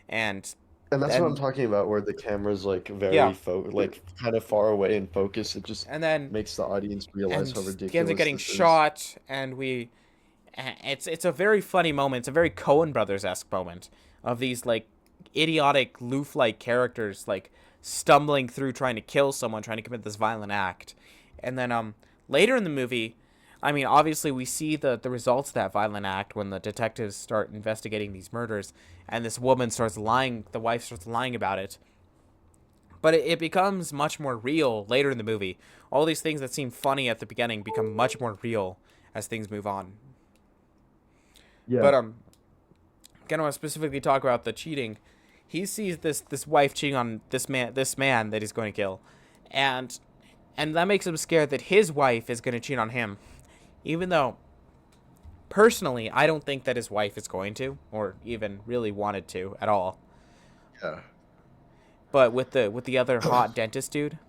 and And that's what I'm then talking about, where the camera's like yeah, like kind of far away in focus. It just and then makes the audience realize how he ends up ridiculous getting this is. shot, and it's a very funny moment. It's a very Coen Brothers esque moment of these like idiotic loof like characters like stumbling through trying to kill someone, trying to commit this violent act, and then later in the movie, I mean obviously we see the results of that violent act when the detectives start investigating these murders, and this woman starts lying. The wife starts lying about it. But it becomes much more real later in the movie. All these things that seem funny at the beginning become much more real as things move on. Yeah. But again, I want to specifically talk about the cheating. He sees this wife cheating on this man that he's going to kill, and that makes him scared that his wife is going to cheat on him, even though personally I don't think that his wife is going to or even really wanted to at all. Yeah. But with the other hot dentist dude,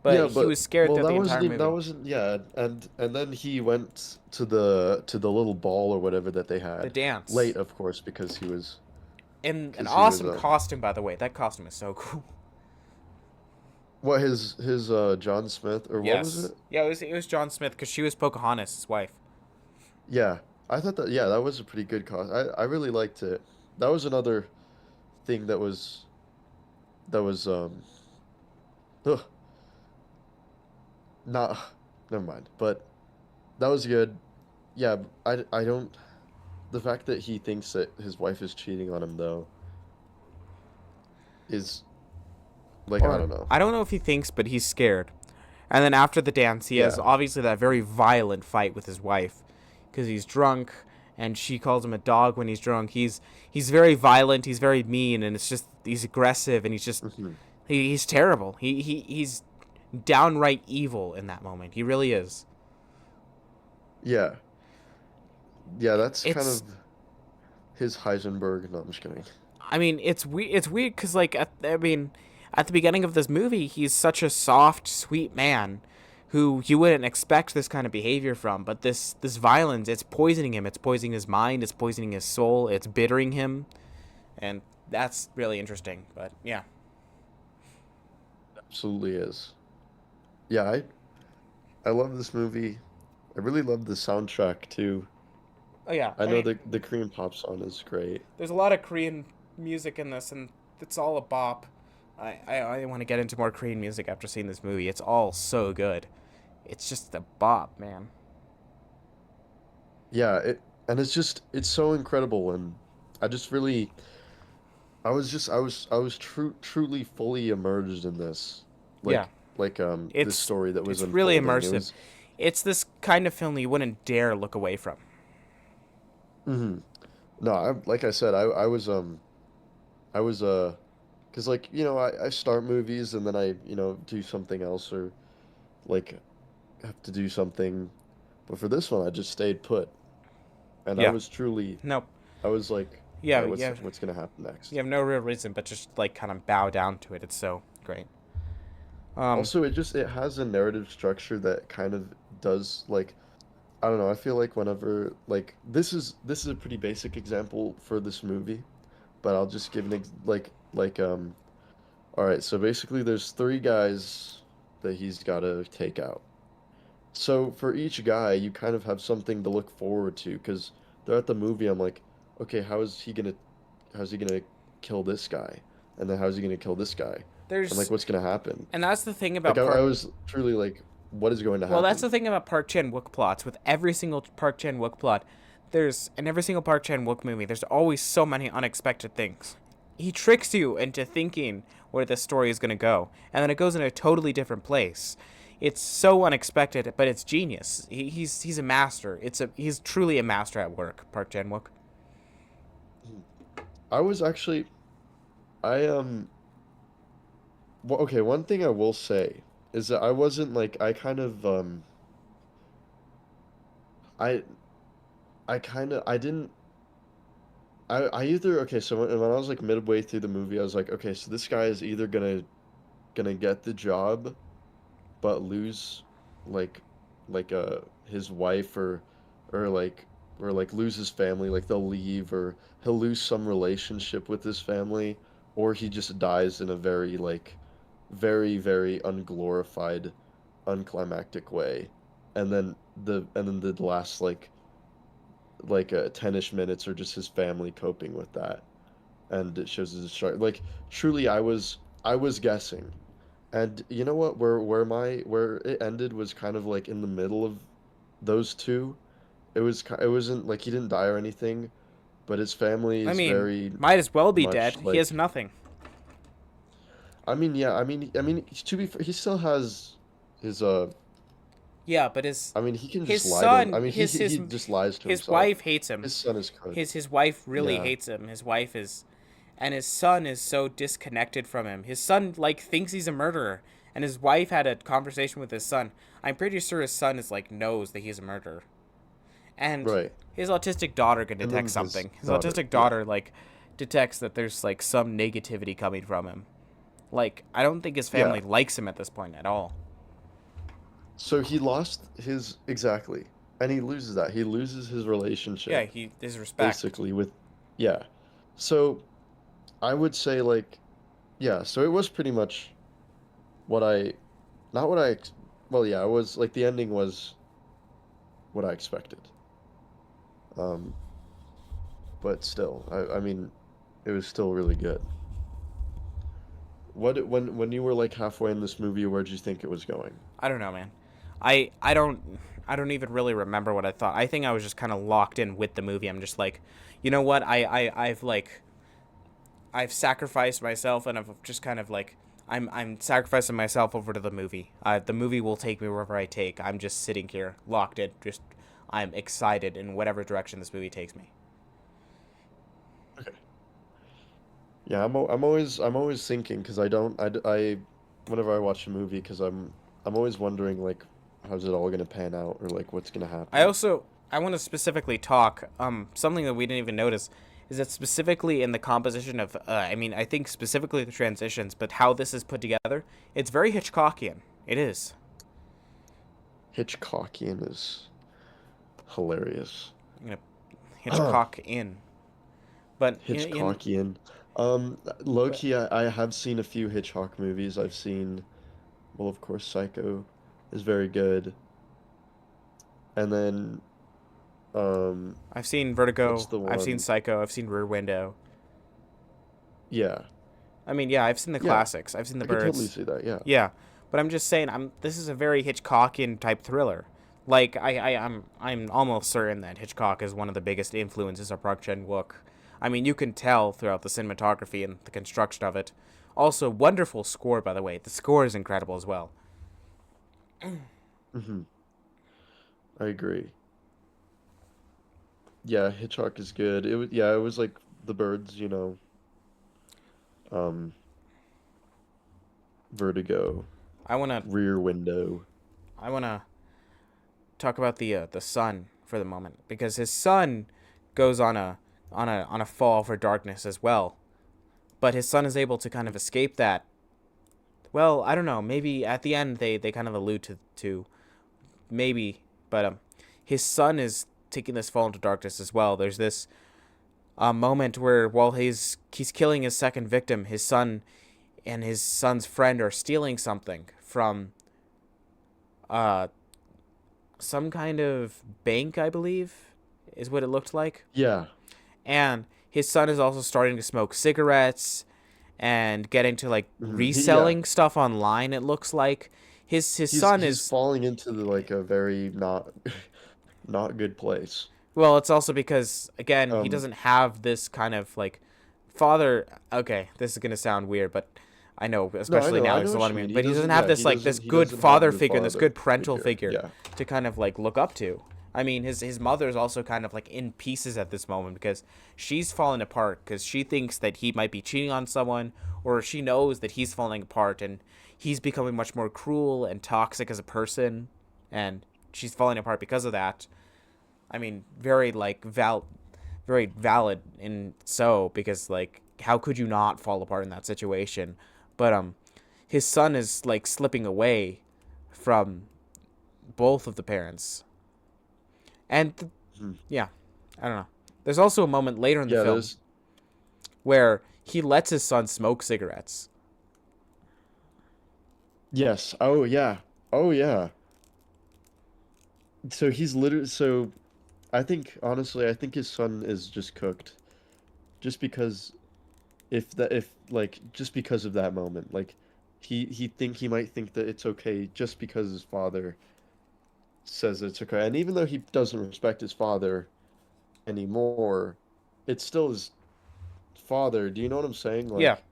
but Yeah, he but was scared well, throughout the entire that movie. wasn't yeah, and then he went to the little ball or whatever that they The had dance late, of course, in an because he was awesome costume, by the way. That costume is so cool. what his John Smith, or what was Yes, it? yeah, it was John Smith because she was Pocahontas, his wife. Yeah, I thought that, yeah, that was a pretty good cost. I really liked it. That was another thing that was ugh, not never mind. But that was good. Yeah, I don't, the fact that he thinks that his wife is cheating on him though is like, I Or don't know. I don't know if he thinks, but he's scared. And then after the dance, he has Yeah. obviously that very violent fight with his wife because he's drunk and she calls him a dog when he's drunk. He's very violent, he's very mean, and it's just he's aggressive and Hmm. he's terrible. He's downright evil in that moment. He really is. Yeah. Yeah, that's kind It's of his Heisenberg. No, I'm just kidding. I mean, it's weird because like at the beginning of this movie, he's such a soft, sweet man who you wouldn't expect this kind of behavior from. But this violence, it's poisoning him. It's poisoning his mind. It's poisoning his soul. It's bittering him, and that's really interesting. But yeah, Absolutely is. Yeah, I love this movie. I really love the soundtrack too. oh yeah. I I know mean, the Korean pop song is great. there's a lot of Korean music in this, and it's all a bop. I want to get into more Korean music after seeing this movie. It's all so good. It's just a bop, man. yeah, and it's so incredible, and I just really I was truly fully immersed in this, Yeah, this story that was it's really unfolding. It immersive. was It's this kind of film you wouldn't dare look away from. hmm no, like I said, I was because like I start movies and then I do something else or like have to do something, but for this one I just stayed put, and Yeah. No. I was like, all Yeah. right, Yeah. what's gonna happen You next? have no real reason, but just like kind of bow down to it. It's so great. Um. Also, it has a narrative structure that kind of does like I don't know. I feel like whenever like this is a pretty basic example for this movie, but I'll just give an ex all right, so basically there's three guys that he's got to take out. So for each guy, you kind of have something to look forward to because throughout the movie, I'm like, okay, how's he gonna kill this guy? And then how's he gonna kill this guy? And like, There's, what's gonna happen? and that's the thing Like about I Park. was truly like, what is going to Well, that's happen? the thing about Park Chan-Wook plots. With every single Park Chan-Wook plot, there's in every single Park Chan-Wook movie, there's always so many unexpected things. He tricks you into thinking where the story is going to go, and then it goes in a totally different place. It's so unexpected, but it's genius. He's a master. He's truly a master at work, Park Chan-Wook. I was actually I well, okay, one thing I will say is that I wasn't like I kind of I I kind of I didn't I either okay, so when I was like midway through the movie, I was like, okay, so this guy is either gonna get the job but lose like his wife or like lose his family, like they'll leave or he'll lose some relationship with his family, or he just dies in a very very unglorified, unclimactic way. And then the last 10-ish minutes are just his family coping with that. And it shows his chart. Like truly I was guessing. And you know what? Where it ended was kind of like in the middle of those two. It wasn't like he didn't die or anything, but his family I is mean, very might as well be much dead. He has like nothing. I mean, yeah, I mean to be fair, he still has his Yeah, but his I mean, he can his just lie to him. I son, mean, he just lies to his himself. wife hates him. His son is cooked. His wife really Yeah, hates him. His wife is, and his son is so disconnected from him. His son like thinks he's a murderer, and his wife had a conversation with his son. I'm pretty sure his son is like knows that he's a murderer, and right. his autistic daughter can And detect then his something. His daughter. autistic Yeah, daughter like detects that there's like some negativity coming from him. Like I don't think his yeah. family likes him at this point at all. So he lost his exactly, and he loses that. He loses his Yeah, relationship he his respect. basically with, yeah. So I would say like, yeah. So it was pretty much what I, not what I, well, yeah. It was like the ending was what I expected. Um, but still, I mean, it was still really good. When you were like halfway in this movie, where'd you think it was going? I don't know, man. I don't even really remember what I thought. I think I was just kind of locked in with the movie. I'm just like, you know what? I've sacrificed myself, and I've just kind of like I'm sacrificing myself over to the movie. The movie will take me wherever I take. I'm just sitting here locked in. Just I'm excited in whatever direction this movie takes me. Okay. Yeah, I'm always thinking because I don't I whenever I watch a movie because I'm always wondering like how's it all gonna pan out or like what's gonna I happen. also I want to specifically talk something that we didn't even notice is that specifically in the composition of I mean I think specifically the transitions, but how this is put together, it's very Hitchcockian. It is. Hitchcockian is hilarious. I'm gonna Hitchcock in, but Hitchcockian. Low but key, I have seen a few Hitchcock movies. I've seen, well, of course, Psycho is very good. And then, um, I've seen what's Vertigo. the I've seen one? Psycho. I've seen Rear Window. Yeah. I mean, yeah, I've seen the Yeah. classics. I've seen The I could totally Birds. see that. Yeah. Yeah, but I'm just saying, this is a very Hitchcockian type thriller. Like I'm almost certain that Hitchcock is one of the biggest influences of Park Chan-Wook. I mean, you can tell throughout the cinematography and the construction of it. Also, wonderful score, by the way. The score is incredible as well. Hmm. I agree. Yeah, Hitchcock is good. It was like The Birds, um, Vertigo, I wanna Rear Window. I wanna talk about the son for the moment because his son goes on a fall for darkness as well. But his son is able to kind of escape that. Well, I don't know. Maybe at the end they kind of allude to maybe, but his son is taking this fall into darkness as well. There's this moment where while he's killing his second victim, his son and his son's friend are stealing something from uh some kind of bank, I believe, is what it looked like. Yeah. And his son is also starting to smoke cigarettes and get into like Yeah. reselling stuff online. It looks like his He's son he's is falling into like a very not not good place. well. It's also because again he Um, doesn't have this kind of like father. Okay, this is gonna sound weird, but I know, no, especially now, I there's know a lot what of you me. mean. But he doesn't have this like this He good doesn't have father the figure, this good father parental figure. figure Yeah. to kind of like look up to. I mean, his mother is also kind of like in pieces at this moment because she's falling apart because she thinks that he might be cheating on someone, or she knows that he's falling apart and he's becoming much more cruel and toxic as a person, and she's falling apart because of that. I mean, very valid in so because like how could you not fall apart in that situation? But his son is like slipping away from both of the parents. And Mhm. yeah, I don't know. There's also a moment later in the Yeah, film there's where he lets his son smoke cigarettes. yes. Oh yeah. Oh yeah. So he's literally so I think honestly, I think his son is just cooked. Just because if like just because of that moment. Like he might think that it's okay just because his father says it's okay. And even though he doesn't respect his father anymore, it's still his father. Do you know what I'm saying? Yeah. Like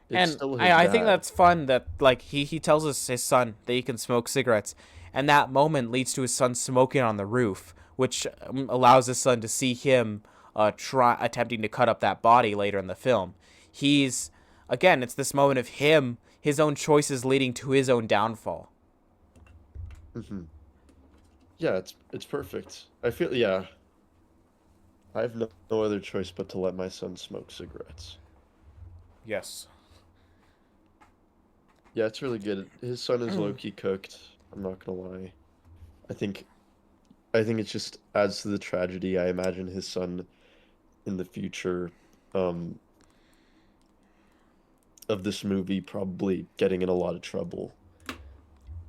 it's And still his I think dad. that's fun that like he tells his son that he can smoke cigarettes, and that moment leads to his son smoking on the roof, which allows his son to see him try attempting to cut up that body later in the film. He's again, it's this moment of him, his own choices leading to his own downfall. Hmm. Yeah, it's perfect. I feel yeah. I have no other choice but to let my son smoke cigarettes. Yes. Yeah, it's really good. His son is low-key cooked. I'm not gonna lie. I think I think it just adds to the tragedy. I imagine his son in the future um of this movie probably getting in a lot of trouble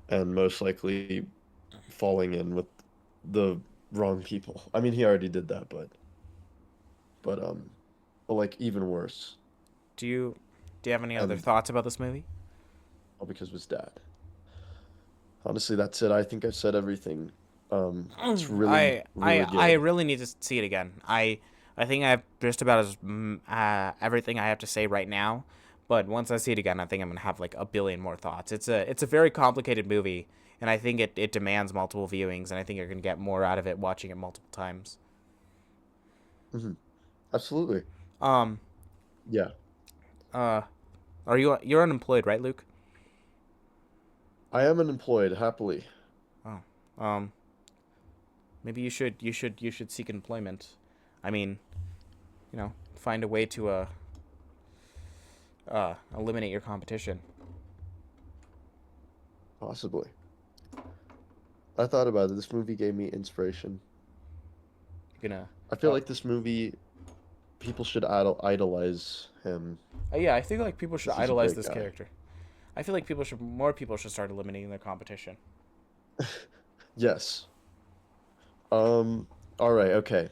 and most likely falling in with the wrong people. I mean, he already did that, but but like even worse. Do you do you have any other And thoughts about this movie? all because of his dad. Honestly, that's it. I think I've said everything. It's really, really I good. really need to see it again. I think I have just about as everything I have to say right now. But once I see it again, I think I'm gonna have like a billion more thoughts. It's a very complicated movie, and I think it demands multiple viewings, and I think you're gonna get more out of it watching it multiple times. Hmm. Absolutely. Um, Yeah. uh, you're unemployed, right, Luke? I am unemployed, happily. Oh, maybe you should seek employment. I mean, find a way to eliminate your competition. Possibly. I thought about it. This movie gave me inspiration. You're gonna. I feel like this movie, people should idolize him Yeah, I think like people should because he's a idolize great this guy. character. I feel like more people should start eliminating their competition. Yes. All right. Okay.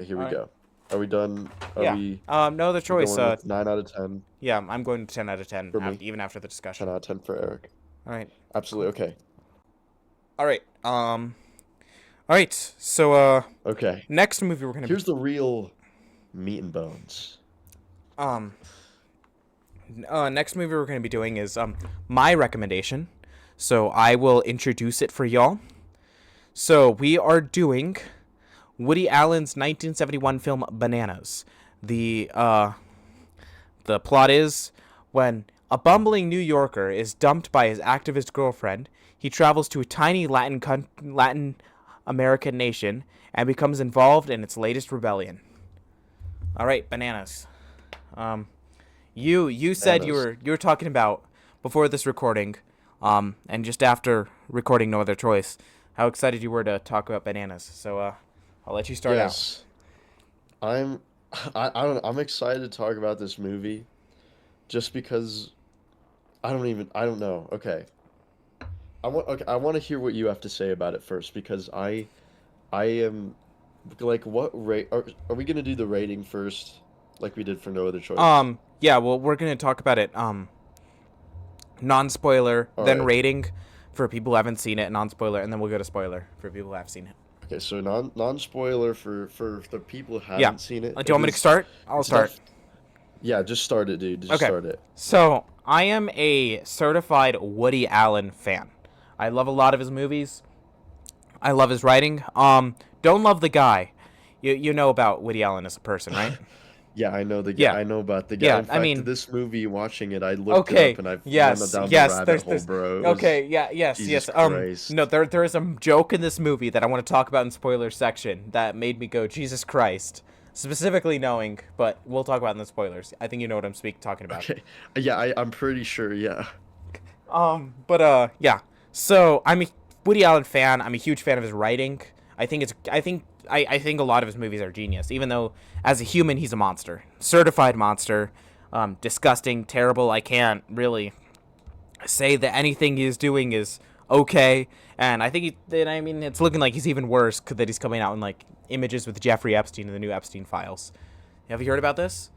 Here All we right. go. Are we done? Yeah. No other We choice. going with 9 out of 10 Yeah, I'm going to 10 out of 10 for me, even after the 10 discussion. out of 10 for Eric. All right. Absolutely. Cool. Okay. All right. All right. So Okay, next movie we're gonna be here's the real meat and bones. um next movie we're gonna be doing is my recommendation. So I will introduce it for y'all. So we are doing Woody Allen's 1971 film Bananas. The uh the plot is when a bumbling New Yorker is dumped by his activist girlfriend, he travels to a tiny Latin American nation and becomes involved in its latest rebellion. All right, Bananas. Um, you said Bananas. you were talking about before this recording, and just after recording No Other Choice, how excited you were to talk about Bananas. So I'll let you start out. Yes, I'm. I don't. I'm excited to talk about this movie just because I don't know. Okay, I want to hear what you have to say about it first because I am like what rate are we gonna do the rating first like we did for No Other Choice? Yeah, well, we're gonna talk about it. Non spoiler, All then right. rating for people who haven't seen it, non spoiler, and then we'll go to spoiler for people who have seen it. Okay, so non spoiler for the people who Yeah. haven't seen it. Do you want me to start? I'll It's start. def yeah, just start it, dude. Just Okay. start it. So I am a certified Woody Allen fan. I love a lot of his movies. I love his writing. Don't love the guy. You know about Woody Allen as a person, right? Yeah, I know the guy. Yeah. I know about the guy. Yeah. In I fact, mean, this movie, watching it, I looked it up okay. and I went Yes. down the Yes. rabbit hole, There's. bro. It was Okay. Yeah. Yes. Jesus Yes. No. Christ. There is a joke in this movie that I want to talk about in spoiler section that made me go Jesus Christ. Specifically knowing, but we'll talk about it in the spoilers. I think you know what I'm talking about. Okay. Yeah, I'm pretty sure. Yeah. Yeah. So I'm a Woody Allen fan. I'm a huge fan of his writing. I think a lot of his movies are genius. Even though as a human he's a monster, certified monster, disgusting, terrible. I can't really say that anything he's doing is okay. And I think I mean it's looking like he's even worse that he's coming out in like images with Jeffrey Epstein in the new Epstein files. Have you heard about this?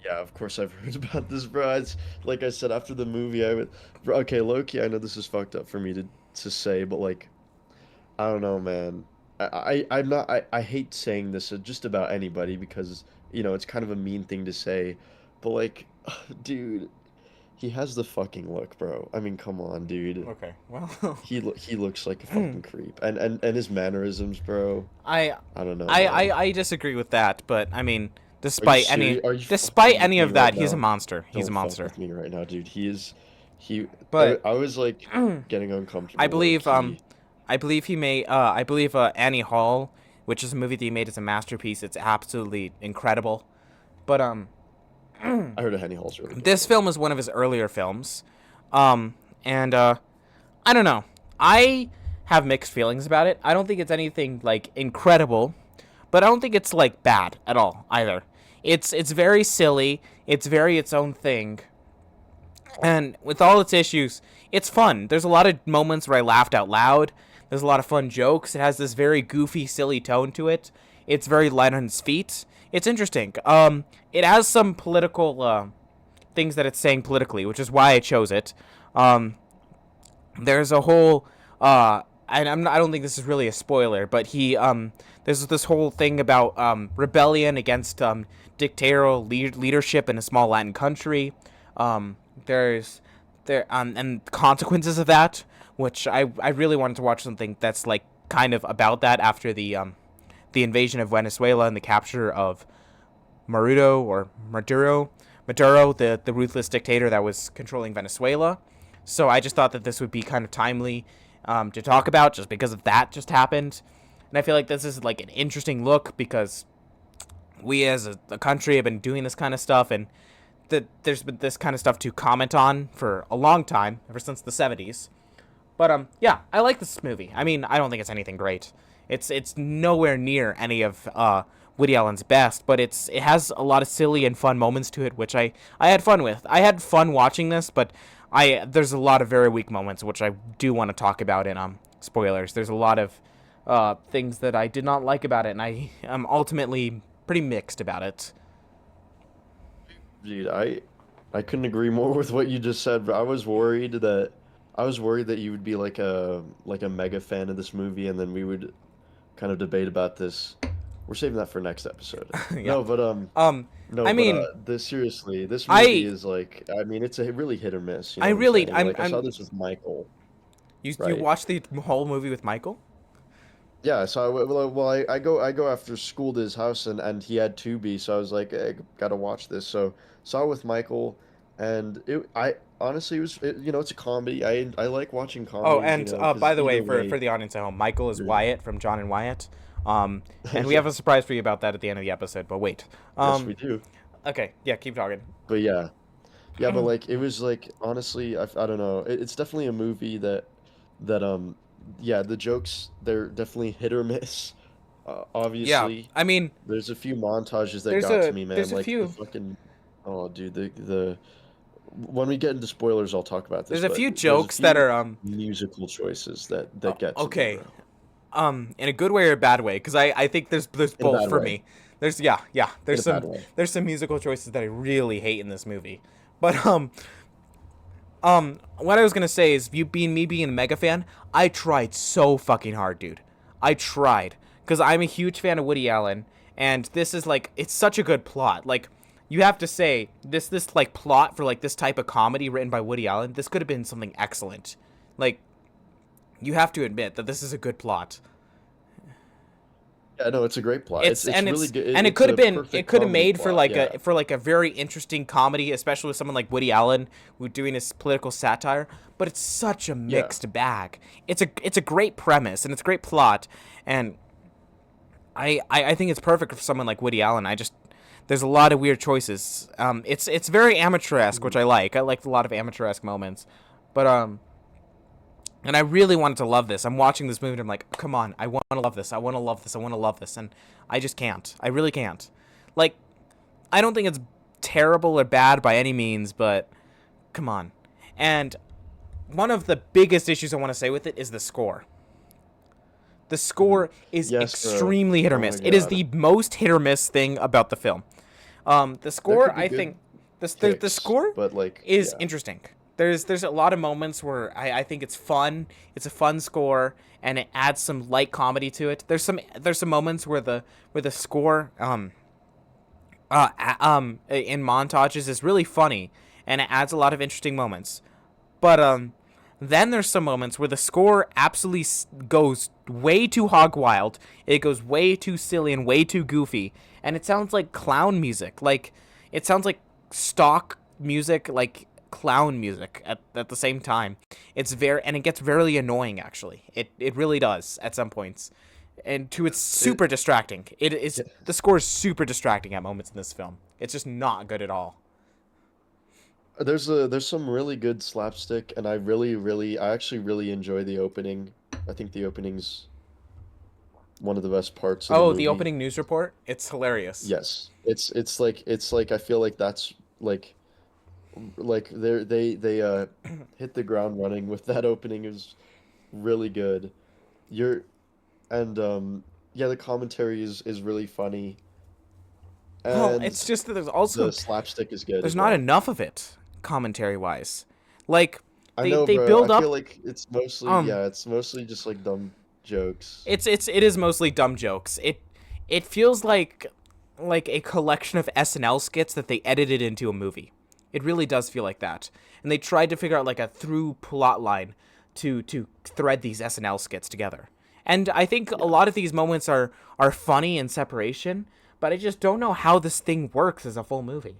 Yeah, of course I've heard about this, bro. It's like I said after the movie, I would. Bro, okay, Loki. I know this is fucked up for me to say, but like I don't know, man. I'm not. I hate saying this just about anybody because it's kind of a mean thing to say, but like, dude, he has the fucking look, bro. I mean, come on, dude. Okay. Well, He looks like a fucking creep, and his mannerisms, bro. I I don't know, man. I disagree with that, but I mean, Are you despite any serious? Are you despite fucking with any me of right that, he's a now? monster. He's a Don't fuck monster. with me right now, dude. He. But I was like getting I uncomfortable, low believe key. I believe Annie Hall, which is a movie that he made as a masterpiece. It's absolutely incredible. But I heard a Henny Hall's really good this too. film is one of his earlier films. And I don't know. I have mixed feelings about it. I don't think it's anything like incredible, but I don't think it's like bad at all either. It's very silly. It's very its own thing. And with all its issues, it's fun. There's a lot of moments where I laughed out loud. There's a lot of fun jokes. It has this very goofy, silly tone to it. It's very light on its feet. It's interesting. It has some political things that it's saying politically, which is why I chose it. Um, there's a whole and I don't think this is really a spoiler, but there's this whole thing about rebellion against dictatorial leadership in a small Latin country. Um, there's there and consequences of that, which I really wanted to watch something that's like kind of about that after the invasion of Venezuela and the capture of Maduro, the ruthless dictator that was controlling Venezuela. So I just thought that this would be kind of timely to talk about just because of that just happened. And I feel like this is like an interesting look because we as a country have been doing this kind of stuff and there's been this kind of stuff to comment on for a long time, ever since the 70s. But yeah, I like this movie. I mean, I don't think it's anything great. It's nowhere near any of Woody Allen's best, but it has a lot of silly and fun moments to it, which I had fun with. I had fun watching this, but there's a lot of very weak moments, which I do want to talk about in spoilers. There's a lot of things that I did not like about it, and I am ultimately pretty mixed about it. Dude, I couldn't agree more with what you just said, but I was worried that I was worried that you would be like a mega fan of this movie, and then we would kind of debate about this. We're saving that for next episode. Yeah. No, but Um, I mean, this seriously, this movie I is like, I mean, it's a really hit or miss. You I know what I'm really saying? Like I saw I'm this with Michael, you right? watched the whole movie with Michael? Yeah, so I go after school to his house, and he had Tubi, so I was like, hey, gotta watch this. So saw it with Michael, and it I honestly you know, it's a comedy. I like watching Oh, comedies, you and know, because by the way, either way, for the audience at home, Michael is you're Wyatt from John and Wyatt. Um, and we yeah, have a surprise for you about that at the end of the episode. But wait. yes we do. Okay, yeah, keep talking. But yeah, but like it was like honestly, I don't know. It's definitely a movie that yeah, the jokes they're definitely hit or miss. Yeah, Obviously, I mean, there's a few montages that got to me, man. there's a Like the few fucking oh, dude, the when we get into spoilers, I'll talk about this. there's a But few there's a jokes that few are musical choices that get to me, okay, bro. in a good way or a bad way, because I think there's In a both bad for way. me. There's yeah, In a bad way. there's some musical choices that I really hate in this movie, but what I was gonna say is, you being me being a mega fan, I tried so fucking hard, dude. I tried, because I'm a huge fan of Woody Allen, and this is like, it's such a good plot. Like, you have to say, this like plot for like this type of comedy written by Woody Allen, this could have been something excellent. Like, you have to admit that this is a good plot. Yeah, no, it's a great plot. It's really good. It It's could have a been, perfect it could have comedy made for plot. like Yeah. a very interesting comedy, especially with someone like Woody Allen who doing his political satire. But it's such a Yeah. mixed bag. It's a great premise and it's a great plot, and I think it's perfect for someone like Woody Allen. I just, there's a lot of weird choices. It's very amateur-esque, which Mhm. I like. I like a lot of amateur-esque moments, but and I really wanted to love this. I'm watching this movie and I'm like, come on, I want to love this. I want to love this. I want to love this. And I just can't. I really can't. Like, I don't think it's terrible or bad by any means, but come on. And one of the biggest issues I want to say with it is the score. The Mhm. score is Yes, bro. extremely hit or Oh my miss. It is God. the most hit or miss thing about the film. The There score, could be I good think, the picks, score but like, is yeah. interesting. There's a lot of moments where I think it's fun. It's a fun score, and it adds some light comedy to it. There's some moments where the score in montages is really funny, and it adds a lot of interesting moments. But then there's some moments where the score absolutely goes way too hog wild. It goes way too silly and way too goofy, and it sounds like clown music. Like, it sounds like stock music, like clown music at the same time. And it gets very annoying, actually. It really does at some points. And it's It, super distracting. It is yeah. The score is super distracting at moments in this film. It's just not good at all. There's some really good slapstick, and I actually really enjoy the opening. I think the opening's one of the best parts of the Oh, the movie. opening news report? It's hilarious. Yes, it's like I feel like that's like they hit the ground running with that opening is really good. You're and yeah, the commentary is really funny, Well, and it's just that the slapstick is good there's as not well. enough of it, commentary wise. Like, I know, they bro. I build feel up like it's mostly um yeah, it's mostly just like dumb jokes. it is mostly dumb jokes. It feels like a collection of SNL skits that they edited into a movie. It really does feel like that. And they tried to figure out like a through plot line to thread these SNL skits together. And I think a Yeah. lot of these moments are funny in separation, but I just don't know how this thing works as a full movie.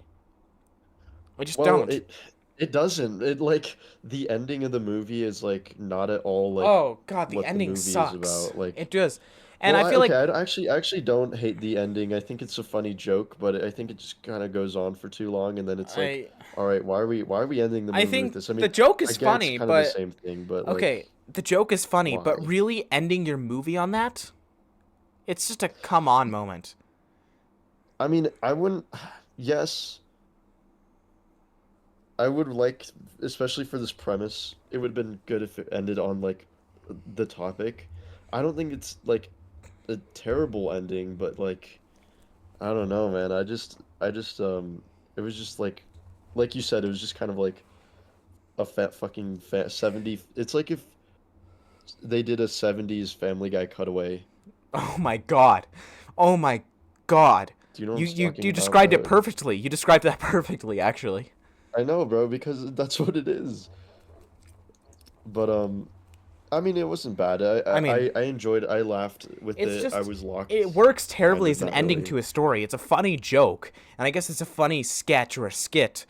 I just Well, don't. it doesn't. It like the ending of the movie is like not at all like Oh god, the what the ending movie is sucks. about. Like, It does. And well, I feel okay, like I actually don't hate the ending. I think it's a funny joke, but I think it just kind of goes on for too long, and then it's like, I all right, why are we ending the I movie with think this? I the mean, joke I is get it's funny, kind of the but same thing, but okay, like, the joke is funny, but why? really ending your movie on that, it's just a come on moment. I mean, I wouldn't. Yes, I would like, especially for this premise, it would have been good if it ended on like the topic. I don't think it's like a terrible ending, but like I don't know, man. I just it was just like you said, it was just kind of like a fat fucking fat 70. It's like if they did a 70s Family Guy cutaway. Oh my god. Oh my god. Do you know what You I'm you talking you about, described it bro? perfectly. You described that perfectly, actually. I know, bro, because that's what it is. But I mean, it wasn't bad. I mean, I enjoyed it. I laughed with it's it. I just was it locked, works kind terribly of, as an not ending really. to a story. It's a funny joke, and I guess it's a funny sketch or a skit,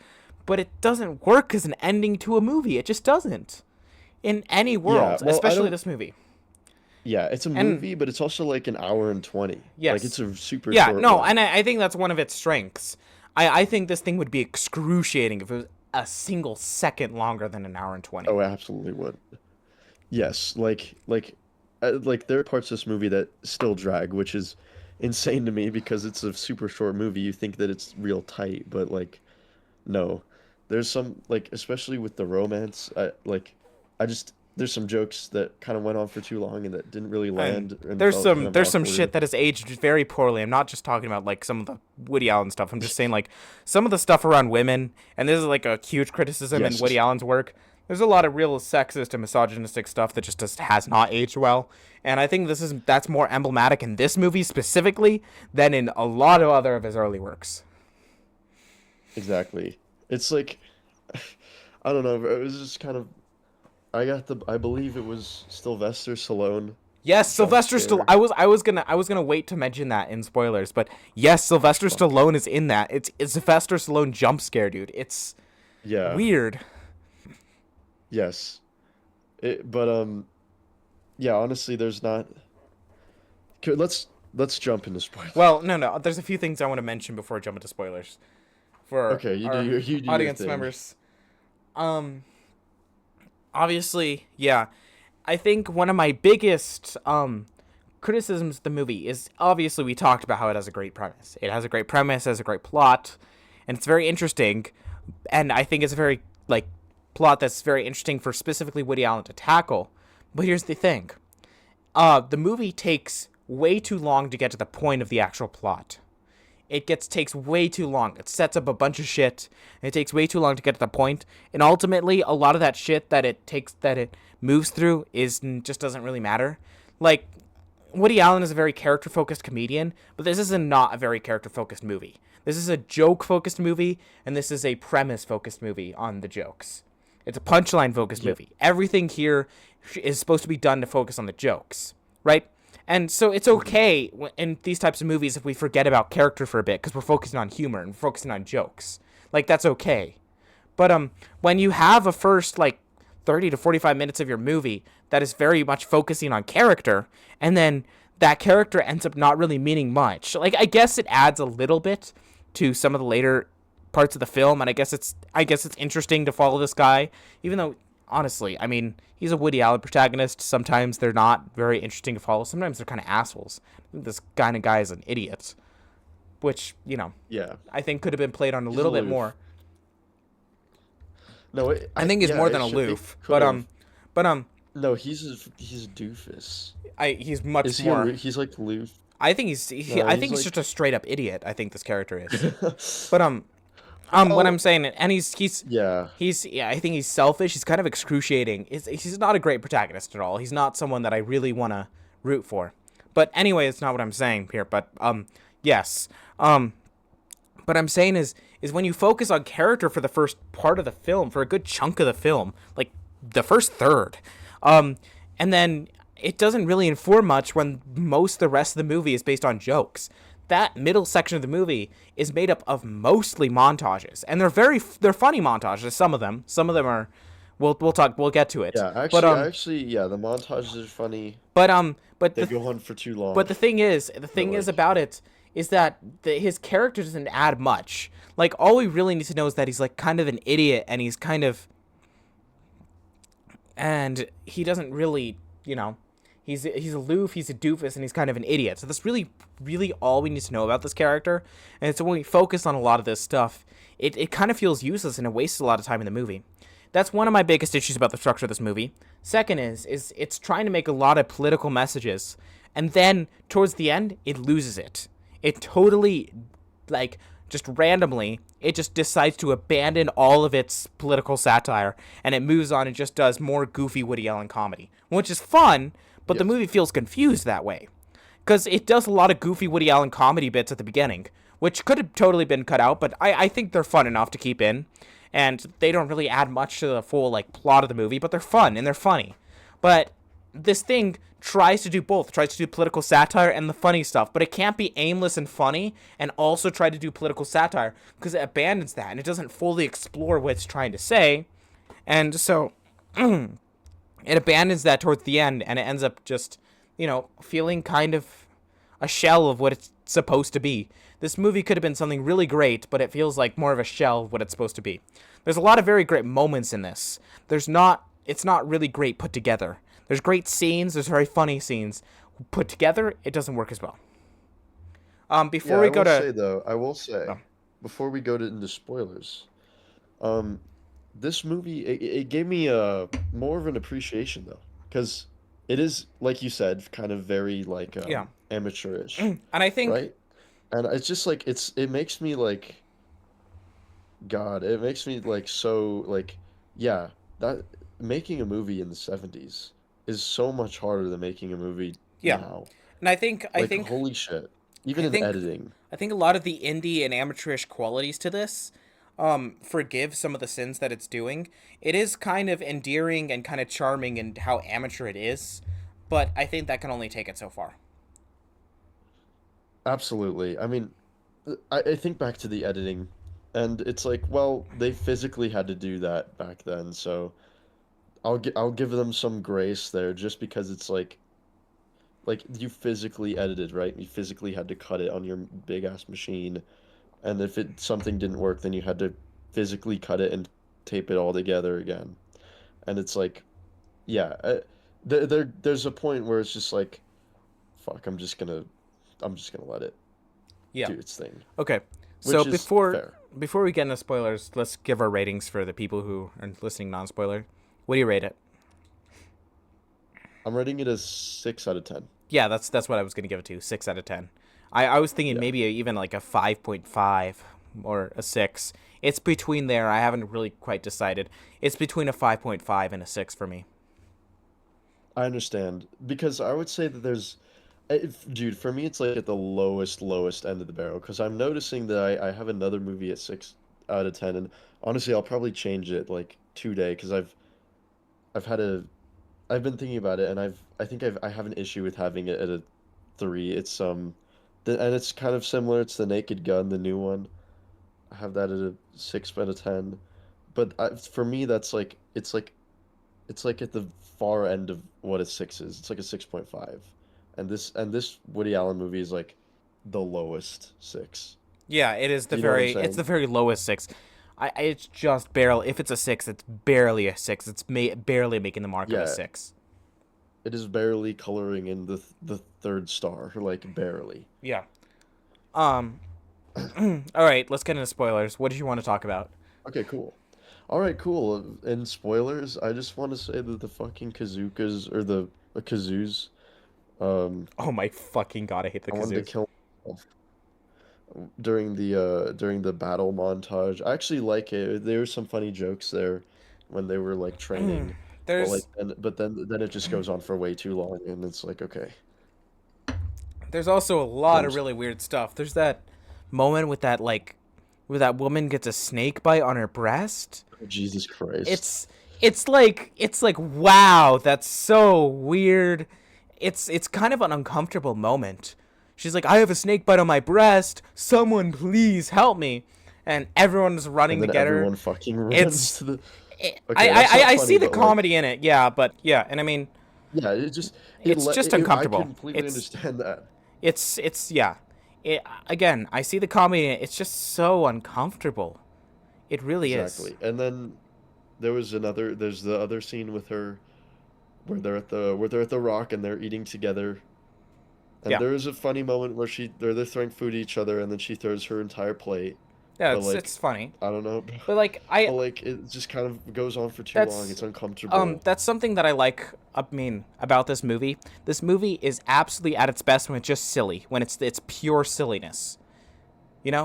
but it doesn't work as an ending to a movie. It just doesn't. In any Yeah, world, well, I especially don't. this movie. Yeah, it's a And movie, but it's also like an hour and 20. Like it's yes. a super Yeah, short no, one. and I think that's one of its strengths. I think this thing would be excruciating if it was a single second longer than an hour and 20. Oh, absolutely would. Yes, like there are parts of this movie that still drag, which is insane to me because it's a super short movie. You think that it's real tight, but like no. There's some like especially with the romance, I just there's some jokes that kind of went on for too long and that didn't really And land and felt kind of there's some shit awkward. that has aged very poorly. I'm not just talking about like some of the Woody Allen stuff. I'm just saying like some of the stuff around women, and this is like a huge criticism in Woody Yes. Allen's work. There's a lot of real sexist and misogynistic stuff that just has not aged well. And I think that's more emblematic in this movie specifically than in a lot of other of his early works. Exactly. It's like I don't know, bro, it was just kind of I believe it was Sylvester Stallone Yes, jump Sylvester Stallone. scare. I was gonna wait to mention that in spoilers, but yes, Sylvester Fuck. Stallone is in that. It's Sylvester Stallone jump scare, dude. It's Yeah. weird. Yes. But yeah, honestly there's not. Okay, let's jump into spoilers. Well, no. There's a few things I want to mention before I jump into spoilers for Okay, our you do your audience thing. members. Um, obviously, yeah. I think one of my biggest criticisms of the movie is obviously we talked about how it has a great premise. It has a great premise, has a great plot, and it's very interesting. And I think it's a very like plot that's very interesting for specifically Woody Allen to tackle. But here's the thing: the movie takes way too long to get to the point of the actual plot. Takes way too long. It sets up a bunch of shit. And it takes way too long to get to the point. And ultimately, a lot of that shit that it moves through is just doesn't really matter. Like Woody Allen is a very character focused comedian, but this is not a very character focused movie. This is a joke focused movie, and this is a premise focused movie on the jokes. It's a punchline focused Yeah. movie. Everything here is supposed to be done to focus on the jokes, right? And so it's Mhm. okay in these types of movies if we forget about character for a bit because we're focusing on humor and we're focusing on jokes. Like that's okay. But when you have a first like 30 to 45 minutes of your movie that is very much focusing on character and then that character ends up not really meaning much. Like I guess it adds a little bit to some of the later parts of the film and I guess it's interesting to follow this guy even though honestly, I mean, he's a Woody Allen protagonist. Sometimes they're not very interesting to follow. Sometimes they're kind of assholes. This kind of guy is an idiot, which, Yeah. I think could have been played on a He's little bit aloof. more. No, I think he's yeah, more than it aloof, could have. but No, he's a doofus. he's much Is he more. He's like aloof. I No, think he's he's just like a straight up idiot. I think this character is. But what I'm well, saying, and yeah. yeah, I think he's selfish. He's kind of excruciating. He's not a great protagonist at all. He's not someone that I really want to root for. But anyway, it's not what I'm saying here. But yes, what I'm saying is when you focus on character for the first part of the film, for a good chunk of the film, like the first third, and then it doesn't really inform much when most of the rest of the movie is based on jokes. That middle section of the movie is made up of mostly montages, and they're funny montages. Some of them are. We'll get to it. Yeah, But actually, yeah, the montages are funny. but um but They the go on for too long. but the But thing is like, about it is that his character doesn't add much. Like all we really need to know is that he's like kind of an idiot, and he doesn't really, he's aloof, he's a doofus, and he's kind of an idiot. So that's really all we need to know about this character. And so when we focus on a lot of this stuff, it kind of feels useless and it wastes a lot of time in the movie. That's one of my biggest issues about the structure of this movie. Second is it's trying to make a lot of political messages, and then towards the end, it loses it. It totally like just randomly, it just decides to abandon all of its political satire and it moves on and just does more goofy Woody Allen comedy, which is fun, but the Yes. movie feels confused that way. Because it does a lot of goofy Woody Allen comedy bits at the beginning, which could have totally been cut out, but I think they're fun enough to keep in. And they don't really add much to the full like plot of the movie, but they're fun and they're funny. But this thing tries to do both, tries to do political satire and the funny stuff, but it can't be aimless and funny and also try to do political satire because it abandons that and it doesn't fully explore what it's trying to say. And so it abandons that towards the end and it ends up just, feeling kind of a shell of what it's supposed to be. This movie could have been something really great, but it feels like more of a shell of what it's supposed to be. There's a lot of very great moments in this. It's not really great put together. There's great scenes, there's very funny scenes. Put together, it doesn't work as well. Yeah, Before we go to I will say, oh, before we go into spoilers, um, this movie it gave me a more of an appreciation though, because it is like you said, kind of very like yeah. amateurish, And I think right? And it's just like it makes me like God, it makes me like so like yeah, that making a movie in the 70s is so much harder than making a movie yeah. now. And I Like think holy shit. Even I in think editing. I think a lot of the indie and amateurish qualities to this forgive some of the sins that it's doing. It is kind of endearing and kind of charming and how amateur it is, but I think that can only take it so far. Absolutely. I mean, I think back to the editing, and it's like, well, they physically had to do that back then, so I'll give them some grace there just because it's like you physically edited, right? You physically had to cut it on your big ass machine, and if it something didn't work, then you had to physically cut it and tape it all together again. And it's like, yeah, there's a point where it's just like, fuck, I'm just gonna let it Yeah. do its thing, Okay. So which is before fair. before we get into spoilers, let's give our ratings for the people who are listening non-spoiler. What do you rate it? I'm rating it as 6 out of 10. Yeah, that's what I was gonna give it to. 6 out of 10. I was thinking Yeah, maybe even like a 5.5 or a 6. It's between there. I haven't really quite decided. It's between a 5.5 and a 6 for me. I understand because I would say that dude, for me it's like at the lowest end of the barrel because I'm noticing that I have another movie at 6 out of 10, and honestly I'll probably change it like today because I've had a I've been thinking about it and I have an issue with having it at a 3. And it's kind of similar. It's the Naked Gun, the new one. I have that at a 6 out of 10. But for me, it's like at the far end of what a 6 is. It's like a 6.5, and this Woody Allen movie is like the lowest 6. Yeah, it is Do you know what I'm it's the saying? very lowest 6. It's just barely. If it's a 6, it's barely a 6. It's barely making the mark of a Yeah, 6. it is barely coloring in the third star, like barely. Yeah. Um. All right, let's get into spoilers. What did you want to talk about? Okay, cool. All right, cool. And spoilers, I just want to say that the fucking kazookas or the kazoos, um, Oh my fucking god, I hate the I wanted to kazoos. kill myself during the battle montage. I actually like it. There were some funny jokes there when they were like training, but There's then it just goes on for way too long, and it's like okay, there's also a lot I'm of s- really weird stuff. There's that moment with that like where that woman gets a snake bite on her breast. Jesus Christ. It's it's like wow, that's so weird. It's kind of an uncomfortable moment. She's like, I have a snake bite on my breast. Someone please help me. And everyone's running And to then get her. everyone fucking runs It's to the. I, Okay, that's not I funny, see the but like, comedy in it, yeah, but yeah, and I mean, yeah, it just it's just I uncomfortable. completely understand that. It's yeah. Again, I see the comedy in it. It's just so uncomfortable. It really is. Exactly. And then there's the other scene with her where they're at the rock and they're eating together. And Yeah. there is a funny moment where they're throwing food at each other and then she throws her entire plate. Yeah, But it's like funny. I don't know, But like but like it just kind of goes on for too long. that's It's uncomfortable. that's something that I like. I mean, about this movie. This movie is absolutely at its best when it's just silly, when it's pure silliness.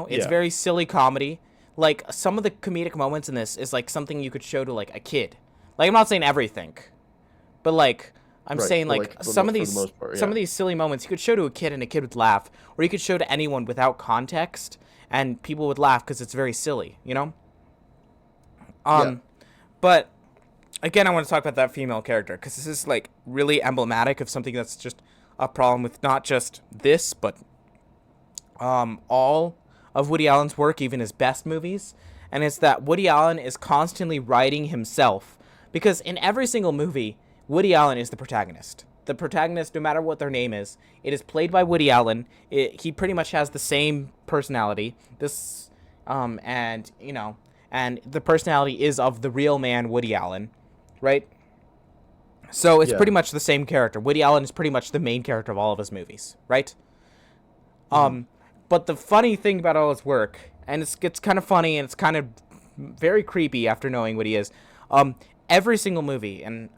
It's Yeah, very silly comedy. Like some of the comedic moments in this is like something you could show to like a kid. Like I'm not saying everything, but like I'm right. saying But like like for the most part, some yeah, of these silly moments you could show to a kid and a kid would laugh, or you could show to anyone without context and people would laugh because it's very silly. yeah, Um, but again, I want to talk about that female character because this is like really emblematic of something that's just a problem with not just this, but all of Woody Allen's work, even his best movies, and it's that Woody Allen is constantly writing himself because in every single movie, Woody Allen is the protagonist. The protagonist, no matter what their name is, it is played by Woody Allen. He pretty much has the same personality. And the personality is of the real man, Woody Allen, right? So it's yeah. pretty much the same character. Woody Allen is pretty much the main character of all of his movies, right? Hmm. But the funny thing about all his work, and it's kind of funny and it's kind of very creepy after knowing what he is. Um, every single movie, and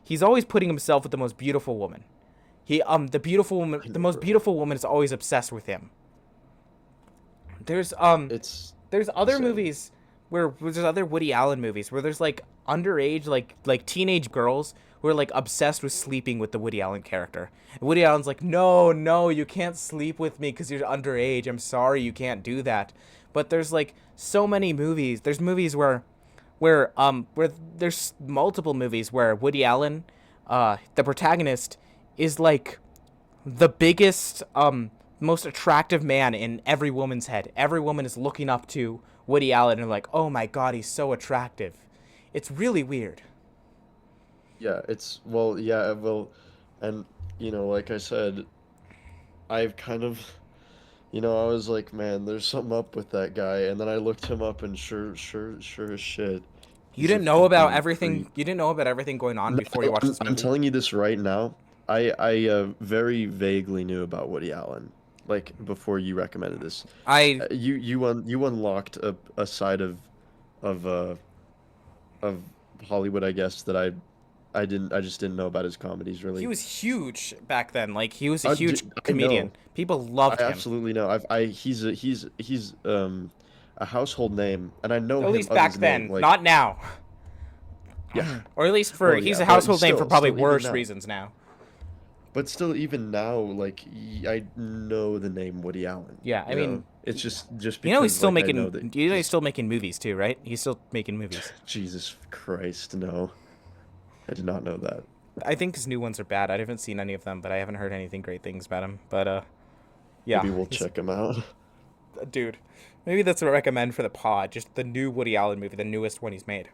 he's always putting himself with the most beautiful woman. I The know, most bro. beautiful woman is always obsessed with him. There's It's there's other insane. movies where there's other Woody Allen movies where there's like underage like teenage girls who are like obsessed with sleeping with the Woody Allen character. And Woody Allen's like, no, you can't sleep with me because you're underage. I'm sorry, you can't do that. But there's like so many movies. There's movies where there's multiple movies where Woody Allen, the protagonist, is like the biggest, most attractive man in every woman's head. Every woman is looking up to Woody Allen and like, oh my god, he's so attractive. It's really weird. Yeah, it's well, yeah, well, and like I said, I've kind of, I was like, man, there's something up with that guy, and then I looked him up, and sure as shit, You he's a didn't know about fucking everything. creep. You didn't know about everything going on No, before you watched this I'm movie. telling you this right now. I very vaguely knew about Woody Allen, like before you recommended this. I You unlocked a side of uh of Hollywood, I guess, that I just didn't know about his comedies He really. was huge back then. Like he was a huge I comedian. know. People I loved him. absolutely know. He's a household name, and I know At him least of back his name. then, Like, not now. yeah, Or at least for well, he's yeah, a but household name for still, probably even worse now, reasons now. but still, even now, like, I know the name Woody Allen. Yeah, I mean, It's just he's because still like I know making. that He's he's still making movies too, right? He's still making movies. Jesus Christ, no, I did not know that. I think his new ones are bad. I haven't seen any of them, but I haven't heard anything great things about him. But yeah, Maybe we'll he's check him out. dude. Maybe that's what I recommend for the pod. Just the new Woody Allen movie, the newest one he's made.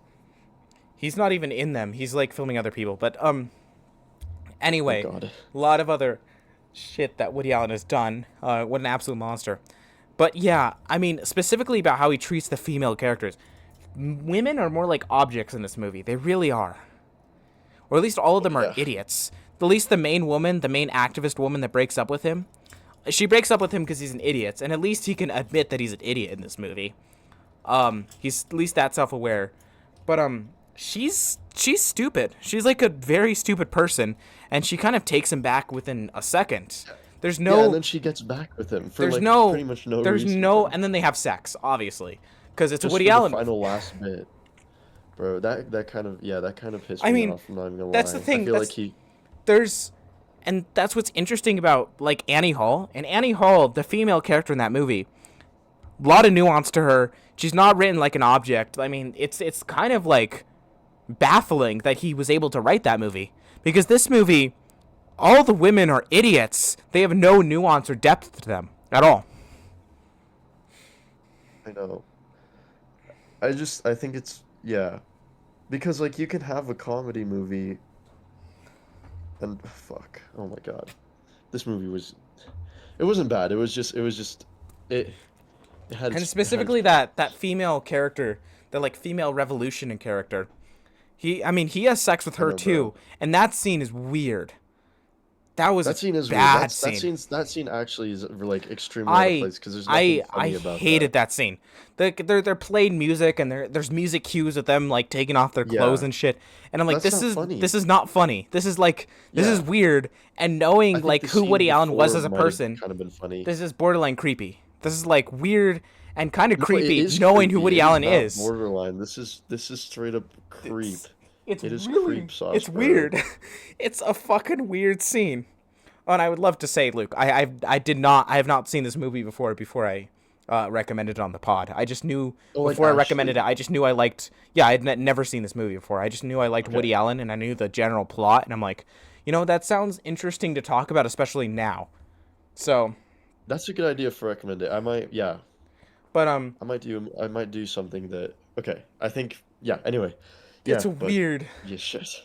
He's not even in them. He's like filming other people. But Oh anyway, God. a lot of other shit that Woody Allen has done. What an absolute monster. But yeah, I mean, specifically about how he treats the female characters. Women are more like objects in this movie. They really are. Or at least all of them are Yeah. idiots. At least the main woman, the main activist woman that breaks up with him, she breaks up with him because he's an idiot, and at least he can admit that he's an idiot in this movie. He's at least that self-aware. But she's stupid. She's like a very stupid person, and she kind of takes him back within a second. There's Yeah, and no then she gets back with him for there's like pretty no much no there's reason no too. and then they have sex, obviously, because it's a Just Woody for the Allen movie. final last bit. Bro, that kind of pissed I me mean, off, I'm not even gonna that's the lie. I thing. feel like he There's and that's what's interesting about like Annie Hall. And Annie Hall, the female character in that movie, a lot of nuance to her. She's not written like an object. I mean, it's kind of like baffling that he was able to write that movie because this movie, all the women are idiots. They have no nuance or depth to them at all. I know. I think it's yeah. Because like you can have a comedy movie and fuck. Oh my God. This movie was it wasn't bad. It it had And it had its specifically that female character, the like female revolution character. I mean, he has sex with I her know, bro. too, and that scene is weird. That was a That scene is weird. bad scene. That scene actually is like extremely out of I place because there's nothing I funny about that. hated that scene. They're playing music and there's music cues of them like taking off their clothes Yeah. and shit. And I'm like, That's this not is funny. this is not funny. This is Yeah. weird. And knowing I think like the who scene Woody Allen was before as a might have person, kind of been funny. this is borderline creepy. This is like weird and kind of No, it creepy, is knowing who creepy. Woody It is Allen not is. borderline. This is straight up creep. It's It is really creep sauce, it's bro. weird. It's a fucking weird scene. Oh, and I would love to say, Luke, I have not seen this movie before I recommended it on the pod. I just knew Oh, like before I recommended it. actually? I just knew I liked. Yeah, I had never seen this movie before. I just knew I liked Okay. Woody Allen, and I knew the general plot. And I'm like, that sounds interesting to talk about, especially now. So, That's a good idea for recommended. I might, yeah. but I might do something that, okay. I think, yeah, anyway. it's Yeah, but weird. yeah, shit.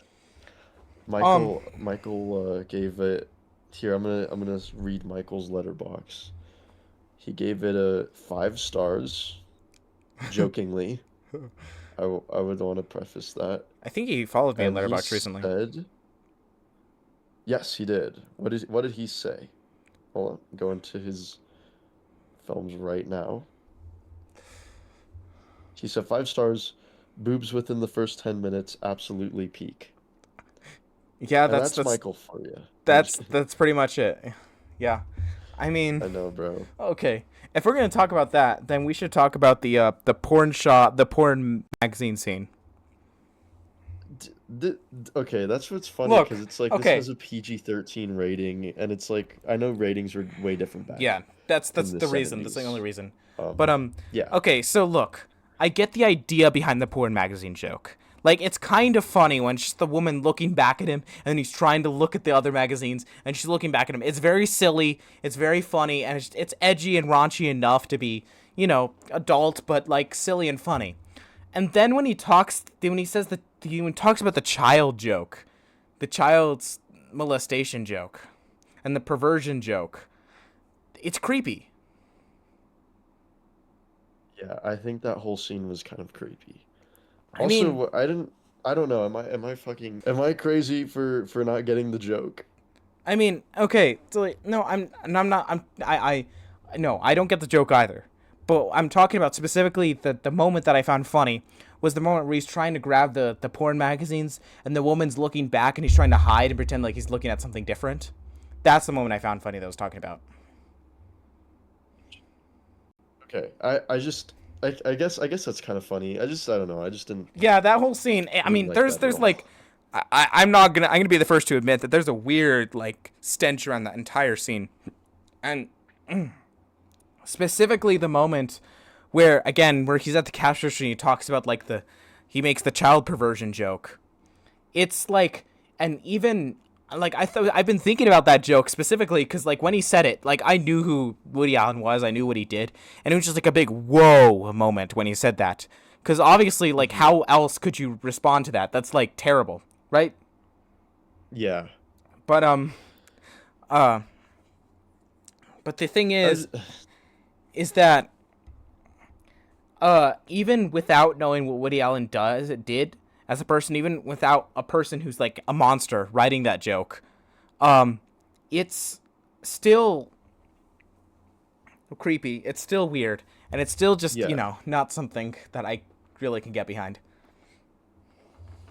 Um, Michael gave it here, I'm gonna read Michael's letterbox. He gave it a 5 stars, jokingly. I would want to preface that. I think he followed me on And he Letterboxd recently. said, yes, he did. What did he say? Hold on, I'm going to his films right now. He said 5 stars, boobs within the first 10 minutes, absolutely peak. Yeah, And that's that's that's Michael for you. I'm just that's kidding. that's pretty much it. Yeah, I mean, I know, bro. okay. If we're gonna talk about that, then we should talk about the porn magazine scene. Okay, that's what's funny Look, because it's like this okay, has a PG-13 rating, and it's like I know ratings were way different back yeah, that's in the the reason. That's the only 70s. reason. But Um, yeah, okay. So look, I get the idea behind the porn magazine joke. Like it's kind of funny when it's just the woman looking back at him, and he's trying to look at the other magazines, and she's looking back at him. It's very silly. It's very funny, and it's edgy and raunchy enough to be, adult, but like silly and funny. And then when he says when he talks about the child joke, the child's molestation joke, and the perversion joke, it's creepy. yeah, I think that whole scene was kind of creepy. I mean, Also, I don't know, am I crazy for not getting the joke? okay, so like, no, I'm not, no, I don't get the joke either. But I'm talking about specifically the moment that I found funny was the moment where he's trying to grab the porn magazines and the woman's looking back and he's trying to hide and pretend like he's looking at something different. That's the moment I found funny that I was talking about. Okay, I guess that's kind of funny. I don't know. I just Yeah, that whole scene. I didn't mean, like there's that at there's all. like, I'm gonna be the first to admit that there's a weird like stench around that entire scene, and specifically the moment where he's at the cash register and he talks about like he makes the child perversion joke. It's like, and even like I've been thinking about that joke specifically because like when he said it, like I knew who Woody Allen was, I knew what he did, and it was just like a big whoa moment when he said that. Because obviously, like, Hmm. how else could you respond to that? That's like terrible, right? Yeah. But uh, but the thing I is that even without knowing what Woody Allen did as a person, even without a person who's like a monster writing that joke, um, it's still creepy. It's still weird, and it's still just yeah. not something that I really can get behind.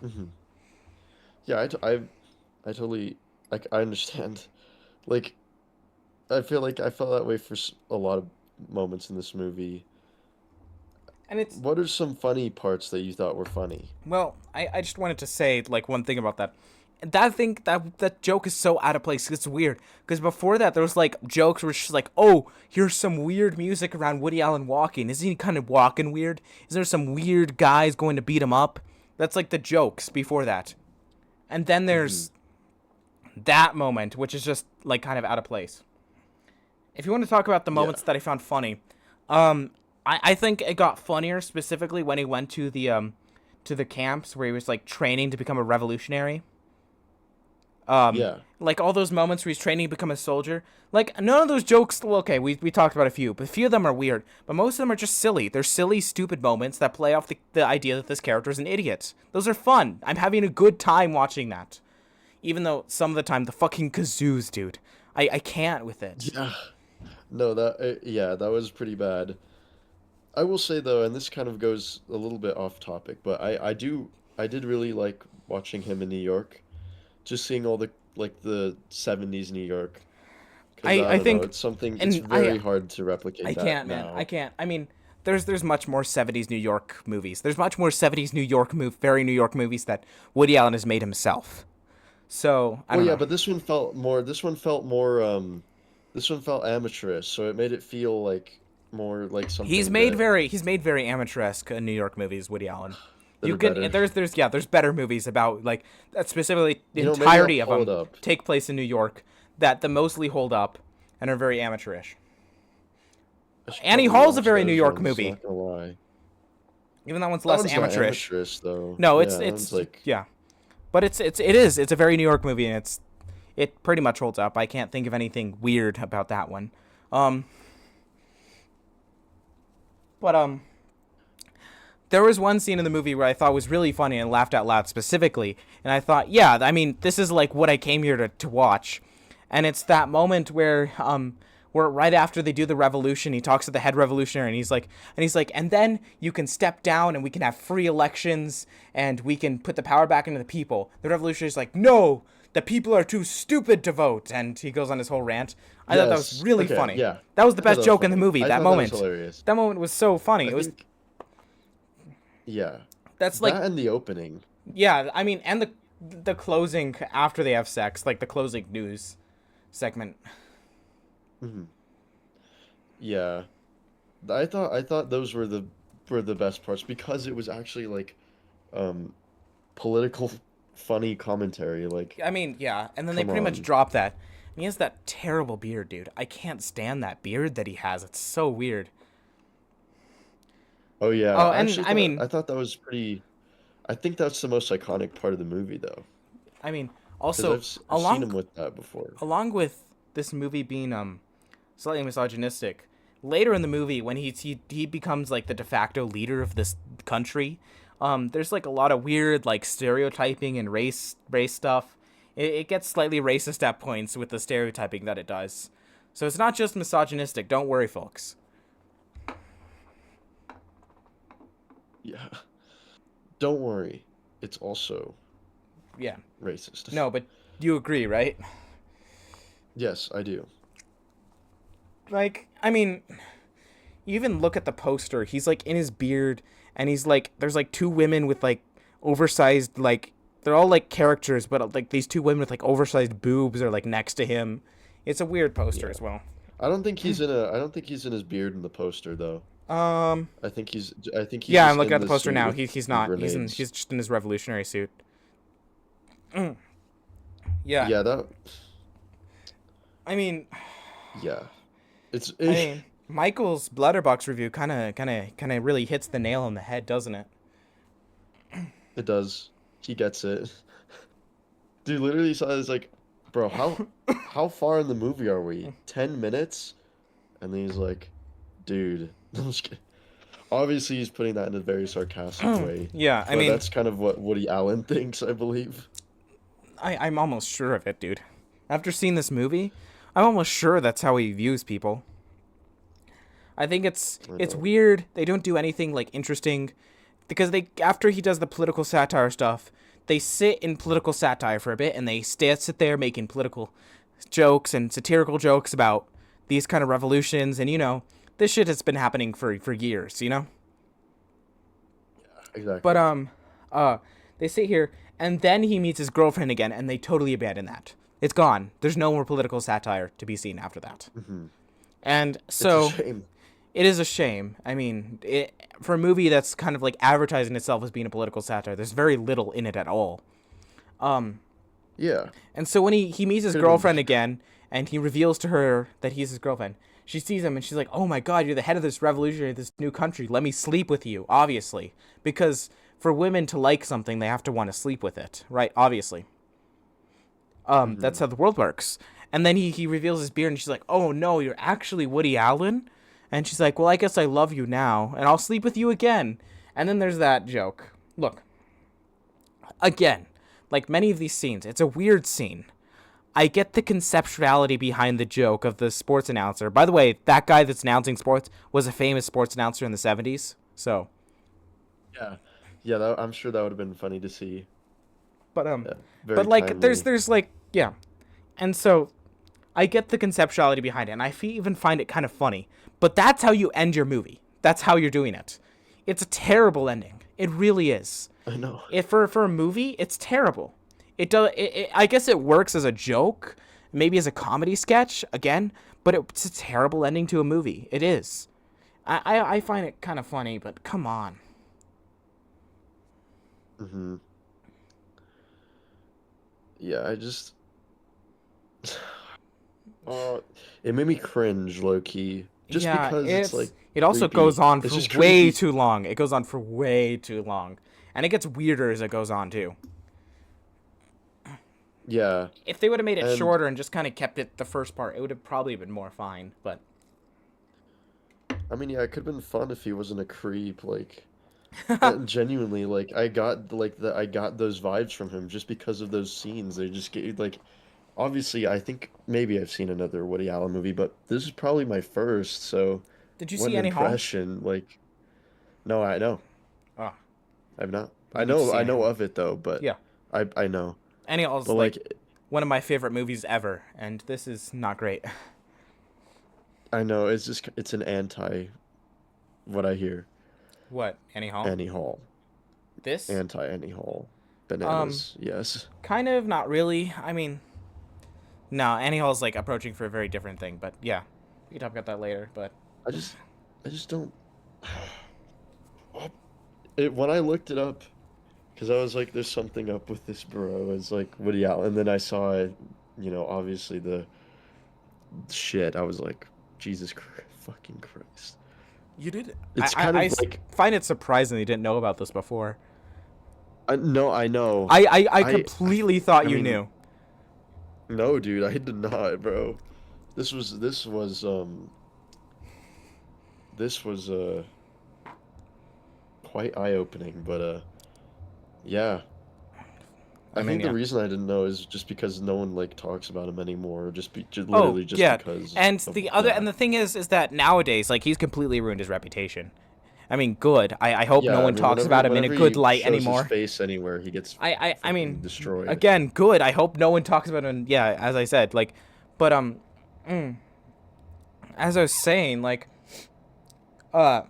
Hmm. Yeah, I totally I understand. Like I feel like I felt that way for a lot of moments in this movie. And it's What are some funny parts that you thought were funny? well, I just wanted to say like one thing about that. That joke is so out of place. It's weird because before that there was like jokes where it's just like, oh, here's some weird music around Woody Allen walking. Isn't he kind of walking weird? Is there some weird guys going to beat him up? That's like the jokes before that. And then Hmm. there's that moment, which is just like kind of out of place. If you want to talk about the Yeah. moments that I found funny, um, I think it got funnier specifically when he went to the camps where he was like training to become a revolutionary. Um, Yeah. like all those moments where he's training to become a soldier. Like none of those jokes. Well, okay, we talked about a few, but a few of them are weird. But most of them are just silly. They're silly, stupid moments that play off the idea that this character is an idiot. Those are fun. I'm having a good time watching that. Even though some of the time the fucking kazoos, dude, I can't with it. Yeah. No, yeah, that was pretty bad. I will say though, and this kind of goes a little bit off topic, but I did really like watching him in New York. Just seeing all the like the 70s New York because I I don't know. think, It's something. It's and very hard to replicate I that can't, man. I now. can't. I mean, there's much more 70s New York movies. There's much more 70s New York very New York movies that Woody Allen has made himself. So, I Well, don't yeah, know. but this one felt more. This one felt more. This one felt amateurish, so it made it feel like more like something He's made very amateurish New York movies, Woody Allen. that You are can better. there's better movies about like that, specifically the You know, maybe I'll entirety of pull it them up. take place in New York, that the mostly hold up and are very amateurish. I should Annie probably Hall's a watch very New those York ones. movie. Not gonna lie. Even that one's That less one's not amateurish. amateurish though. No, Yeah, that one's like. yeah, but it is a very New York movie, and it pretty much holds up. I can't think of anything weird about that one. Um, but there was one scene in the movie where I thought was really funny and laughed out loud specifically, and I thought, yeah, I mean, this is like what I came here to watch, and it's that moment where right after they do the revolution, he talks to the head revolutionary, and he's like, and then you can step down, and we can have free elections, and we can put the power back into the people. The revolutionary's like, no, the people are too stupid to vote, and he goes on his whole rant. I thought that was Yes. really Okay. funny. Yeah. That was the I thought best that was joke in the funny. movie. I That thought that was moment. hilarious. That moment was so funny. I It was think. Yeah. that's like That and the opening. yeah. I mean, and the closing after they have sex, like the closing news segment. Hmm. Yeah. I thought those were the best parts because it was actually like um political funny commentary. Like, I mean, yeah, and then they come pretty much on. drop that. And he has that terrible beard, dude. I can't stand that beard that he has. It's so weird. Oh yeah. Oh, I and actually thought that was pretty. I think that's the most iconic part of the movie though, I mean, because also I've seen along him with that before. along with this movie being slightly misogynistic, later in the movie when he becomes like the de facto leader of this country, there's like a lot of weird like stereotyping and race stuff. It gets slightly racist at points with the stereotyping that it does. So it's not just misogynistic. Don't worry, folks. Yeah. Don't worry. It's also Yeah. racist. No, but you agree, right? Yes, I do. Like, I mean, you even look at the poster. He's like in his beard, and he's like, there's like two women with like oversized, like, they're all like characters, but like these two women with like oversized boobs are like next to him. It's a weird poster Yeah. as well. I don't think he's in his beard in the poster though. Um, I think he's yeah, I'm just looking in at the the poster suit now. with He's the not. grenades. He's just in his revolutionary suit. Yeah, Yeah, that I mean, yeah. It's I mean, Michael's Blutterbox review kind of really hits the nail on the head, doesn't it? it does. He gets it. Dude, literally saw it's like, bro, how far in the movie are we? 10 minutes? And then he's like, dude, I'm just kidding. Obviously he's putting that in a very sarcastic way, Yeah, I but mean, that's kind of what Woody Allen thinks, I believe. I'm almost sure of it, dude. After seeing this movie, I'm almost sure that's how he views people. I think I it's know. weird they don't do anything like interesting because they after he does the political satire stuff, they sit in political satire for a bit and they sit there making political jokes and satirical jokes about these kind of revolutions and this shit has been happening for years, But Exactly. uh they sit here and then he meets his girlfriend again and they totally abandon that. It's gone. There's no more political satire to be seen after that. Hmm. And It's a so shame. it is a shame. I mean, for a movie that's kind of like advertising itself as being a political satire, there's very little in it at all. Um, Yeah. and so when he meets his Could have been girlfriend better. again, and he reveals to her that he's his girlfriend, she sees him and she's like, "Oh my God, you're the head of this revolutionary, this new country. Let me sleep with you." Obviously, because for women to like something, they have to want to sleep with it, right? Obviously, that's Hmm. how the world works. And then he reveals his beard, and she's like, "Oh no, you're actually Woody Allen." And she's like, "Well, I guess I love you now, and I'll sleep with you again." And then there's that joke. Look, again, like many of these scenes, it's a weird scene. I get the conceptuality behind the joke of the sports announcer. By the way, that guy that's announcing sports was a famous sports announcer in the 70s. So, Yeah. Yeah, I'm sure that would have been funny to see. but Yeah. but Very like timely. there's like yeah. And so I get the conceptuality behind it, and even find it kind of funny. But that's how you end your movie. That's how you're doing it. It's a terrible ending. It really is. I know. For a movie, it's terrible. I guess it works as a joke, maybe as a comedy sketch again, but it's a terrible ending to a movie. It is. I find it kind of funny, but come on. Hmm. Yeah, I just uh it made me cringe low key just Yeah, because it's like it also goes creepy. on It's for just way creepy. too long. It goes on for way too long, and it gets weirder as it goes on too. Yeah. If they would have made it And shorter and just kind of kept it the first part, it would have probably been more fine. But I mean, yeah, it could have been fun if he wasn't a creep. Like, genuinely, like I got those vibes from him just because of those scenes. They just get like, obviously, I think maybe I've seen another Woody Allen movie, but this is probably my first. So, did you what see an Any Hall? impression! Like, no, I know, Oh, I've not. you need to see I Any know Hall. of it though, but Yeah, I know. Any But Hall's like like, one of my favorite movies ever, and this is not great. I know it's an anti what I hear. What, Any Hall? Annie Hall, This? anti Annie Hall, Um, bananas. Yes. kind of, not really. I mean, no, Any Hall's like approaching for a very different thing. But yeah, we can talk about that later. But I just I just don't. When I looked it up, because I was like, "There's something up with this bro." It's like Woody Allen, and then I saw it. Obviously the shit. I was like, "Jesus Christ, fucking Christ!" you did. It's kind of like, Find it surprising you didn't know about this before. no, I know. I I, I, completely thought I you mean, knew. no, dude, I did not, bro. This was quite eye-opening, but yeah. I I mean, think the yeah. reason I didn't know is just because no one like talks about him anymore, Oh, literally just yeah. because And of and that. the thing is that nowadays, like, he's completely ruined his reputation. I mean, good. I hope no Yeah, I one mean, talks about him in a whenever good he light shows his anymore. face anywhere, he gets I fucking mean, destroyed. again, good. I hope no one talks about him. Yeah, as I said, like, but as I was saying, like, uh,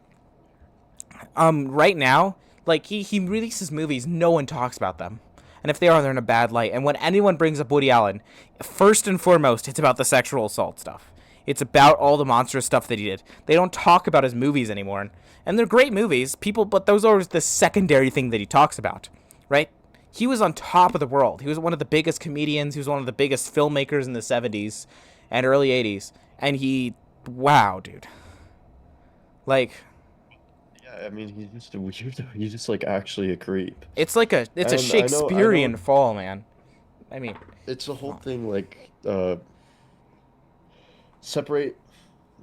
right now, like he releases movies, no one talks about them, and if they are, they're in a bad light. And when anyone brings up Woody Allen, first and foremost, it's about the sexual assault stuff. It's about all the monstrous stuff that he did. They don't talk about his movies anymore, and they're great movies, people. But those are the secondary thing that he talks about, right? He was on top of the world. He was one of the biggest comedians. He was one of the biggest filmmakers in the '70s and early '80s, and wow, dude, like Yeah, I mean, he's just a weirdo. He's just like actually a creep. it's a And I Shakespearean know fall, man. I mean, it's a come whole on. thing like separate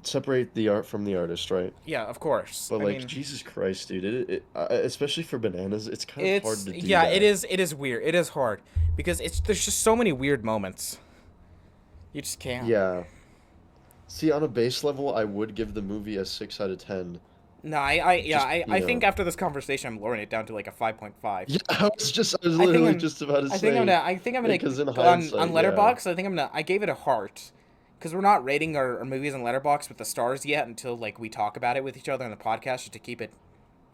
separate the art from the artist, right? Yeah, of course. But I like mean, Jesus Christ, dude, especially for bananas, it's kind of hard it's to do yeah, that. it is weird. It is hard because there's just so many weird moments. You just can't. Yeah. See, on a base level, I would give the movie a 6 out of 10. No, Just, I think after this conversation, I'm lowering it down to like a 5.5. yeah, I was literally just about to say, I think I'm gonna because in on hindsight, yeah. Letterbox. I gave it a heart because we're not rating our movies on Letterbox with the stars yet until like we talk about it with each other on the podcast just to keep it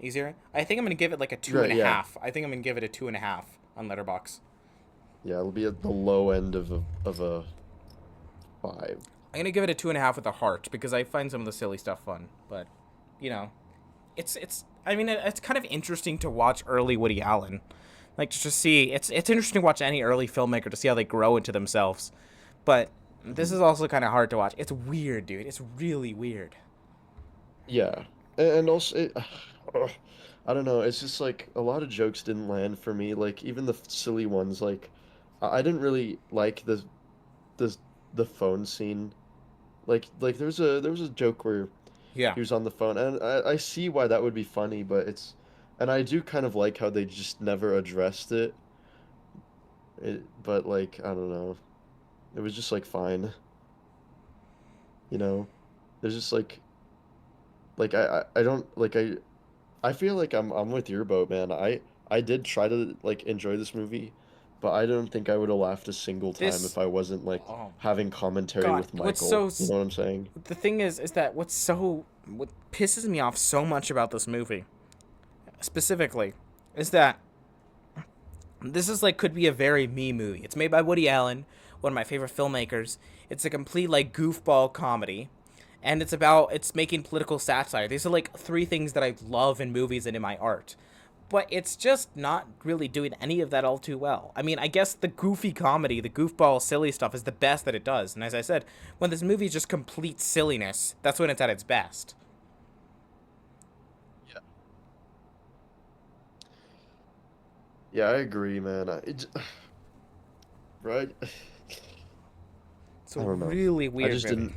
easier. I think I'm gonna give it like a two and Right, a yeah. half. I think I'm gonna give it a 2.5 on Letterbox. Yeah, it'll be at the low end of a 5. I'm gonna give it a 2.5 with a heart because I find some of the silly stuff fun. But, you know, it's. I mean, it's kind of interesting to watch early Woody Allen, like to just see. It's interesting to watch any early filmmaker to see how they grow into themselves. But this Hmm. is also kind of hard to watch. It's weird, dude. It's really weird. Yeah. And also, ugh, I don't know, it's just like a lot of jokes didn't land for me. Like, even the silly ones, like, I didn't really like the, the phone scene. Like there was a joke where Yeah. he was on the phone, and I see why that would be funny, but and I do kind of like how they just never addressed it. But like I don't know, it was just like fine, you know. There's just like I don't like I feel like I'm with your boat, man. I did try to like enjoy this movie, but I don't think I would have laughed a single time if This, I wasn't like oh having commentary God, with Michael. You know what I'm saying? the thing is that what pisses me off so much about this movie specifically is that this is like could be a very me movie. It's made by Woody Allen, one of my favorite filmmakers. It's a complete like goofball comedy, and it's making political satire. These are like three things that I love in movies and in my art. But it's just not really doing any of that all too well. I mean, I guess the goofy comedy, the goofball silly stuff is the best that it does. And as I said, when this movie is just complete silliness, that's when it's at its best. Yeah. Yeah, I agree, man. Right? It's a I don't know. really I weird just movie. didn't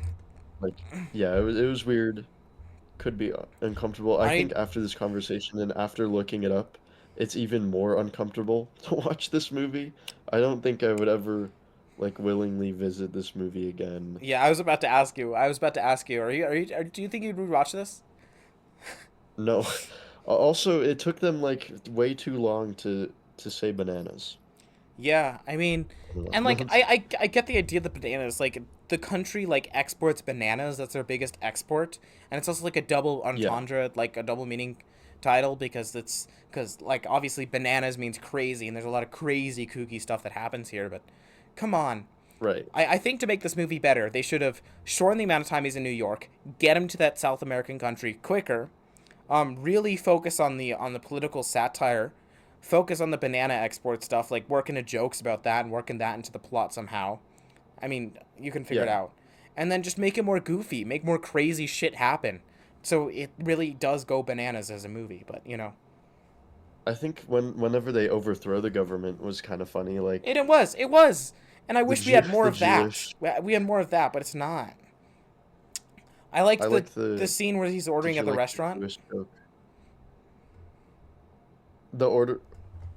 like. Yeah, it was weird. Could be uncomfortable. I I think after this conversation and after looking it up, it's even more uncomfortable to watch this movie. I don't think I would ever like willingly visit this movie again. Yeah, I was about to ask you. I was about to ask you. Do you think you'd rewatch this? No. Also, it took them like way too long to say bananas. Yeah, I mean, I don't and like know. I get the idea that bananas like the country like exports bananas. That's their biggest export, and it's also like a double Yeah, entendre, like a double meaning title because like obviously bananas means crazy, and there's a lot of crazy kooky stuff that happens here. But come on, right. I think to make this movie better, they should have shortened the amount of time he's in New York, get him to that South American country quicker, really focus on the political satire, focus on the banana export stuff, like working the jokes about that and working that into the plot somehow. I mean, you can figure it Yeah. out. And then just make it more goofy, make more crazy shit happen. So it really does go bananas as a movie, but I think whenever they overthrow the government was kind of funny. Like it was. And I wish we had more The of that. Jewish. We had more of that, but it's not. I I liked the like the the. scene where he's Did ordering you at the like the restaurant, Jewish joke? The order.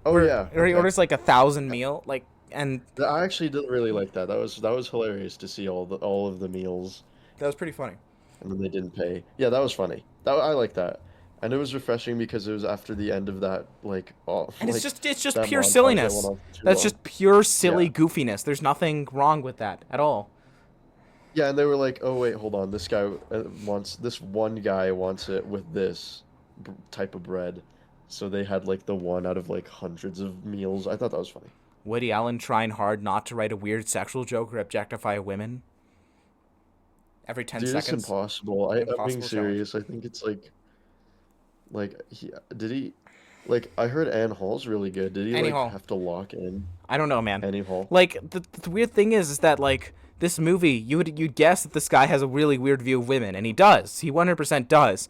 Oh where yeah. he Okay. orders like 1,000 meal, like, and I actually didn't really like that. That was hilarious to see all of the meals that was pretty funny. and then they didn't pay. Yeah, that was funny. That I like that. And it was refreshing because it was after the end of that like And it's like just that pure montage that went silliness. on for too That's long. just pure silly Yeah. goofiness. There's nothing wrong with that at all. Yeah, and they were like, "Oh wait, hold on. This guy wants this one guy wants it with this type of bread." So they had like the one out of like hundreds of meals. I thought that was funny. Woody Allen trying hard not to write a weird sexual joke or objectify women every 10 Dude, it's seconds. impossible. I'm being Impossible challenge. serious. I think it's like he like I heard Ann Hall's really good. Did he like Anyhow, have to lock in I don't know, man. Annie Hall? Like the weird thing is that like this movie, you'd guess that this guy has a really weird view of women, and he does. He 100% does.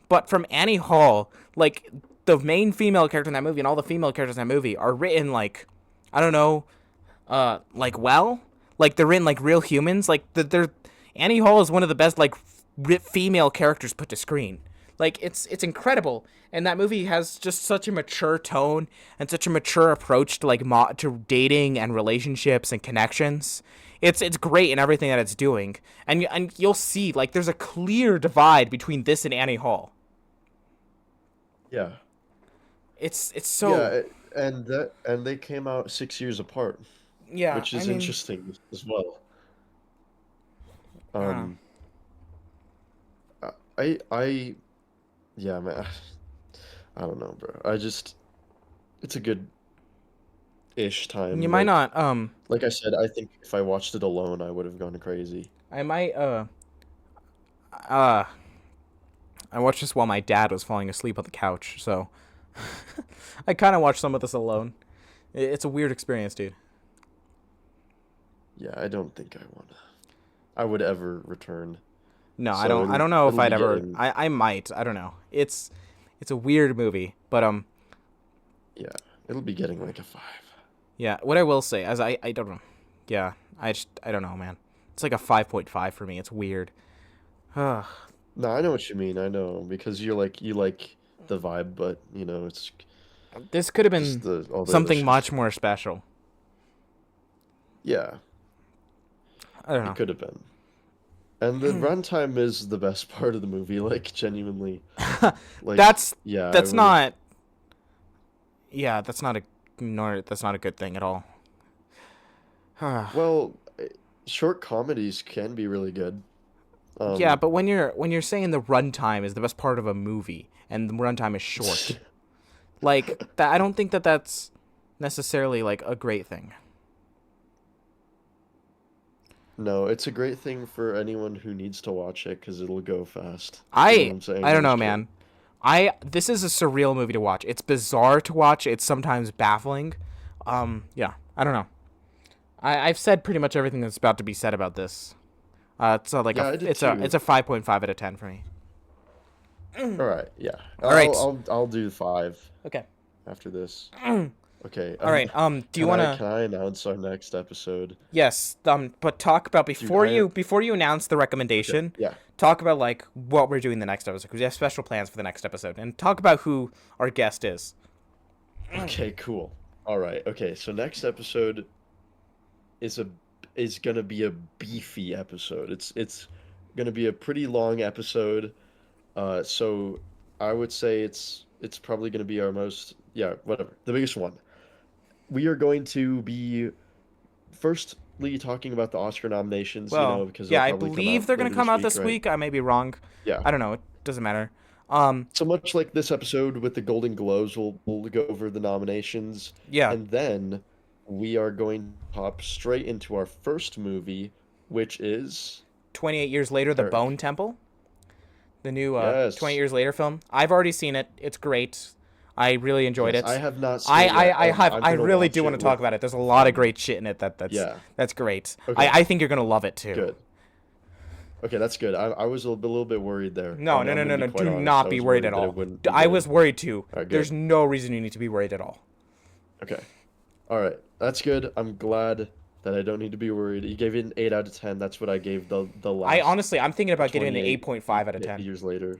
But from Annie Hall, like the main female character in that movie and all the female characters in that movie are written like, I don't know, like well, like they're written like real humans. Like they're Annie Hall is one of the best like female characters put to screen. Like it's incredible, and that movie has just such a mature tone and such a mature approach to like to dating and relationships and connections. It's great in everything that it's doing, and you'll see like there's a clear divide between this and Annie Hall. Yeah. It's Yeah, so and they came out 6 years apart, yeah. which I is mean, interesting as well. I don't know. Um, I yeah, man. I don't know, bro. It's a good-ish You time. might not. Like I said, I think if I watched it alone, I would have gone crazy. I might. Uh. I watched this while my dad was falling asleep on the couch, so I kind of watched some of this alone. It's a weird experience, dude. Yeah, I don't think I would ever return. No, I So don't. I don't know if it'll be I'd ever. getting I might. I don't know. It's a weird movie, but yeah, it'll be getting like a 5. yeah. What I will say, as I don't know. Yeah, I don't know, man. It's like a 5.5 for me. It's weird. Ugh. No, I know what you mean. I know because you like the vibe, but it's This could have just been the all the other something shit. much more special. Yeah, I don't it know. could have been. And the runtime is the best part of the movie, like genuinely. Like, that's yeah, I that's would have. not. Yeah, that's not a nor that's not a good thing at all. Well, short comedies can be really good. Yeah, Um, but when you're saying the runtime is the best part of a movie and the runtime is short, like that, I don't think that that's necessarily like a great thing. no, it's a great thing for anyone who needs to watch it because it'll go fast. You know what I I'm saying? I don't Really know, short. man. I This is a surreal movie to watch. It's bizarre to watch. It's sometimes baffling. Yeah, I don't know. I've said pretty much everything that's about to be said about this. It's a, like a Yeah, I did it's a too. it's a 5.5 out of 10 for me. All right, yeah. All right. I'll do five Okay. after this. Okay. All right. Do you wanna? Can I announce our next episode? Yes. But talk about Dude, before you announce the okay, recommendation. yeah. Talk about like what we're doing the next episode because we have special plans for the next episode, and talk about who our guest is. Okay, cool. All right. Okay, so next episode is a is gonna be a beefy episode. It's gonna be a pretty long episode. So I would say it's probably gonna be our most, yeah, whatever, the biggest one. We are going to be firstly talking about the Oscar nominations, Well, because they'll yeah, I probably come believe out they're gonna later come this out week, this right? week. I may be wrong. Yeah. I don't know. It doesn't matter. Um, So much like this episode with the Golden Globes, we'll go over the nominations, yeah. and then we are going to hop straight into our first movie, which is 28 years later, The Eric. Bone Temple, the new 28 Yes. years later film. I've already seen it. It's great. I really enjoyed Yes, I it. have not seen I, it I, yet. I have I'm I gonna really do watch want it to talk with about it. There's a lot of um great shit in it yeah. that's great. Okay, I think you're gonna love it too. good. Okay, that's good. I was a little bit worried there. No, no, I'm no, gonna no, be no. quite Do honest. not I be was worried at worried that it all. wouldn't be I good. was worried too. All right, There's good. no reason you need to be worried at all. Okay. All right. That's good. I'm glad that I don't need to be worried. You gave it an 8 out of 10. That's what I gave the I last honestly, I'm thinking about getting an 28 8.5 out of 10. years later.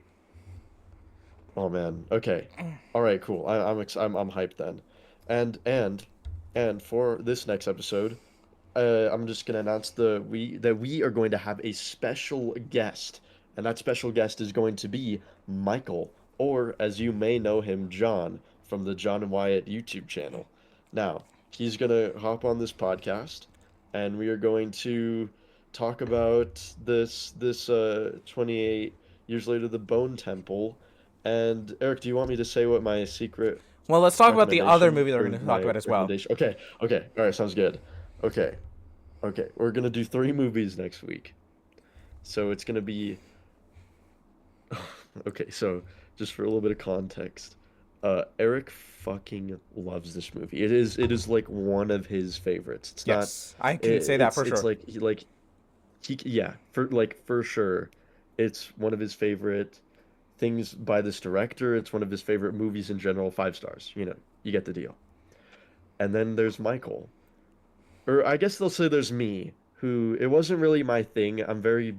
Oh man. Okay. All right, cool. I'm hyped then. And and and for this next episode, I'm just gonna announce that we are going to have a special guest, and that special guest is going to be Michael, or as you may know him, John, from the John and Wyatt YouTube channel. Now, he's gonna hop on this podcast, and we are going to talk about this 28 years later, the Bone Temple. And Eric, do you want me to say what my secret Well, let's talk about the other recommendation movie that we're or going to talk my about as well. recommendation? Okay, okay, all right, sounds good. Okay, okay, we're gonna do three movies next week. So it's gonna be okay. So just for a little bit of context, Eric fucking loves this movie. It is like one of his favorites. It's not. Yes, I can say that for It's sure. like he yeah, for sure, it's one of his favorite things by this director. It's one of his favorite movies in general. 5 stars. You get the deal. And then there's Michael, or I guess they'll say there's me, who it wasn't really my thing. I'm very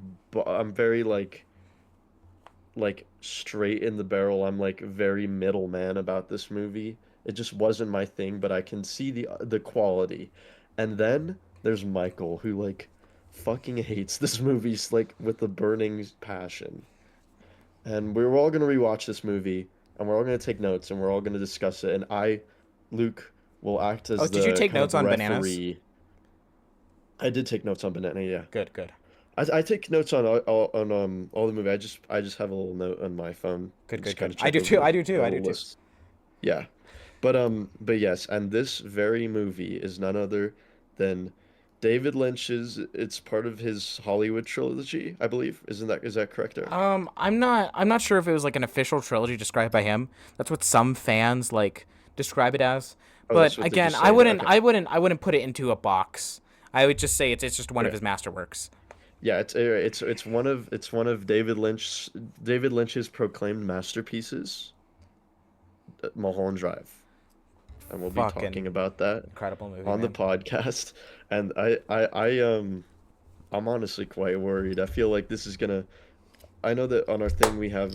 like straight in the barrel. I'm like very middleman about this movie. It just wasn't my thing, but I can see the quality. And then there's Michael, who like fucking hates this movie like with a burning passion. And we're all gonna rewatch this movie, and we're all gonna take notes, and we're all gonna discuss it. And Luke, will act Oh, as did you the take kind notes of on Bananas? referee. I did take notes on Banana, yeah. Good, good, I take notes on all the movie. I just have a little note on my phone, good, good, just kind good. of I check do over too. I do the too. I do little too. list. Yeah, but yes, and this very movie is none other than David Lynch's. It's part of his Hollywood trilogy, I believe. Is that correct, Eric? I'm not sure if it was like an official trilogy described by him. That's what some fans like describe it as. Oh, But that's what they again, just I say. wouldn't, Okay. I wouldn't, I wouldn't put it into a box. I would just say it's just one of Okay. his masterworks. Yeah, it's one of David Lynch's proclaimed masterpieces, Mulholland Drive, and we'll be Fucking talking about that incredible movie, on the man. podcast. And I'm honestly quite worried. I feel like this is gonna. I know that on our thing we have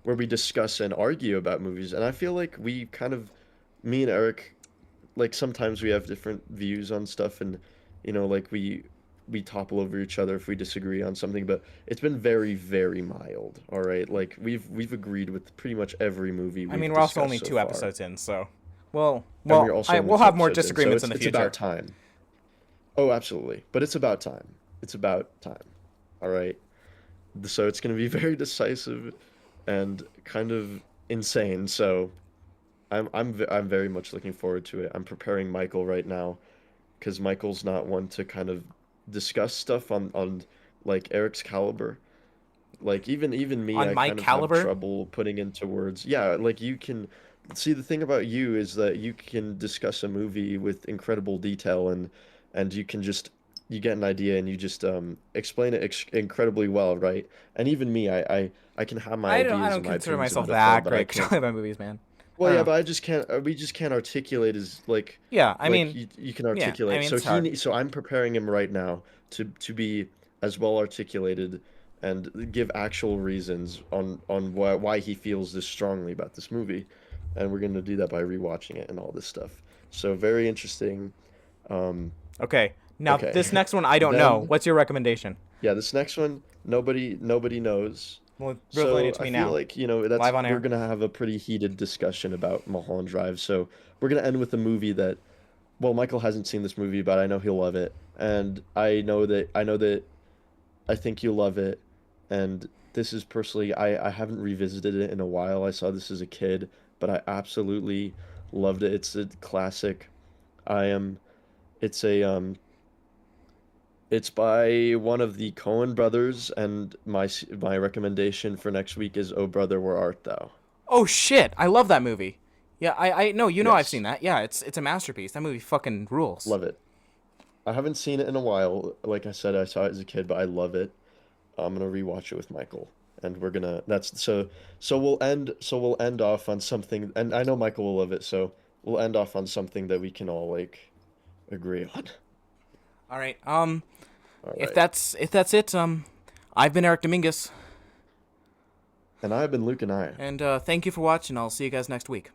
where we discuss and argue about movies, and I feel like we kind of, me and Eric, like sometimes we have different views on stuff, and like we topple over each other if we disagree on something, but it's been very, very mild. All right, like we've agreed with pretty much every movie I we've mean, we're also discussed only so two far. episodes in, so and we're also in We'll this have more episode. So disagreements in the it's future. about time. Oh, absolutely. But it's about time. It's about time. All right. So it's going to be very decisive and kind of insane. So I'm very much looking forward to it. I'm preparing Michael right now because Michael's not one to kind of discuss stuff on like Eric's caliber. Like even me, On I my kind of have caliber, trouble putting into words. Yeah, like you can see the thing about you is that you can discuss a movie with incredible detail and you can just you get an idea and you just explain it incredibly well, right? And even me, I can have my I ideas don't and my consider opinions myself about a film, that but I great can't. about movies, man. I Well, don't yeah, know. but I just can't. We just can't articulate as Yeah, I like mean, you can yeah, I articulate. mean So it's hard. so I'm preparing him right now to be as well articulated and give actual reasons on why he feels this strongly about this movie, and we're gonna do that by rewatching it and all this stuff. So very interesting. Um, Okay, now okay, this next one I don't know. then What's your recommendation? yeah, this next one nobody knows. Well, reveal it So to I me feel now, like, you know, that's live on we're air. gonna have a pretty heated discussion about Mulholland Drive. So we're gonna end with a movie that, well, Michael hasn't seen this movie, but I know he'll love it, and I know that I think you'll love it. And this is personally, I haven't revisited it in a while. I saw this as a kid, but I absolutely loved it. It's a classic. I am. It's a It's by one of the Coen brothers, and my recommendation for next week is Oh Brother, Where Art Thou? Oh shit, I love that movie. Yeah, I no, you know I've seen Yes, that. Yeah, it's a masterpiece. That movie fucking rules. love it. I haven't seen it in a while. Like I said, I saw it as a kid, but I love it. I'm gonna rewatch it with Michael, and we're gonna. That's so we'll end off on something, and I know Michael will love it. So we'll end off on something that we can all like agree on. All right. All If right. that's it, I've been Eric Dominguez, And I've been Luke and I. and thank you for watching. I'll see you guys next week.